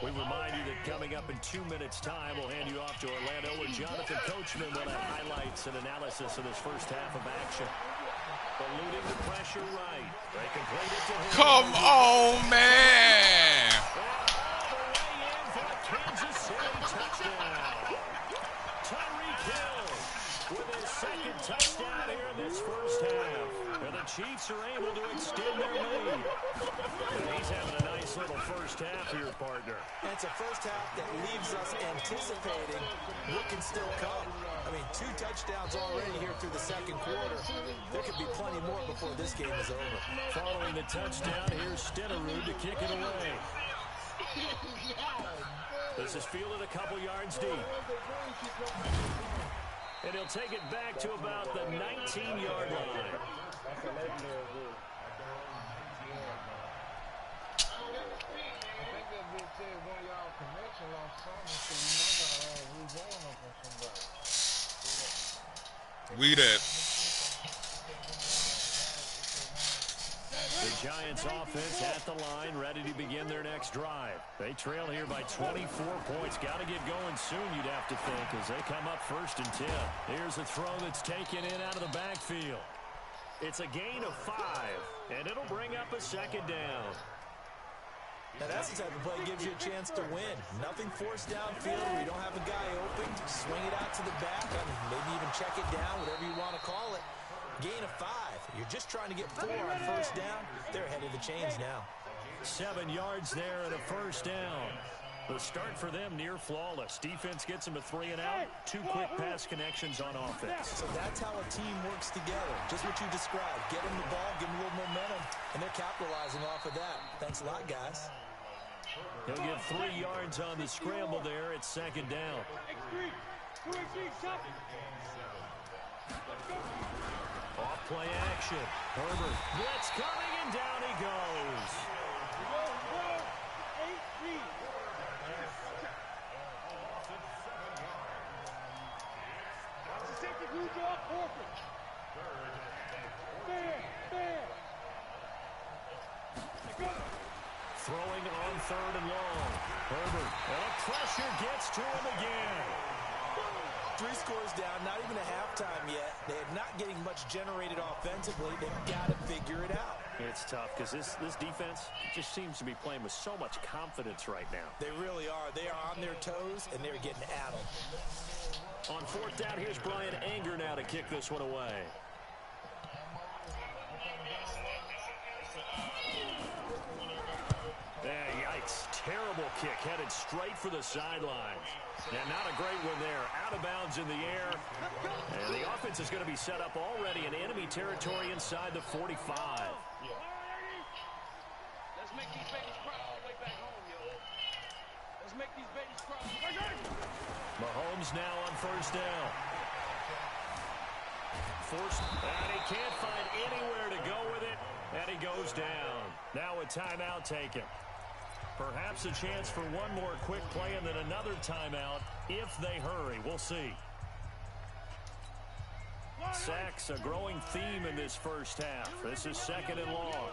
Speaker 2: We remind you that coming up in 2 minutes' time, we'll hand you off to Orlando where Jonathan Coachman will have highlights and analysis of this first half of action. Eluding the pressure right. They complete it to him.
Speaker 1: Come on, man.
Speaker 2: All the way in for a Kansas City touchdown. Tyreek Hill with his second touchdown here in this first half. And the Chiefs are able to extend their lead. And he's having a nice little first half here, partner.
Speaker 3: And it's a first half that leaves us anticipating what can still come. I mean, 2 touchdowns already here through the second quarter. There could be plenty more before this game is over.
Speaker 2: Following the touchdown, here's Stenerud to kick it away. This is fielded a couple yards deep. And he'll take it back to about the 19-yard line.
Speaker 1: We that.
Speaker 2: The Giants offense at the line, ready to begin their next drive. They trail here by 24 points. Got to get going soon, you'd have to think, as they come up 1st and 10. Here's a throw that's taken in out of the backfield. It's a gain of 5, and it'll bring up a second down.
Speaker 3: Now that's the type of play that gives you a chance to win. Nothing forced downfield where you don't have a guy open. Swing it out to the back. I mean, maybe even check it down, whatever you want to call it. Gain of 5. You're just trying to get 4 on first down. They're ahead of the chains now.
Speaker 2: 7 yards there and a first down. The start for them near flawless. Defense gets them a 3 and out. 2 quick pass connections on offense.
Speaker 3: So that's how a team works together. Just what you described. Get them the ball, give them a little momentum, and they're capitalizing off of that. Thanks a lot, guys.
Speaker 2: He'll get 3 yards on the scramble there. It's second down. Off play action. Herbert. Blitz coming, and down he goes. Throwing on 3rd and long. Herbert. And pressure gets to him again.
Speaker 3: 3 scores down, not even a halftime yet. They're not getting much generated offensively. They've got to figure it out.
Speaker 2: It's tough because this defense just seems to be playing with so much confidence right now.
Speaker 3: They really are. They are on their toes, and they're getting addled.
Speaker 2: On 4th down, here's Brian Anger now to kick this one away. Yikes. Terrible kick headed straight for the sidelines. Now, not a great one there. Out of bounds in the air. And the offense is going to be set up already in enemy territory inside the 45.
Speaker 9: Let's make these babies cry all the way back home, yo. Let's make these babies cry.
Speaker 2: Mahomes now on 1st down. And he can't find anywhere to go with it. And he goes down. Now a timeout taken. Perhaps a chance for one more quick play and then another timeout if they hurry. We'll see. Sacks, a growing theme in this first half. This is 2nd and long.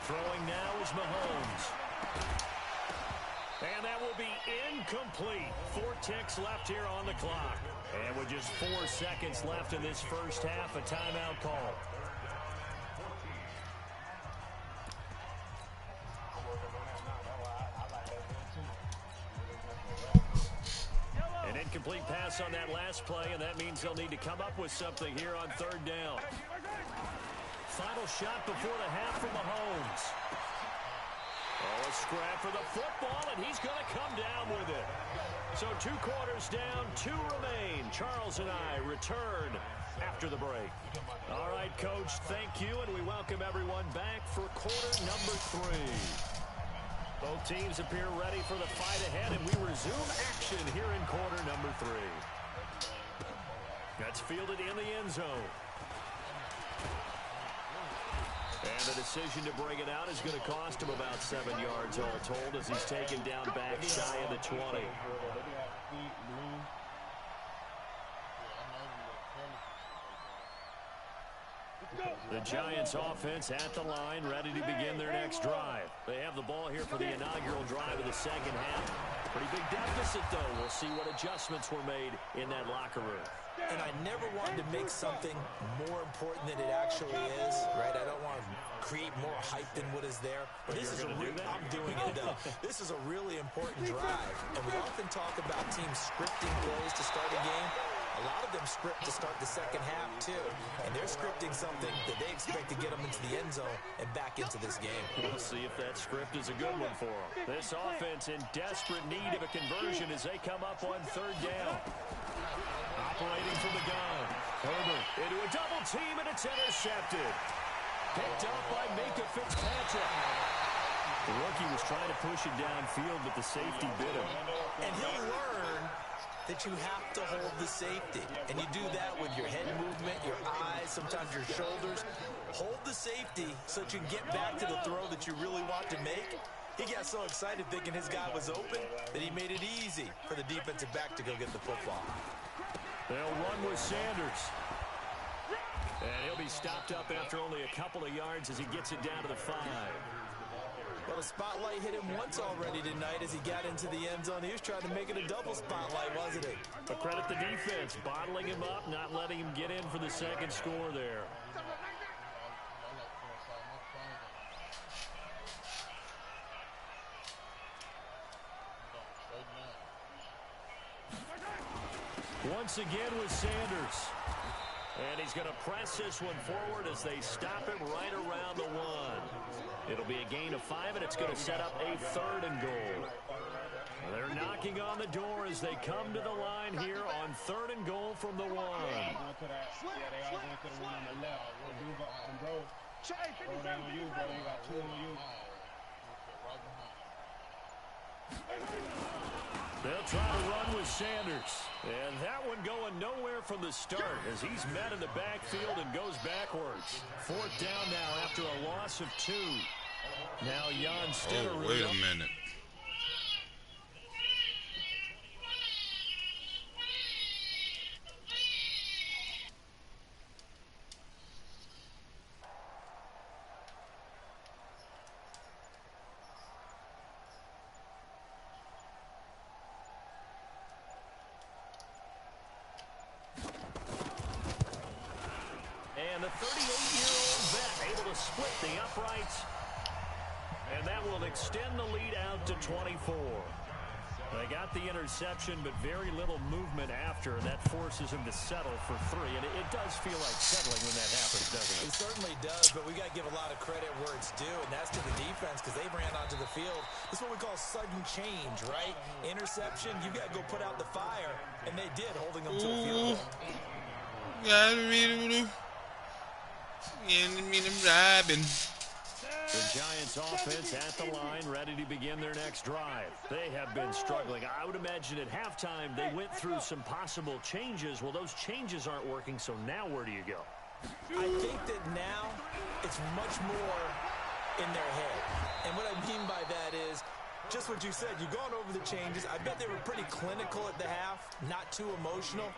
Speaker 2: Throwing now is Mahomes. And that will be incomplete. 4 ticks left here on the clock. And with just 4 seconds left in this first half, a timeout call. An incomplete pass on that last play, and that means they'll need to come up with something here on 3rd down. Final shot before the half from Mahomes. Oh, a scrap for the football, and he's going to come down with it. So 2 quarters down, 2 remain. Charles and I return after the break. All right, Coach, thank you, and we welcome everyone back for quarter number 3. Both teams appear ready for the fight ahead, and we resume action here in quarter number 3. That's fielded in the end zone. And the decision to bring it out is going to cost him about 7 yards all told as he's taken down back shy of the 20. The Giants offense at the line, ready to begin their next drive. They have the ball here for the inaugural drive of the second half. Pretty big deficit, though. We'll see what adjustments were made in that locker room.
Speaker 3: And I never wanted to make something more important than it actually is, right? I don't want to create more hype than what is there. But this is I'm doing it, though. This is a really important drive. And we often talk about teams scripting plays to start a game. A lot of them script to start the second half, too. And they're scripting something that they expect to get them into the end zone and back into this game.
Speaker 2: We'll see if that script is a good one for them. This offense in desperate need of a conversion as they come up on 3rd down. Operating from the gun. Herbert into a double team, and it's intercepted. Picked up by Minkah Fitzpatrick. The rookie was trying to push it downfield, but the safety bit him.
Speaker 3: And he'll learn that you have to hold the safety. And you do that with your head movement, your eyes, sometimes your shoulders. Hold the safety so that you can get back to the throw that you really want to make. He got so excited thinking his guy was open that he made it easy for the defensive back to go get the football.
Speaker 2: They'll run with Sanders. And he'll be stopped up after only a couple of yards as he gets it down to the 5.
Speaker 3: Well, the spotlight hit him once already tonight as he got into the end zone. He was trying to make it a double spotlight, wasn't he?
Speaker 2: But credit the defense, bottling him up, not letting him get in for the second score there. Once again with Sanders. And he's going to press this one forward as they stop him right around the 1. It'll be a gain of 5, and it's going to set up a 3rd and goal. They're knocking on the door as they come to the line here on 3rd and goal from the 1. They'll try to run with Sanders. And that one going nowhere from the start as he's met in the backfield and goes backwards. 4th down now after a loss of 2. Now Jan Stenerud.
Speaker 1: Oh, wait a minute.
Speaker 2: And the 38-year-old vet able to split the uprights. And that will extend the lead out to 24. They got the interception, but very little movement after, and that forces him to settle for 3. And it does feel like settling when that happens, doesn't it?
Speaker 3: It certainly does, but we got to give a lot of credit where it's due, and that's to the defense because they ran onto the field. This is what we call sudden change, right? Interception, you got to go put out the fire, and they did, holding them to a field goal.
Speaker 2: The Giants offense at the line, ready to begin their next drive. They have been struggling. I would imagine at halftime they went through some possible changes. Well, those changes aren't working, so now where do you go?
Speaker 3: I think that now it's much more in their head. And what I mean by that is just what you said. You've gone over the changes. I bet they were pretty clinical at the half, not too emotional.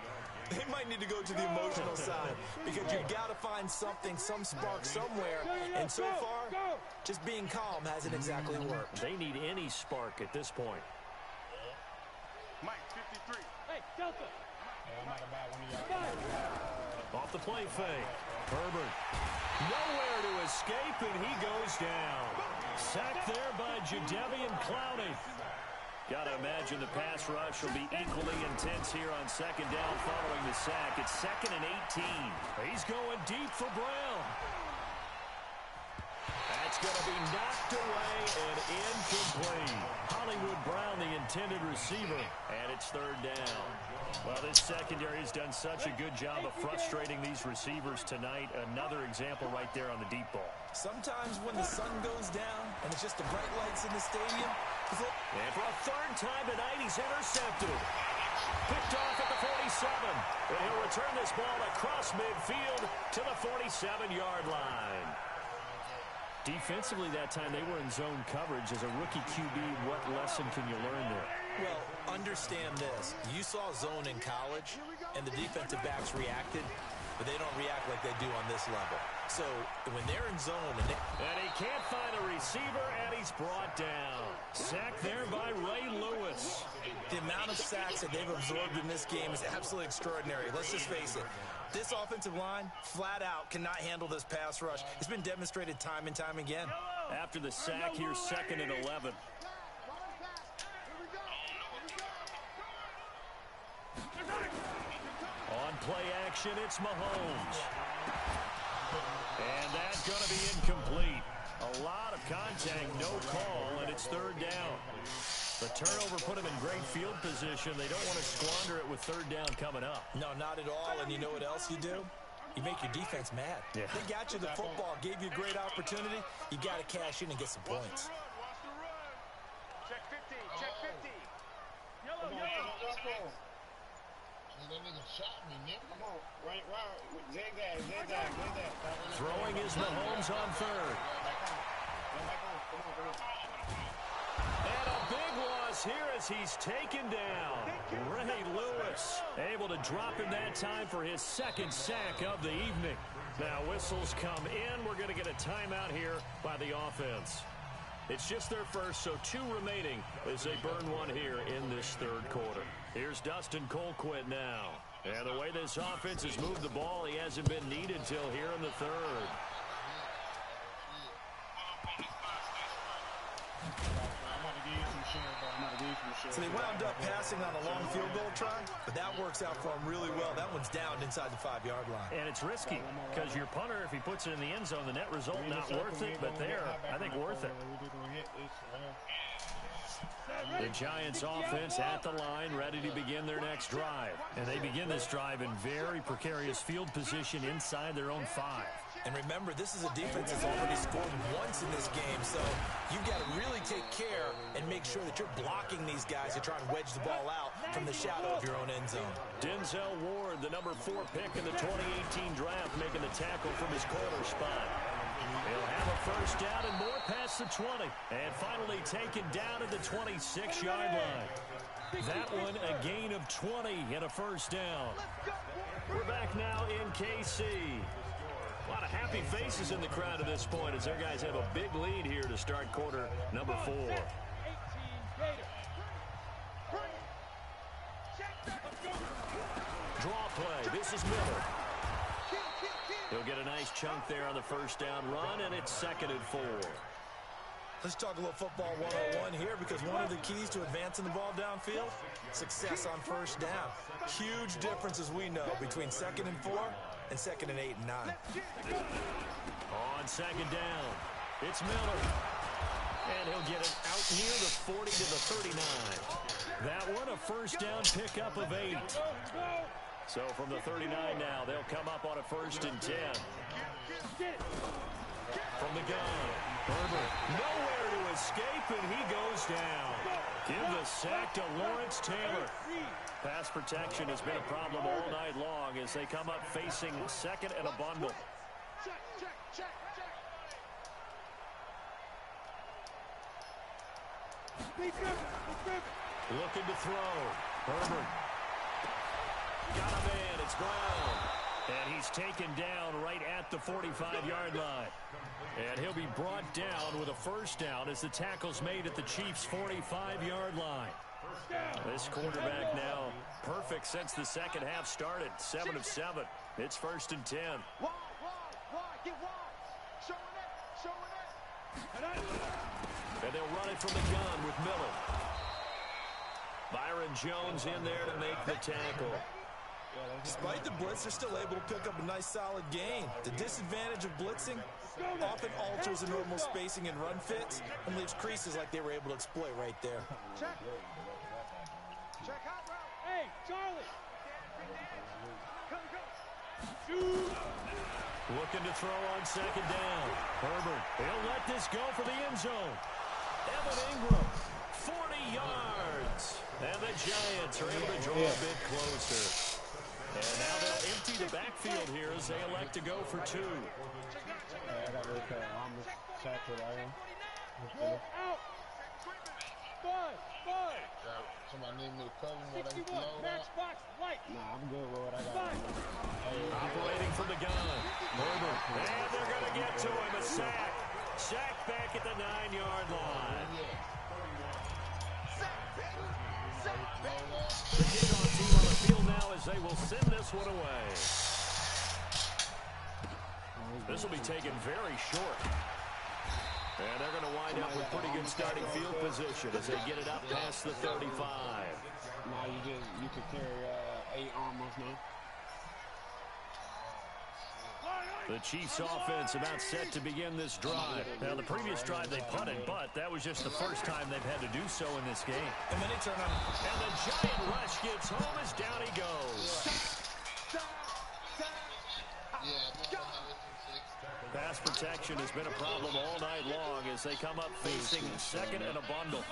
Speaker 3: They might need to go to the emotional side because you've got to find something, some spark somewhere. And so far, just being calm hasn't exactly worked.
Speaker 2: They need any spark at this point.
Speaker 17: Mike, 53.
Speaker 9: Hey, Delta.
Speaker 2: Off the play fake. Herbert. Nowhere to escape, and he goes down. Sacked there by Jadeveon Clowney. Got to imagine the pass rush will be equally intense here on 2nd down following the sack. It's 2nd and 18. He's going deep for Brown. That's going to be knocked away and incomplete. Hollywood Brown, the intended receiver, and it's third down. Well, this secondary has done such a good job of frustrating these receivers tonight. Another example right there on the deep ball.
Speaker 3: Sometimes when the sun goes down and it's just the bright lights in the stadium.
Speaker 2: And for a third time tonight, he's intercepted. Picked off at the 47. And he'll return this ball across midfield to the 47-yard line. Defensively that time, they were in zone coverage. As a rookie QB, what lesson can you learn there?
Speaker 3: Well, understand this. You saw zone in college, and the defensive backs reacted, but they don't react like they do on this level. So when they're in zone
Speaker 2: and he can't find a receiver, and he's brought down. Sacked there by Ray Lewis.
Speaker 3: The amount of sacks that they've absorbed in this game is absolutely extraordinary. Let's just face it. This offensive line, flat out, cannot handle this pass rush. It's been demonstrated time and time again.
Speaker 2: After the sack, here's 2nd and 11. On play action, it's Mahomes. And that's going to be incomplete. A lot of contact, no call, and it's third down. The turnover put him in great field position. They don't want to squander it with third down coming up.
Speaker 3: No, not at all. And you know what else you do? You make your defense mad.
Speaker 2: Yeah.
Speaker 3: They got you the football, gave you a great opportunity. You got to cash in and get some points.
Speaker 9: Check 50, check 50. Yellow, yellow.
Speaker 18: That nigga shot me, nigga. Come on, right. Zigzag.
Speaker 2: Throwing is Mahomes on third. And a big loss here as he's taken down. Ray Lewis able to drop him that time for his second sack of the evening. Now whistles come in. We're going to get a timeout here by the offense. It's just their first, so 2 remaining as they burn one here in this third quarter. Here's Dustin Colquitt now. And the way this offense has moved the ball, he hasn't been needed till here in the third.
Speaker 3: So they wound up passing on a long field goal try, but that works out for them really well. That one's down inside the 5-yard line.
Speaker 2: And it's risky because your punter, if he puts it in the end zone, the net result not worth it, but there, I think worth it. The Giants offense at the line, ready to begin their next drive. And they begin this drive in very precarious field position inside their own 5.
Speaker 3: And remember, this is a defense that's already scored once in this game, so you've got to really take care and make sure that you're blocking these guys who try and wedge the ball out from the shadow of your own end zone.
Speaker 2: Denzel Ward, the number 4 pick in the 2018 draft, making the tackle from his corner spot. He'll have a first down and more past the 20. And finally taken down at the 26-yard line. That one a gain of 20 and a first down. We're back now in KC. A lot of happy faces in the crowd at this point as their guys have a big lead here to start quarter number 4. Draw play. This is Miller. He'll get a nice chunk there on the first down run, and it's 2nd and 4.
Speaker 3: Let's talk a little football 101 here, because one of the keys to advancing the ball downfield, success on first down. Huge difference, as we know, between 2nd and 4 and 2nd and 8 and 9.
Speaker 2: On 2nd down, it's Miller. And he'll get it out near the 40 to the 39. That one a first down pickup of 8. So from the 39 now, they'll come up on a 1st and 10. From the gun, Herbert nowhere to escape, and he goes down. Give the sack to Lawrence Taylor. Pass protection has been a problem all night long as they come up facing 2nd and a bundle. Looking to throw. Herbert. Got a man. It's Brown. And he's taken down right at the 45-yard line. And he'll be brought down with a first down as the tackle's made at the Chiefs' 45-yard line. This quarterback now perfect since the second half started. 7 of 7. It's 1st and 10. And they'll run it from the gun with Miller. Byron Jones in there to make the tackle.
Speaker 3: Despite the blitz, they're still able to pick up a nice, solid gain. The disadvantage of blitzing often alters the normal spacing and run fits and leaves creases like they were able to exploit right there.
Speaker 9: Check. Check out route. Hey, Charlie. Come. Shoot.
Speaker 2: Looking to throw on second down. Herbert, he'll let this go for the end zone. Evan Ingram, 40 yards. And the Giants are able to draw a bit closer. And now they'll empty the backfield here as they elect to go for 2.
Speaker 16: I got this almost sacked with iron.
Speaker 9: Out. Bud.
Speaker 18: Somebody need me to cover me while they
Speaker 9: 61.
Speaker 18: load
Speaker 9: Match
Speaker 18: up.
Speaker 9: box light.
Speaker 16: Nah, I'm good with what I got.
Speaker 2: Operating from the gun. Herbert. And they're going to get to him. A sack. Sack back at the 9-yard line. The kickoff team on the field now as they will send this one away. This will be taken very short. And they're going to wind up with pretty good starting field position as they get it up past the 35.
Speaker 16: Now you can carry 8 almost now.
Speaker 2: The Chiefs offense about set to begin this drive. Now, the previous drive they punted, but that was just the first time they've had to do so in this game.
Speaker 3: And then they turn on.
Speaker 2: And the giant rush gets home as down he goes. Pass protection has been a problem all night long as they come up facing second and a bundle.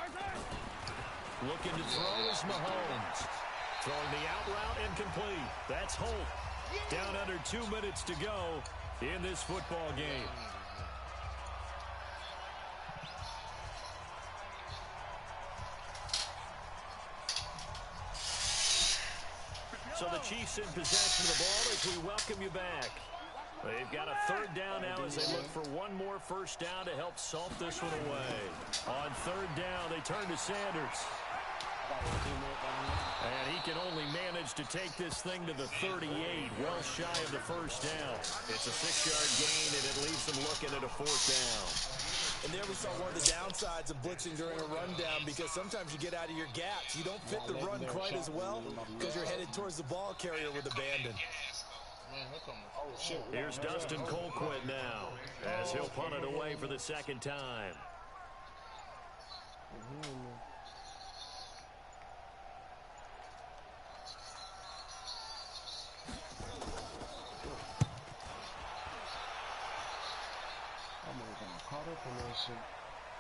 Speaker 2: Looking to throw is Mahomes. Throwing the out route incomplete. That's Holt. Down under 2 minutes to go in this football game. So the Chiefs in possession of the ball as we welcome you back. They've got a third down now as they look for one more first down to help salt this one away. On third down, they turn to Sanders. And he can only manage to take this thing to the 38, well shy of the first down. It's a 6-yard gain, and it leaves them looking at a 4th down.
Speaker 3: And there we saw one of the downsides of blitzing during a rundown because sometimes you get out of your gaps. You don't fit the run quite as well because you're headed towards the ball carrier with abandon.
Speaker 2: Here's Dustin Colquitt now as he'll punt it away for the second time.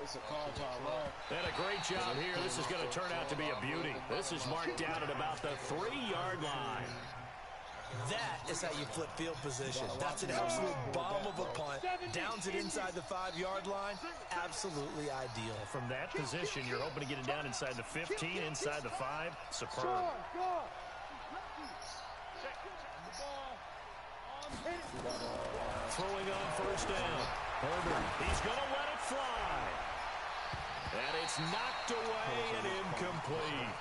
Speaker 16: It's a car top right.
Speaker 2: And a great job here. This is going to turn out to be a beauty. This is marked down at about the 3-yard line.
Speaker 3: That is how you flip field position. That's an absolute bomb of a punt. Downs it inside the 5-yard line. Absolutely ideal.
Speaker 2: From that position, you're hoping to get it down inside the 15, inside the 5. Superb. Throwing on first down. Herbert, he's going to let it fly. And it's knocked away and incomplete.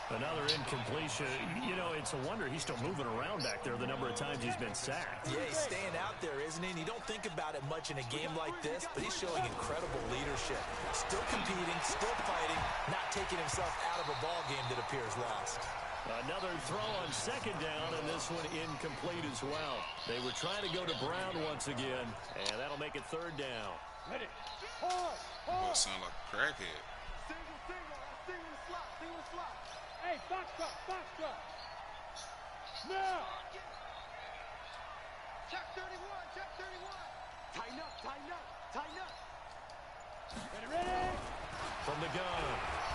Speaker 2: Another incompletion. You know, it's a wonder he's still moving around back there the number of times he's been sacked.
Speaker 3: Yeah, he's staying out there, isn't he? And you don't think about it much in a game like this, but he's showing incredible leadership. Still competing, still fighting, not taking himself out of a ball game that appears lost.
Speaker 2: Another throw on second down, and this one incomplete as well. They were trying to go to Brown once again, and that'll make it third down.
Speaker 1: Ready. Oh, sound like a crackhead.
Speaker 9: Single slot. Hey, box drop. Now. Check 31. Tighten up. Ready.
Speaker 2: From the gun,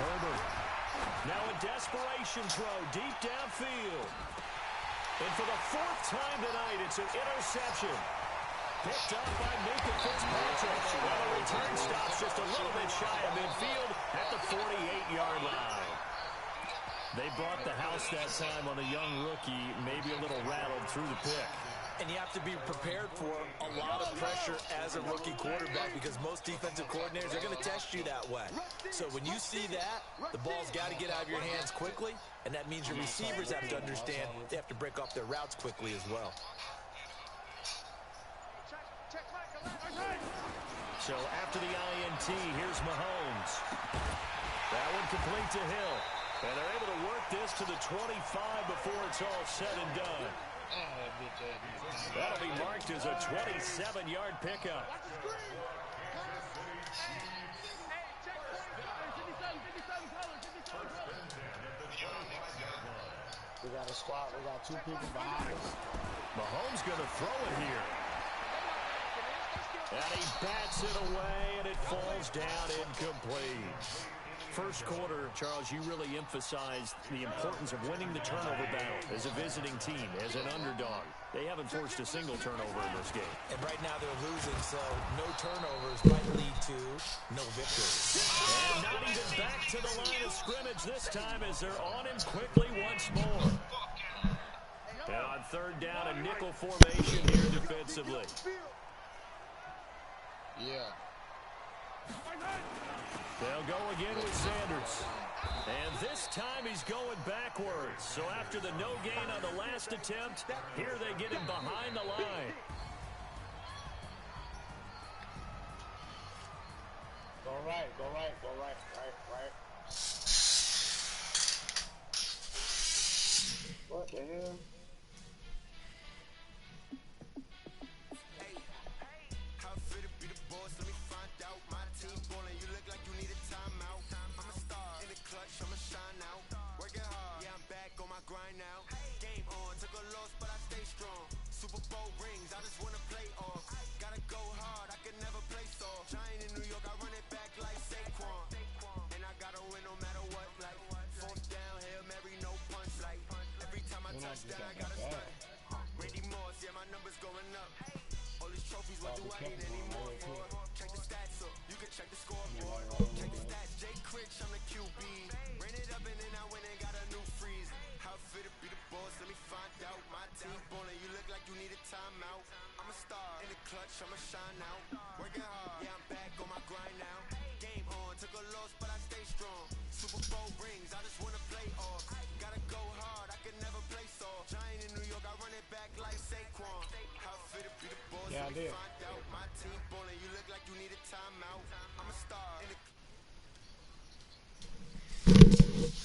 Speaker 2: Herbert. Now a desperation throw deep downfield. And for the 4th time tonight, it's an interception. Picked up by Minkah Fitzpatrick. Well, the return stops just a little bit shy of midfield at the 48-yard line. They brought the house that time on a young rookie, maybe a little rattled through the pick.
Speaker 3: And you have to be prepared for a lot of pressure as a rookie quarterback because most defensive coordinators are going to test you that way. So when you see that, the ball's got to get out of your hands quickly, and that means your receivers have to understand they have to break off their routes quickly as well.
Speaker 2: So after the INT, here's Mahomes. That one complete to Hill. And they're able to work this to the 25 before it's all said and done. That'll be marked as a 27-yard pickup.
Speaker 12: We got a squad. We got two people behind us.
Speaker 2: Mahomes going to throw it here. And he bats it away, and it falls down incomplete. First quarter, Charles, you really emphasized the importance of winning the turnover battle as a visiting team, as an underdog. They haven't forced a single turnover in this game.
Speaker 3: And right now they're losing, so no turnovers might lead to no victory.
Speaker 2: And not even back to the line of scrimmage this time as they're on him quickly once more. And on third down, a nickel formation here defensively.
Speaker 18: Yeah.
Speaker 2: They'll go again with Sanders. And this time he's going backwards. So after the no gain on the last attempt, here they get him behind the line.
Speaker 12: Go right, go right, go right, right. What the hell?
Speaker 2: Randy Moss, yeah, my number's going up. All these trophies, what do I need any more for? Check the stats up, you can check the scoreboard. Check the stats, Jay Critch, I'm the QB. Ran it up and then I went and got a new freeze. How fit to be the boss, let me find out. My team ballin', you look like you need a timeout. I'm a star, in the clutch, I'ma shine out. Working hard, yeah, I'm back on my grind now. Game on, took a loss, but I stay strong. Super Bowl rings, I just wanna play off. Gotta go hard, I can never play soft. Giant in New York, I run it back like Saquon. How fit to be the boss, let me find out. My team ballin', you look like you need a timeout.